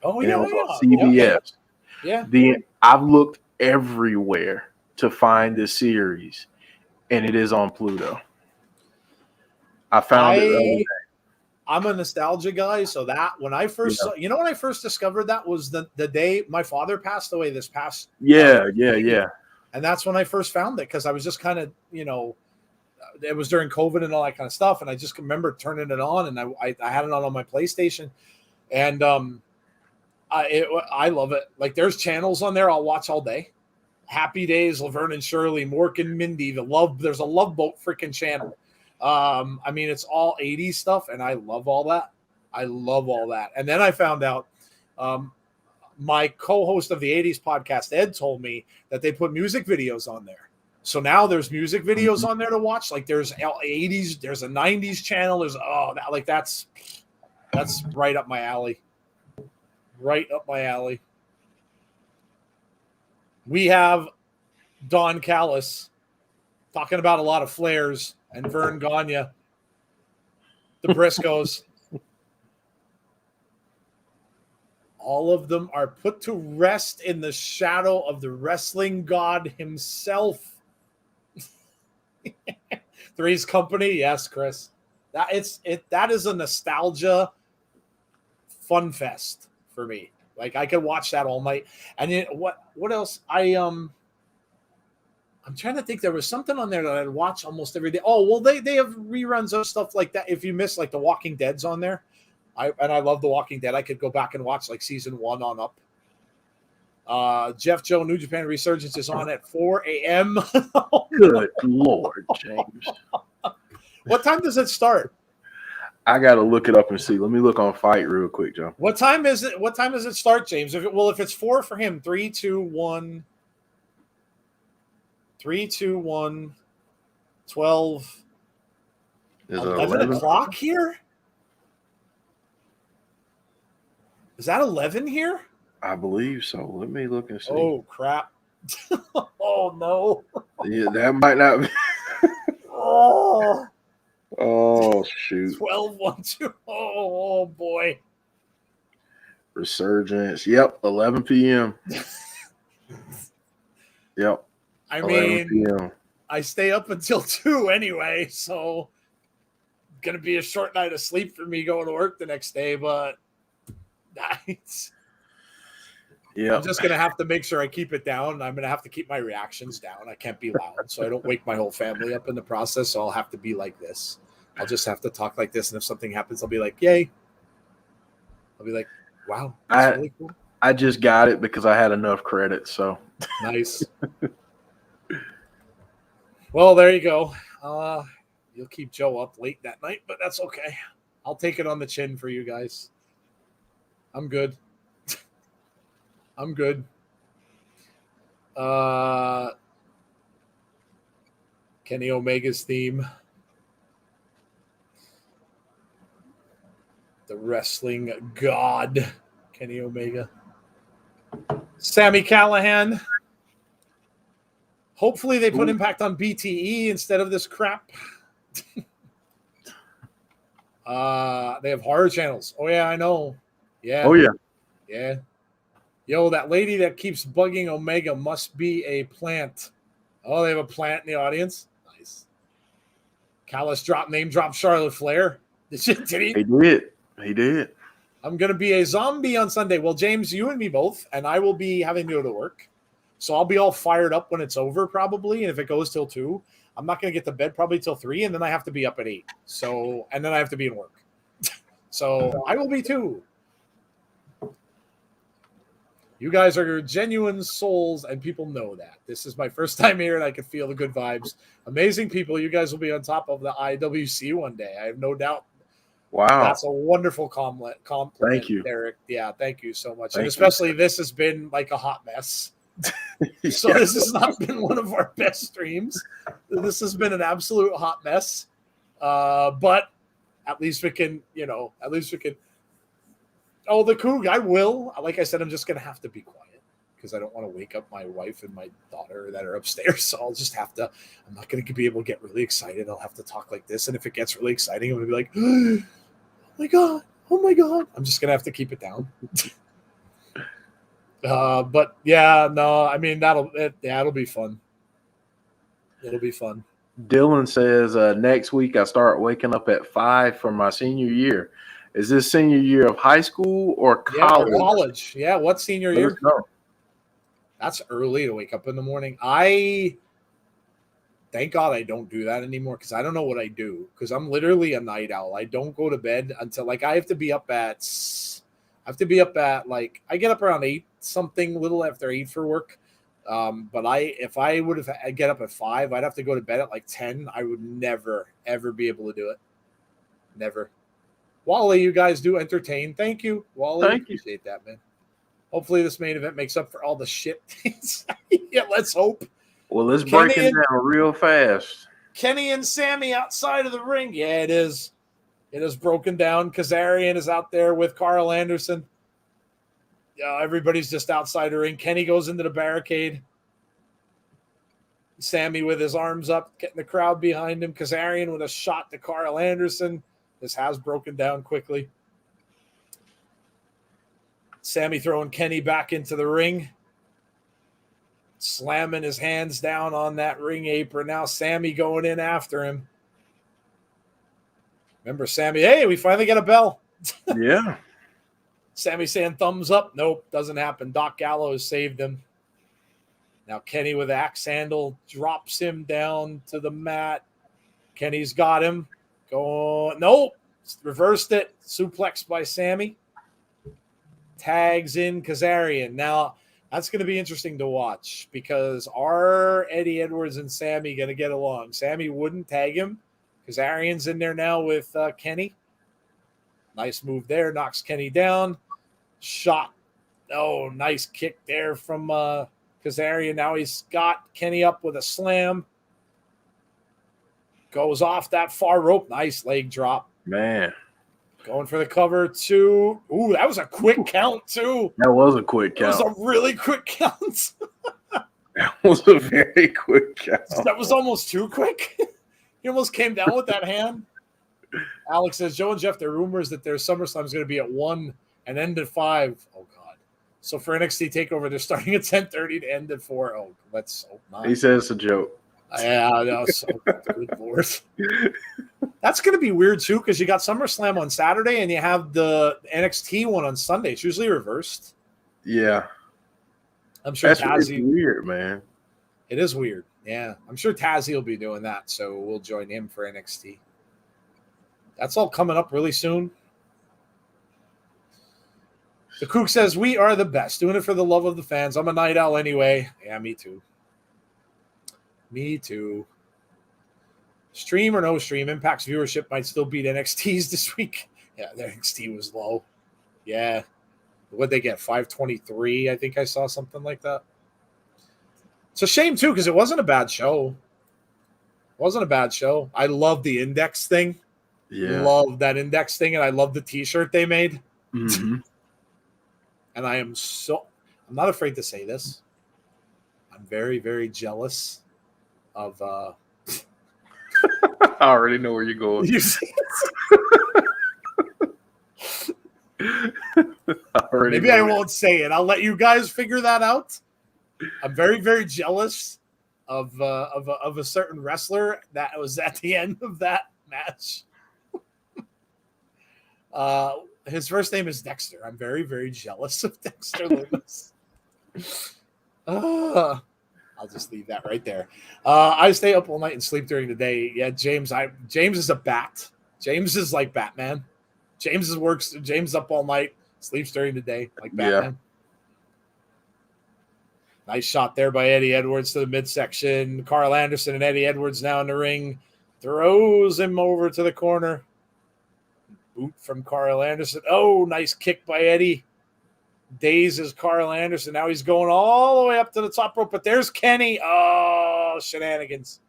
Oh yeah, it was on CBS. Yeah. I've looked everywhere to find this series, and it is on Pluto. I found it the other day. I'm a nostalgia guy, so that when I first saw, when I first discovered that was the day my father passed away this past yeah. And that's when I first found it, because I was just kind of, it was during COVID and all that kind of stuff, and I just remember turning it on, and I had it on my PlayStation, and I love it. Like, there's channels on there I'll watch all day. Happy Days, Laverne and Shirley, Mork and Mindy, there's a Love Boat freaking channel. I mean, it's all 80s stuff, and I love all that. And then I found out my co-host of the 80s podcast, Ed, told me that they put music videos on there. So now there's music videos on there to watch. Like, there's 80s, there's a 90s channel. There's that's right up my alley. Right up my alley. We have Don Callis talking about a lot of flares. And Vern Gagne, the Briscoes, all of them are put to rest in the shadow of the wrestling god himself. Three's Company, yes, Chris. That is a nostalgia fun fest for me. Like, I could watch that all night. And what else? I'm trying to think. There was something on there that I'd watch almost every day. Oh, well, they have reruns of stuff like that. If you miss, like, The Walking Dead's on there. I love The Walking Dead. I could go back and watch, like, season 1 on up. Jeff Joe New Japan Resurgence is on at 4 a.m. Good Lord, James. What time does it start? I got to look it up and see. Let me look on Fight real quick, Joe. What time is it? What time does it start, James? If it's 4 for him, 3, 2, 1. 3, 2, 1, 12, 11 o'clock here? Is that 11 here? I believe so. Let me look and see. Oh, crap. Oh, no. Yeah, that might not be. Oh, shoot. 12, 1, 2. Oh, boy. Resurgence. Yep, 11 p.m. Yep. I mean, I stay up until 2 anyway, so it's going to be a short night of sleep for me going to work the next day, but nice. Yeah. I'm just going to have to make sure I keep it down. I'm going to have to keep my reactions down. I can't be loud, so I don't wake my whole family up in the process, so I'll have to be like this. I'll just have to talk like this, and if something happens, I'll be like, yay. I'll be like, wow, that's really cool. I just got it because I had enough credit, so. Nice. Well, there you go. You'll keep Joe up late that night, but that's okay. I'll take it on the chin for you guys. I'm good. I'm good. Kenny Omega's theme. The wrestling god, Kenny Omega. Sami Callihan. Hopefully they put Impact on BTE instead of this crap. They have horror channels. Oh, yeah, I know. Yeah. Oh, yeah. Yeah. Yo, that lady that keeps bugging Omega must be a plant. Oh, they have a plant in the audience. Nice. Callis name drop Charlotte Flair. Did he? He did. I'm going to be a zombie on Sunday. Well, James, you and me both, and I will be having to go to work. So I'll be all fired up when it's over probably, and if it goes till 2, I'm not going to get to bed probably till 3, and then I have to be up at 8. So, and then I have to be in work. So I will be too. You guys are genuine souls, and people know that. This is my first time here, and I can feel the good vibes. Amazing people. You guys will be on top of the IWC one day. I have no doubt. Wow. That's a wonderful compliment. Thank you. Derek. Yeah, thank you so much. Thank and especially this has been like a hot mess. So this has not been one of our best streams. This has been an absolute hot mess. But at least we can, Oh, the Coug, I will. Like I said, I'm just going to have to be quiet because I don't want to wake up my wife and my daughter that are upstairs. So I'll just have to, I'm not going to be able to get really excited. I'll have to talk like this. And if it gets really exciting, I'm going to be like, oh my God. I'm just going to have to keep it down. But yeah, no, I mean, it'll be fun. It'll be fun. Dylan says, next week I start waking up at 5 for my senior year. Is this senior year of high school or college? Yeah, college. Yeah, what senior year? No. That's early to wake up in the morning. Thank God I don't do that anymore because I don't know what I do because I'm literally a night owl. I don't go to bed until I have to be up at I get up around 8 something, little after 8 for work. But if I would have get up at 5, I'd have to go to bed at like 10. I would never ever be able to do it. Never. Wally, you guys do entertain. Thank you, Wally. Thank you. Appreciate that, man. Hopefully this main event makes up for all the shit things. Yeah, let's hope. Well, let's break it down real fast. Kenny and Sami outside of the ring. Yeah, it is. It is broken down. Kazarian is out there with Carl Anderson. Everybody's just outside the ring. Kenny goes into the barricade. Sami with his arms up, getting the crowd behind him. Kazarian with a shot to Carl Anderson. This has broken down quickly. Sami throwing Kenny back into the ring. Slamming his hands down on that ring apron. Now Sami going in after him. Remember Sami, hey, we finally get a bell. Yeah. Sami saying thumbs up. Nope, doesn't happen. Doc Gallows saved him. Now Kenny with axe handle drops him down to the mat. Kenny's got him. Nope. Reversed it. Suplex by Sami. Tags in Kazarian. Now, that's going to be interesting to watch because are Eddie Edwards and Sami going to get along? Sami wouldn't tag him. Kazarian's in there now with Kenny. Nice move there. Knocks Kenny down. Shot. Oh, nice kick there from Kazarian. Now he's got Kenny up with a slam. Goes off that far rope. Nice leg drop. Man. Going for the cover, 2. Ooh, that was a quick count, too. That was a quick count. That was a really quick count. That was a very quick count. That was almost too quick. He almost came down with that hand. Alex says, Joe and Jeff, there are rumors that their SummerSlam is going to be at 1 and end at 5. Oh, God. So for NXT TakeOver, they're starting at 10:30 to end at 4. Oh, let's hope not. He says it's a joke. Yeah, no, so good Lord. That's going to be weird, too, because you got SummerSlam on Saturday and you have the NXT one on Sunday. It's usually reversed. Yeah. I'm sure That's weird, man. It is weird. Yeah. I'm sure Tazzy will be doing that, so we'll join him for NXT. That's all coming up really soon. The Kook says, we are the best. Doing it for the love of the fans. I'm a night owl anyway. Yeah, me too. Me too. Stream or no stream, Impact's viewership might still beat NXT's this week. Yeah, the NXT was low. Yeah. What'd they get? 523? I think I saw something like that. It's a shame, too, because it wasn't a bad show. It wasn't a bad show. I love the index thing. Yeah. Love that index thing, and I love the T-shirt they made. Mm-hmm. And I'm not afraid to say this. I'm very, very jealous of I already know where you're going. You see Maybe I won't say it. I'll let you guys figure that out. I'm very, very jealous of a certain wrestler that was at the end of that match. His first name is Dexter. I'm very, very jealous of Dexter Loomis. I'll just leave that right there. I stay up all night and sleep during the day. Yeah, James is a bat. James is like Batman. James is up all night, sleeps during the day like Batman. Nice shot there by Eddie Edwards to the midsection. Carl Anderson and Eddie Edwards now in the ring. Throws him over to the corner. Boot from Carl Anderson. Oh, nice kick by Eddie. Dazes Carl Anderson. Now he's going all the way up to the top rope, but there's Kenny. Oh, shenanigans.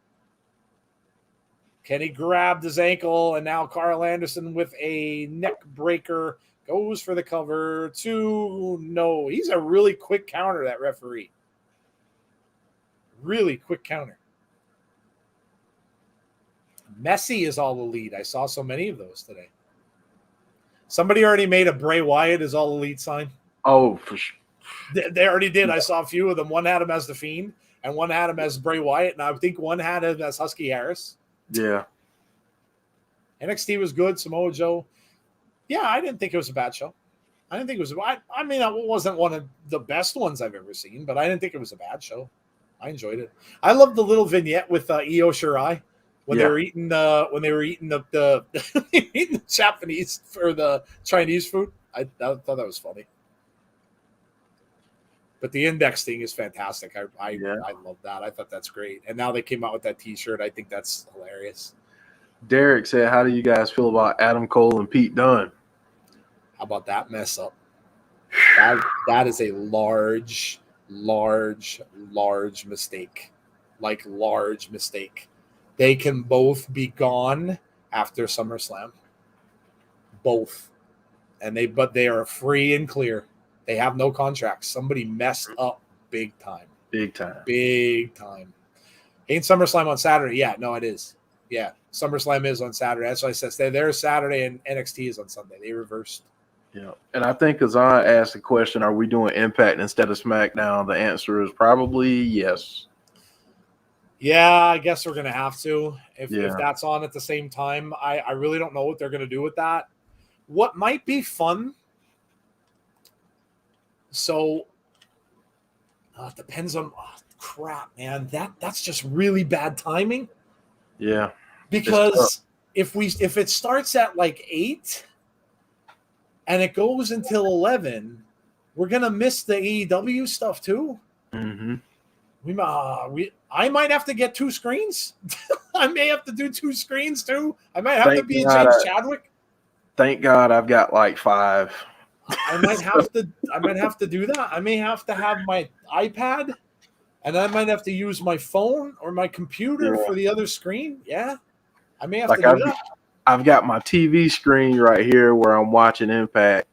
Kenny grabbed his ankle, and now Carl Anderson with a neck breaker goes for the cover. 2, no. He's a really quick counter, that referee. Really quick counter. Messy is all elite. I saw so many of those today. Somebody already made a Bray Wyatt is all elite sign. Oh, for sure. They already did. I saw a few of them. One had him as The Fiend, and one had him as Bray Wyatt, and I think one had him as Husky Harris. Yeah. NXT was good. Samoa Joe. Yeah, I didn't think it was a bad show. I didn't think it was. I mean, it wasn't one of the best ones I've ever seen, but I didn't think it was a bad show. I enjoyed it. I loved the little vignette with Io Shirai when they were eating the eating the Japanese or the Chinese food. I thought that was funny. But the index thing is fantastic. I love that. I thought that's great. And now they came out with that T-shirt. I think that's hilarious. Derek said, "How do you guys feel about Adam Cole and Pete Dunne?" How about that mess up? That is a large mistake. Like, large mistake. They can both be gone after SummerSlam. Both. But they are free and clear. They have no contracts. Somebody messed up big time. Big time. Ain't SummerSlam on Saturday? Yeah, no, it is. Yeah, SummerSlam is on Saturday. That's why I said they're Saturday and NXT is on Sunday. They reversed. Yeah, and I think Kazan asked the question, are we doing Impact instead of SmackDown? The answer is probably yes. Yeah, I guess we're going to have to. If that's on at the same time, I really don't know what they're going to do with that. What might be fun, so it depends on crap, man. That's just really bad timing. Yeah. Because if it starts at like 8 and it goes until 11, we're gonna miss the AEW stuff too. Mm-hmm. I might have to get 2 screens. I may have to do 2 screens too. I might have to be James Chadwick. Thank God I've got like 5. I might have to do that. I may have to have my iPad, and I might have to use my phone or my computer for the other screen. Yeah. I may have to do that. I've got my TV screen right here where I'm watching Impact.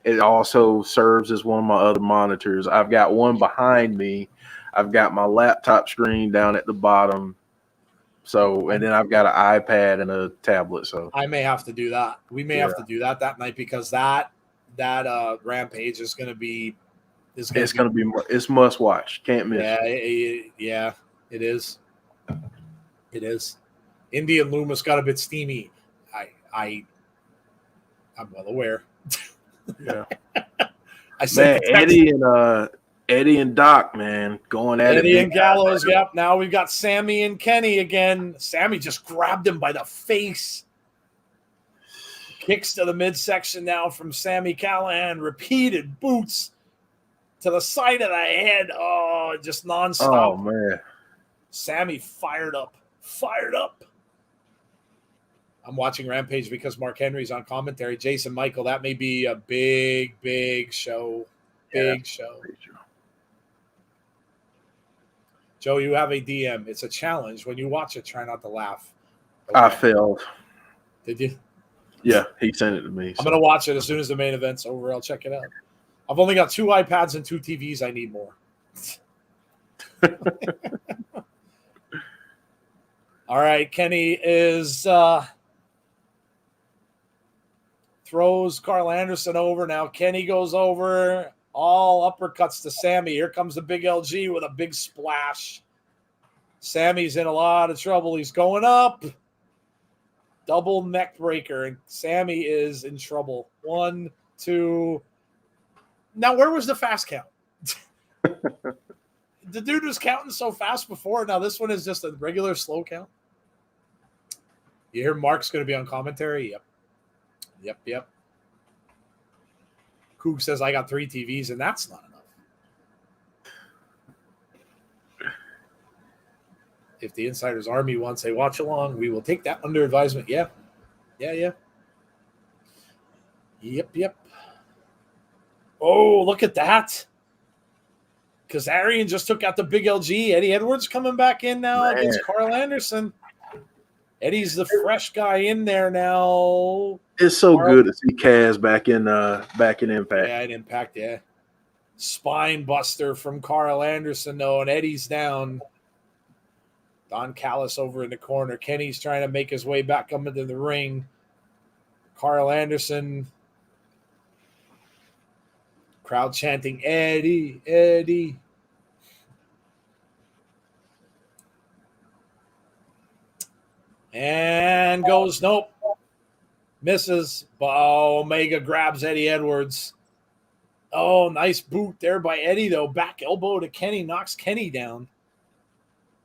It also serves as one of my other monitors. I've got one behind me. I've got my laptop screen down at the bottom. So, and then I've got an iPad and a tablet. So I may have to do that. We may have to do that night because that Rampage is going to be. It's must watch. Can't miss. Yeah, it is. It is. Indy and Loomis got a bit steamy. I'm well aware. Yeah. I said Eddie and Doc, man, going at it. Eddie and Gallows, yep. Now we've got Sami and Kenny again. Sami just grabbed him by the face. Kicks to the midsection now from Sami Callihan. Repeated boots to the side of the head. Oh, just nonstop. Oh, man. Sami fired up. I'm watching Rampage because Mark Henry's on commentary. Jason Michael, that may be a big show. Big show. Joe, you have a DM. It's a challenge. When you watch it, try not to laugh. Okay. I failed. Did you? Yeah, he sent it to me. I'm going to watch it as soon as the main event's over. I'll check it out. I've only got 2 iPads and 2 TVs. I need more. All right, Kenny is throws Carl Anderson over. Now Kenny goes over. All uppercuts to Sami. Here comes the big LG with a big splash. Sami's in a lot of trouble. He's going up. Double neck breaker, and Sami is in trouble. 1, 2. Now, where was the fast count? The dude was counting so fast before. Now this one is just a regular slow count. You hear Mark's going to be on commentary? Yep. Coog says, I got 3 TVs, and that's not enough. If the Insiders Army wants a watch along, we will take that under advisement. Yeah. Yep. Oh, look at that. Kazarian just took out the big LG. Eddie Edwards coming back in now against Carl Anderson. Eddie's the fresh guy in there now. It's so good to see Kaz back in Impact. Yeah, in Impact, yeah. Spine buster from Carl Anderson, though, and Eddie's down. Don Callis over in the corner. Kenny's trying to make his way back up into the ring. Carl Anderson. Crowd chanting, Eddie, Eddie. And goes, nope. Misses. Omega grabs Eddie Edwards. Oh, nice boot there by Eddie, though. Back elbow to Kenny. Knocks Kenny down.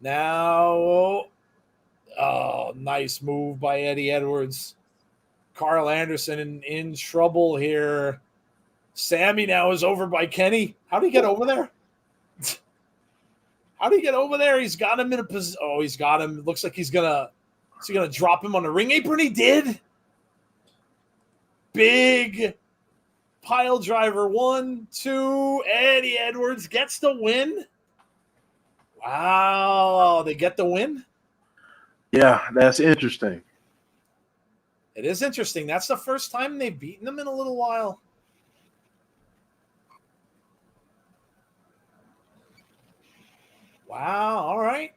Now, nice move by Eddie Edwards. Carl Anderson in trouble here. Sami now is over by Kenny. How'd he get over there? How'd he get over there? He's got him in a position. Oh, he's got him. Looks like he's gonna drop him on the ring apron. He did. Big pile driver. 1, 2. Eddie Edwards gets the win. Wow, they get the win? Yeah, that's interesting. It is interesting. That's the first time they've beaten them in a little while. Wow, all right.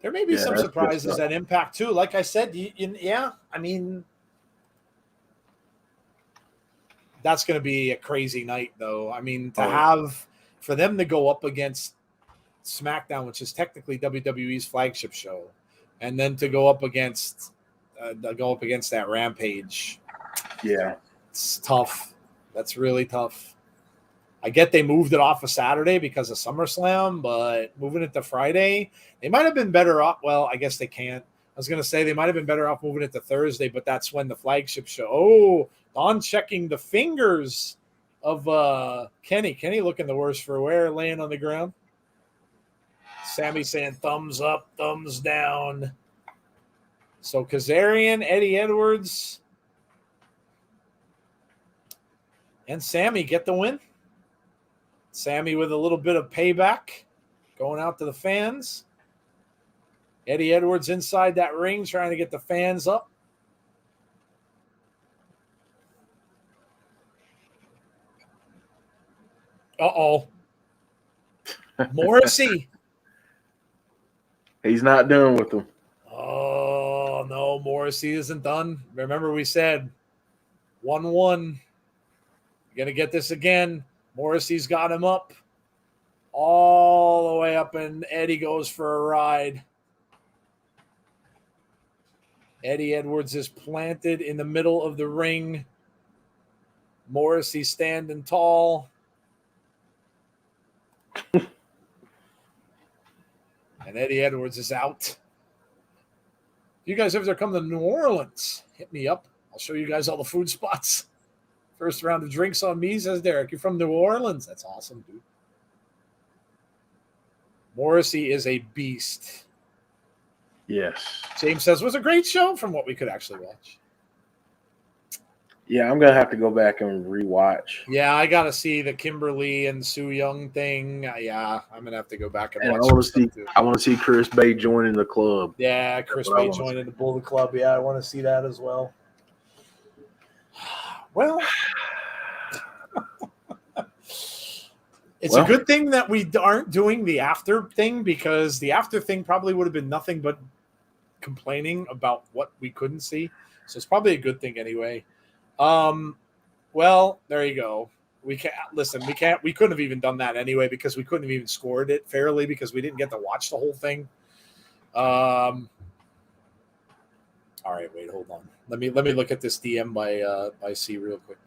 There may be some surprises at Impact, too. Like I said, I mean, that's going to be a crazy night, though. I mean, for them to go up against SmackDown, which is technically WWE's flagship show, and then to go up against that Rampage. Yeah. It's tough. That's really tough. I get they moved it off of Saturday because of SummerSlam, but moving it to Friday, they might have been better off. Well, I guess they can't. I was going to say they might have been better off moving it to Thursday, but that's when the flagship show. Oh, Don checking the fingers of Kenny. Kenny looking the worse for wear, laying on the ground. Sami saying thumbs up, thumbs down. So Kazarian, Eddie Edwards, and Sami get the win. Sami with a little bit of payback going out to the fans. Eddie Edwards inside that ring trying to get the fans up. Uh-oh. Morrissey. He's not done with them. Oh, no, Morrissey isn't done. Remember we said 1-1. You're going to get this again. Morrissey's got him up all the way up, and Eddie goes for a ride. Eddie Edwards is planted in the middle of the ring. Morrissey standing tall. And Eddie Edwards is out. If you guys ever come to New Orleans, hit me up. I'll show you guys all the food spots. First round of drinks on me, says Derek. You're from New Orleans. That's awesome, dude. Morrissey is a beast. Yes. James says, was a great show from what we could actually watch. Yeah, I'm going to have to go back and rewatch. Yeah, I got to see the Kimberly and Sue Young thing. Yeah, I'm going to have to go back and watch I want to see Chris Bay joining the club. Yeah, Chris Bay joining the Bullet Club. Yeah, I want to see that as well. Well, it's a good thing that we aren't doing the after thing, because the after thing probably would have been nothing but complaining about what we couldn't see. So it's probably a good thing anyway. Well, there you go. We couldn't have even done that anyway, because we couldn't have even scored it fairly because we didn't get to watch the whole thing. All right, wait, hold on. Let me look at this DM by C real quick.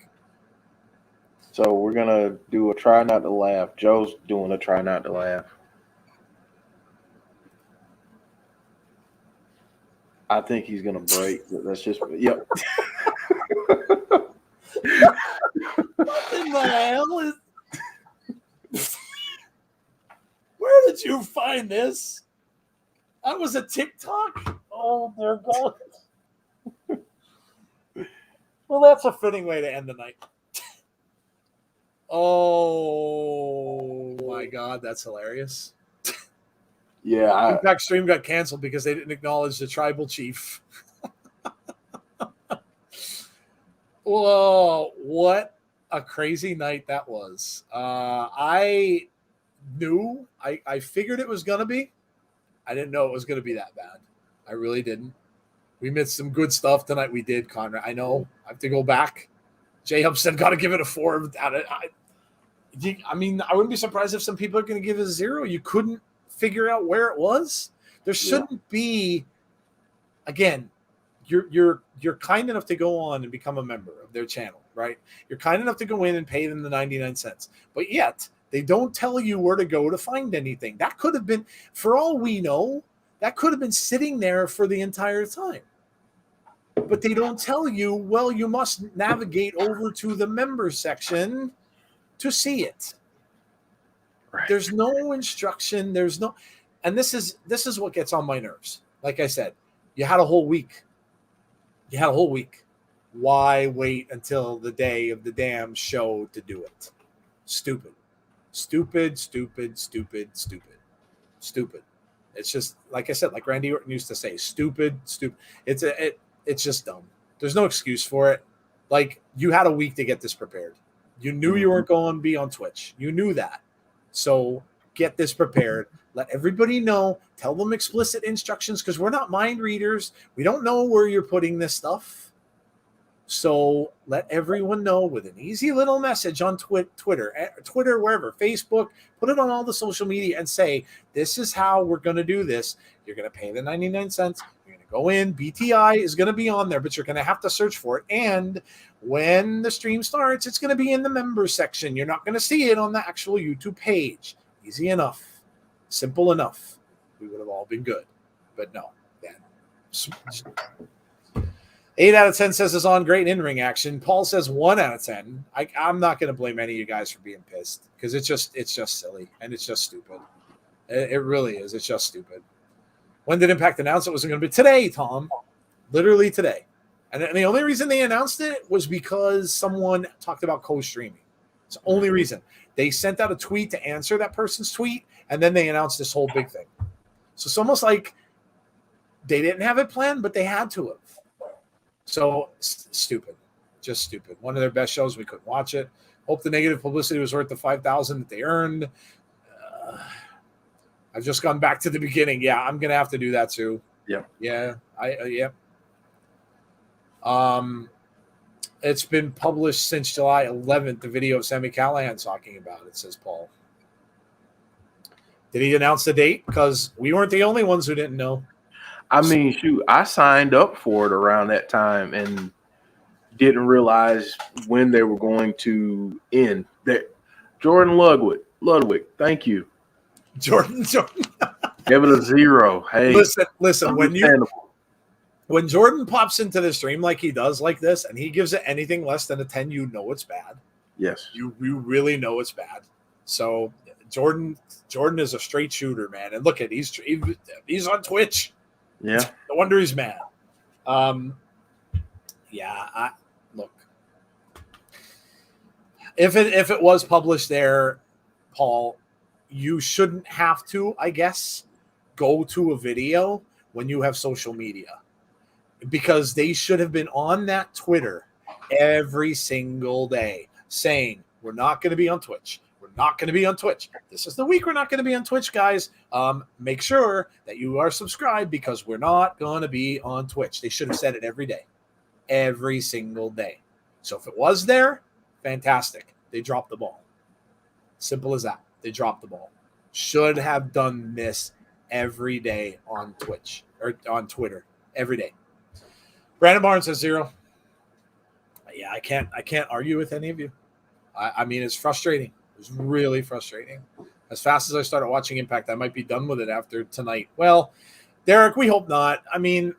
So we're gonna do a try not to laugh. Joe's doing a try not to laugh. I think he's gonna break. That's just yep. What in the hell is? did you find this? That was a TikTok? Oh, dear God. Well, that's a fitting way to end the night. Oh, my God. That's hilarious. Yeah. Impact stream got canceled because they didn't acknowledge the tribal chief. Whoa, what a crazy night that was. I knew, I figured it was going to be. I didn't know it was going to be that bad. I really didn't. We missed some good stuff tonight. We did, Conrad. I know. I have to go back. J-Hub said, got to give it a 4. I mean, I wouldn't be surprised if some people are going to give it a 0. You couldn't figure out where it was. There shouldn't be. Again, you're kind enough to go on and become a member of their channel, right? You're kind enough to go in and pay them the 99 cents. But yet, they don't tell you where to go to find anything. That could have been, for all we know, that could have been sitting there for the entire time. But they don't tell you, well, you must navigate over to the member section to see it. Right. There's no instruction. There's no, and this is what gets on my nerves. Like I said, you had a whole week. Why wait until the day of the damn show to do it? Stupid. It's just, like I said, like Randy Orton used to say, stupid. It's just dumb. There's no excuse for it. Like, you had a week to get this prepared. You knew you weren't going to be on Twitch. You knew that. So get this prepared. Let everybody know. Tell them explicit instructions, because we're not mind readers. We don't know where you're putting this stuff. So let everyone know with an easy little message on Twitter, wherever, Facebook, put it on all the social media and say, this is how we're going to do this. You're going to pay the 99 cents. You're going to go in. BTI is going to be on there, but you're going to have to search for it. And when the stream starts, it's going to be in the members section. You're not going to see it on the actual YouTube page. Easy enough. Simple enough. We would have all been good. But no. Yeah. 8 out of 10 says it's on. Great in-ring action. Paul says 1 out of 10. I'm not going to blame any of you guys for being pissed, because it's just silly and it's just stupid. It really is. It's just stupid. When did Impact announce it wasn't going to be? Today, Tom. Literally today. And the only reason they announced it was because someone talked about co-streaming. It's the only reason. They sent out a tweet to answer that person's tweet, and then they announced this whole big thing. So it's almost like they didn't have it planned, but they had to have. So stupid, just stupid. One of their best shows. We couldn't watch it. Hope the negative publicity was worth the $5,000 that they earned. I've just gone back to the beginning. Yeah, I'm gonna have to do that too. Yeah. Yeah. It's been published since July 11th. The video of Sami Callihan talking about it, says Paul. Did he announce the date? Because we weren't the only ones who didn't know. I mean, shoot, I signed up for it around that time and didn't realize when they were going to end. Jordan Ludwig, thank you. Jordan. Give it a 0. Hey, listen. When Jordan pops into the stream like he does, like this, and he gives it anything less than a 10, you know it's bad. Yes, you really know it's bad. So Jordan is a straight shooter, man. And look at he's on Twitch. Yeah. No wonder he's mad. Look. If it was published there, Paul, you shouldn't have to, I guess, go to a video when you have social media, because they should have been on that Twitter every single day saying, we're not going to be on Twitch. We're not going to be on Twitch. This is the week we're not going to be on Twitch, guys. Make sure that you are subscribed, because we're not going to be on Twitch. They should have said it every day, every single day. So if it was there, fantastic. They dropped the ball. Simple as that. They dropped the ball. Should have done this every day on Twitch or on Twitter every day. Brandon Barnes says 0. Yeah, I can't argue with any of you. I mean, it's frustrating. It's really frustrating. As fast as I started watching Impact, I might be done with it after tonight. Well, Derek, we hope not. I mean,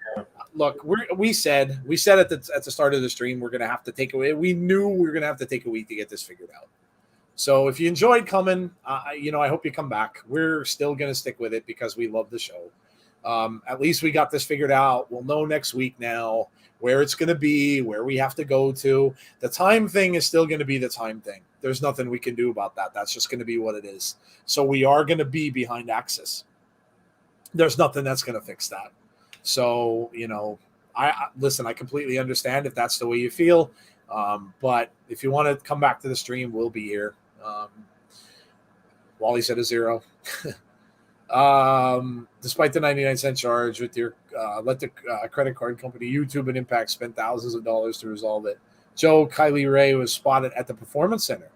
look, we said at the start of the stream we're going to have to take away. We knew we were going to have to take a week to get this figured out. So if you enjoyed coming, I hope you come back. We're still going to stick with it because we love the show. At least we got this figured out. We'll know next week now where it's going to be, where we have to go to. The time thing is still going to be the time thing. There's nothing we can do about that. That's just going to be what it is. So we are going to be behind Axis. There's nothing that's going to fix that. So, I listen, I completely understand if that's the way you feel. But if you want to come back to the stream, we'll be here. Wally said a 0. Despite the 99-cent charge with your let the credit card company YouTube and Impact spend thousands of dollars to resolve it. Joe, Kylie Ray was spotted at the Performance Center.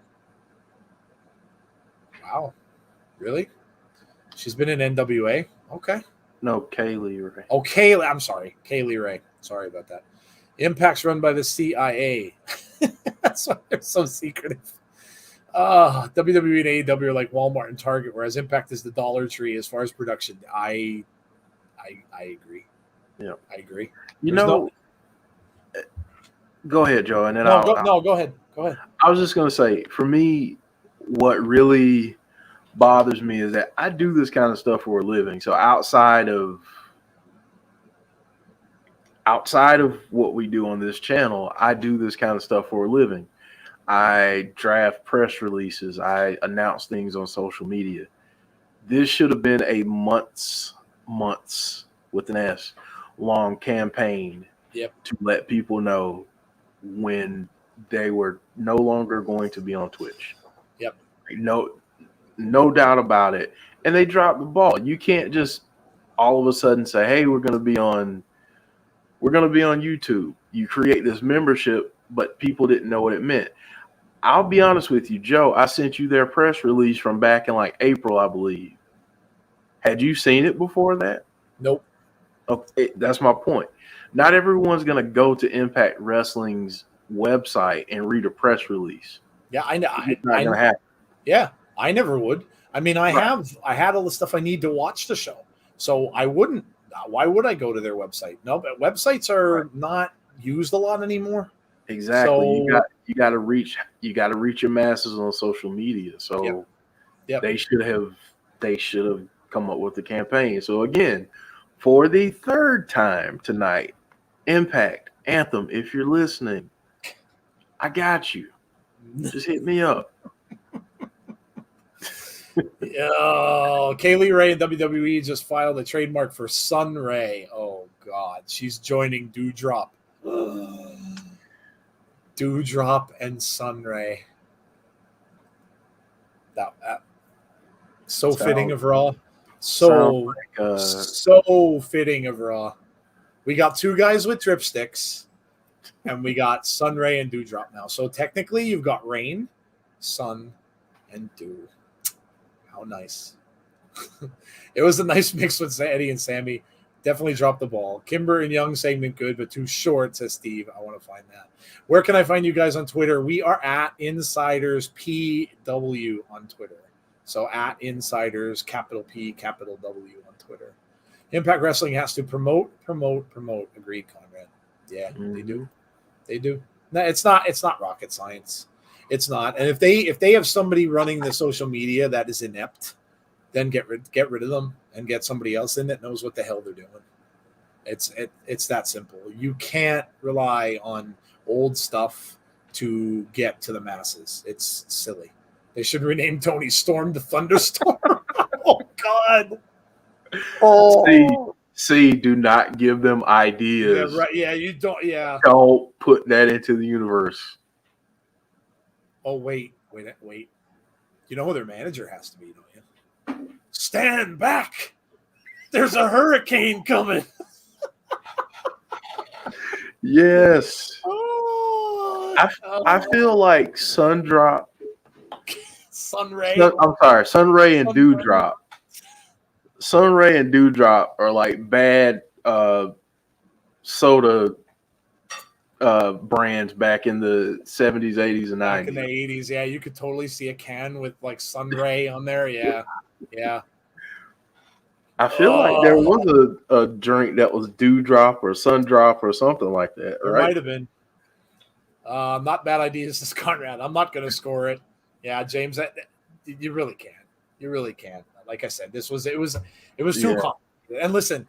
Wow. Really? She's been in NWA? Okay. No, Kaylee Ray. Oh, Kaylee. I'm sorry. Kaylee Ray. Sorry about that. Impact's run by the CIA. That's why they're so secretive. WWE and AEW are like Walmart and Target, whereas Impact is the Dollar Tree as far as production. I agree. Yeah, I agree. Go ahead, Joe, and then go ahead. Go ahead. I was just gonna say, for me, what really bothers me is that I do this kind of stuff for a living. So outside of what we do on this channel, I do this kind of stuff for a living. I draft press releases. I announce things on social media. This should have been a months with an S long campaign to let people know when they were no longer going to be on Twitch. Yep. No doubt about it. And they dropped the ball. You can't just all of a sudden say, hey, we're going to be on YouTube. You create this membership, but people didn't know what it meant. I'll be honest with you, Joe, I sent you their press release from back in like April, I believe. Had you seen it before that? Nope. Okay, that's my point. Not everyone's going to go to Impact Wrestling's website and read a press release. Yeah, I know. It's not going to happen. Yeah, I never would. I mean, I had all the stuff I need to watch the show. So I wouldn't. Why would I go to their website? No, but websites are not used a lot anymore. Exactly. So, you got to reach your masses on social media. So they should have come up with the campaign. So again, for the third time tonight, Impact Anthem, if you're listening, I got you. Just hit me up. Kaylee Ray and WWE just filed a trademark for Sun Ray. Oh God, she's joining Dewdrop. Dewdrop and Sun Ray. That so fitting of Raw. So fitting of Raw. We got two guys with dripsticks, and we got Sun Ray and Dewdrop now. So technically, you've got Rain, Sun, and Dew. How nice. It was a nice mix with Eddie and Sami. Definitely dropped the ball. Kimber and Young segment good, but too short, says Steve. I want to find that. Where can I find you guys on Twitter? We are at Insiders PW on Twitter. So at Insiders, capital P, capital W on Twitter. Impact Wrestling has to promote. Agreed, Conrad. Yeah, they do. They do. No, it's not rocket science. It's not. And if they have somebody running the social media that is inept, then get rid of them and get somebody else in that knows what the hell they're doing. It's that simple. You can't rely on old stuff to get to the masses. It's silly. They should rename Tony Storm to Thunderstorm. Oh God. Oh. See, do not give them ideas. Yeah, right. Yeah, you don't. Yeah. Don't put that into the universe. Oh wait. You know who their manager has to be, don't you? Stand back. There's a hurricane coming. Yes. Oh, I feel like Sun Ray and Dewdrop. Sun Ray and Dewdrop are like bad soda brands back in the 70s, 80s, and 90s. Back in the 80s, yeah. You could totally see a can with like Sun Ray on there. Yeah. Yeah. I feel like there was a drink that was Dewdrop or Sun Drop or something like that, right? It might have been. Not bad ideas, this Conrad. I'm not going to score it. Yeah, James, you really can. You really can. Like I said, it was too complicated. And listen,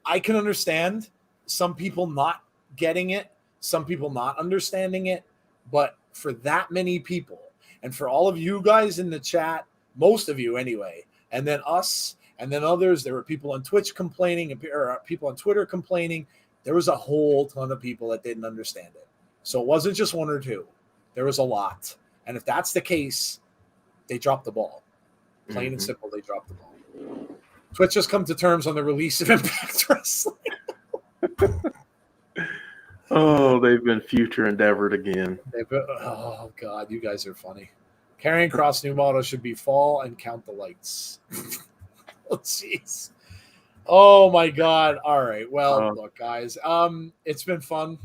I can understand some people not getting it, some people not understanding it, but for that many people, and for all of you guys in the chat, most of you anyway, and then us, and then others, there were people on Twitch complaining, or people on Twitter complaining. There was a whole ton of people that didn't understand it. So it wasn't just one or two. There was a lot. And if that's the case, they dropped the ball. Plain and simple, they dropped the ball. Twitch has come to terms on the release of Impact Wrestling. Oh, they've been future endeavored again. Oh, God, you guys are funny. Carrying Cross new motto should be fall and count the lights. Oh, jeez. Oh, my God. All right. Well, look, guys, it's been fun.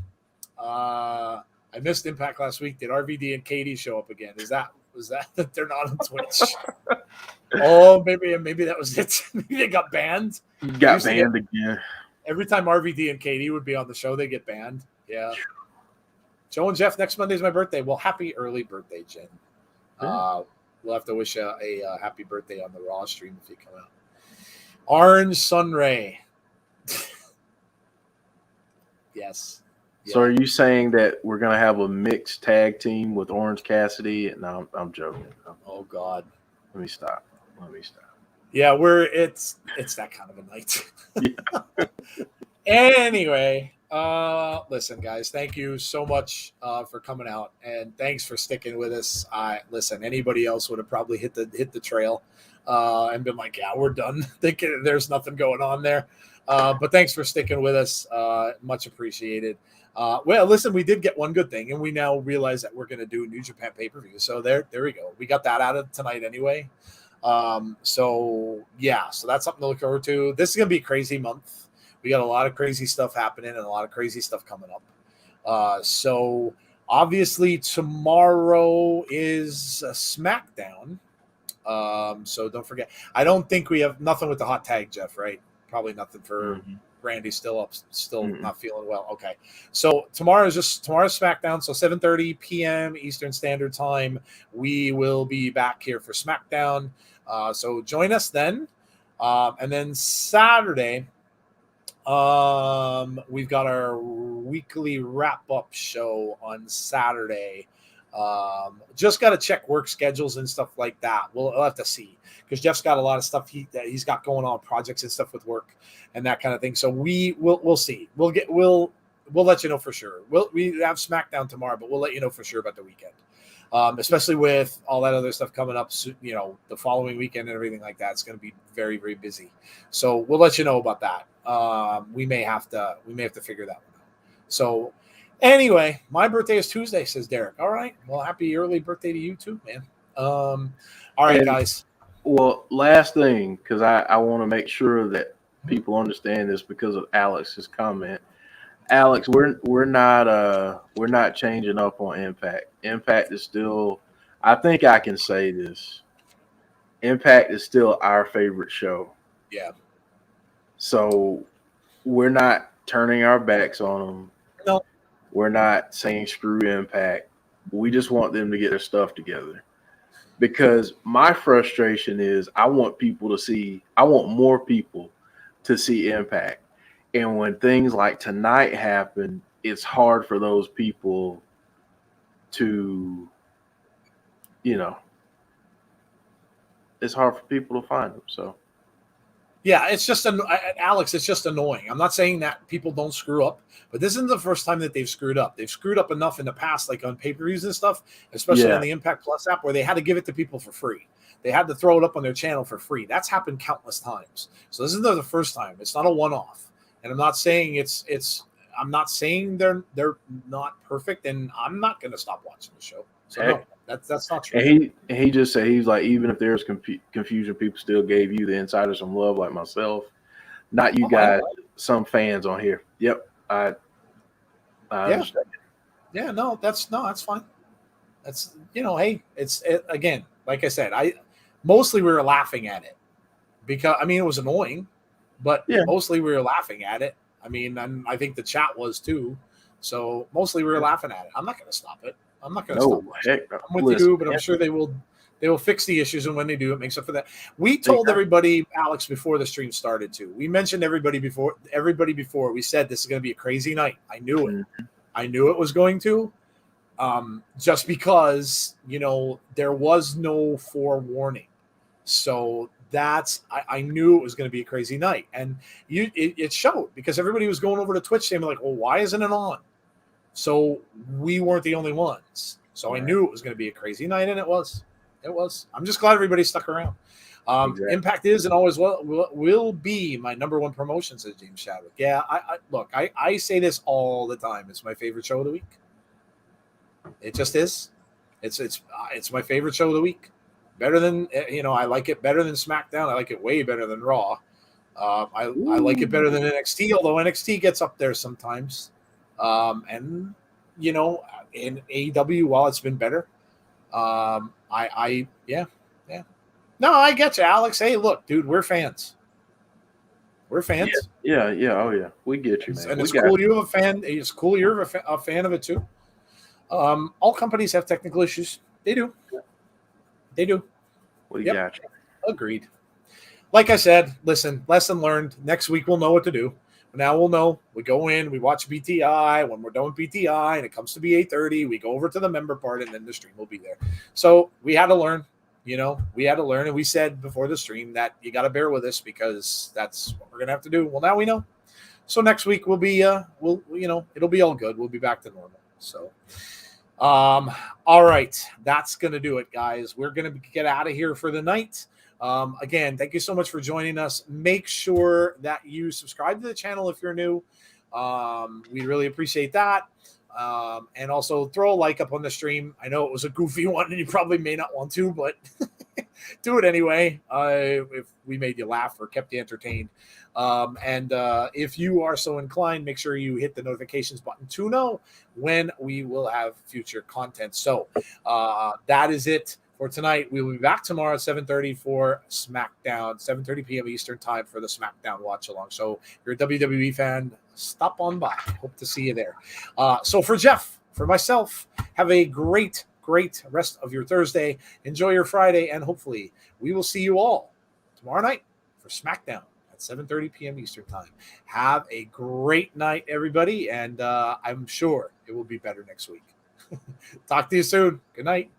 I missed Impact last week. Did RVD and Katie show up again? Was that they're not on Twitch? Oh, maybe that was it. Maybe they got banned. Got banned again. Every time RVD and Katie would be on the show, they get banned. Yeah. Joe and Jeff, next Monday's my birthday. Well, happy early birthday, Jen. We'll have to wish a happy birthday on the Raw stream if you come out. Orange Sunray. Yes. So are you saying that we're going to have a mixed tag team with Orange Cassidy? No, I'm joking. Oh, God. Let me stop. Yeah, it's that kind of a night. Anyway, listen, guys, thank you so much for coming out, and thanks for sticking with us. Listen, anybody else would have probably hit the trail and been like, yeah, we're done. Thinking there's nothing going on there. But thanks for sticking with us. Much appreciated. Well, listen, we did get one good thing, and we now realize that we're going to do New Japan pay-per-view. So there we go. We got that out of tonight anyway. So that's something to look forward to. This is going to be a crazy month. We got a lot of crazy stuff happening and a lot of crazy stuff coming up. So obviously tomorrow is a SmackDown. So don't forget. I don't think we have nothing with the hot tag, Jeff, right? Probably nothing for Randy still not feeling well. Okay. So tomorrow's SmackDown. So 7:30 p.m. Eastern Standard Time. We will be back here for SmackDown. So join us then. And then Saturday, we've got our weekly wrap-up show on Saturday. Just got to check work schedules and stuff like that. We'll have to see, because Jeff's got a lot of stuff he's got going on, projects and stuff with work and that kind of thing. So we'll see. We'll let you know for sure. We have SmackDown tomorrow, but we'll let you know for sure about the weekend. Especially with all that other stuff coming up, you know, the following weekend and everything like that. It's going to be very, very busy. So we'll let you know about that. We may have to figure that one out. So anyway, my birthday is Tuesday, says Derek. All right. Well, happy early birthday to you too, man. All right, guys. Well, last thing, because I want to make sure that people understand this because of Alex's comment. Alex, we're not changing up on Impact. Impact is still, I think I can say this, Impact is still our favorite show. Yeah. So we're not turning our backs on them. No. We're not saying screw Impact. We just want them to get their stuff together. Because my frustration is I want more people to see Impact. And when things like tonight happen, it's hard for those people to, it's hard for people to find them. So, yeah, it's just Alex. It's just annoying. I'm not saying that people don't screw up, but this isn't the first time that they've screwed up. They've screwed up enough in the past, like on pay-per-views and stuff, especially on the Impact Plus app, where they had to give it to people for free. They had to throw it up on their channel for free. That's happened countless times. So this isn't the first time. It's not a one-off. And I'm not saying I'm not saying they're not perfect, and I'm not going to stop watching the show. So no, that's not true. And he just said, he's like, even if there's confusion, people still gave you the insiders some love, like myself. Not you guys, some fans on here. Yep, I understand. Yeah, no, that's fine. That's hey, again, like I said, mostly we were laughing at it because it was annoying. But mostly we were laughing at it. And I think the chat was too. So mostly we were laughing at it. I'm not going to stop it. I'm not going to stop watching it. I'm with you, but I'm sure they will. They will fix the issues, and when they do, it makes up for that. We told everybody, Alex, before the stream started too. We mentioned everybody before. We said this is going to be a crazy night. I knew it. I knew it was going to. Just because, there was no forewarning. So I knew it was going to be a crazy night. And it showed, because everybody was going over to Twitch saying, like, well, why isn't it on? So we weren't the only ones. So I knew it was going to be a crazy night, and it was. It was. I'm just glad everybody stuck around. Exactly. Impact is and always will be my number one promotion, says James Chadwick. Yeah, I say this all the time. It's my favorite show of the week. It just is. It's my favorite show of the week. Better than, I like it better than SmackDown. I like it way better than Raw. I like it better than NXT, although NXT gets up there sometimes. And in AEW, while it's been better, yeah. No, I get you, Alex. Hey, look, dude, we're fans. We're fans. Yeah. Oh, yeah. We get you, man. And it's cool you have a fan. It's cool you're a fan of it too. All companies have technical issues. They do. They do. We got you. Agreed. Like I said, listen, lesson learned. Next week we'll know what to do. Now we'll know. We go in, we watch BTI. When we're done with BTI and it comes to be 8:30, we go over to the member part, and then the stream will be there. So we had to learn. We had to learn, and we said before the stream that you got to bear with us because that's what we're gonna have to do. Well, now we know. So next week we'll be, it'll be all good. We'll be back to normal. So, all right, that's gonna do it, guys. We're gonna get out of here for the night. Again, thank you so much for joining us. Make sure that you subscribe to the channel if you're new. We really appreciate that. And also throw a like up on the stream. I know it was a goofy one and you probably may not want to, but do it anyway. If we made you laugh or kept you entertained. And if you are so inclined, make sure you hit the notifications button to know when we will have future content. So that is it for tonight. We will be back tomorrow at 7:30 for SmackDown, 7:30 p.m. Eastern time for the SmackDown watch along. So if you're a WWE fan, stop on by. Hope to see you there. So for Jeff, for myself, have a great rest of your Thursday. Enjoy your Friday, and hopefully we will see you all tomorrow night for SmackDown at 7:30 p.m. Eastern time. Have a great night, everybody, and I'm sure it will be better next week. Talk to you soon. Good night.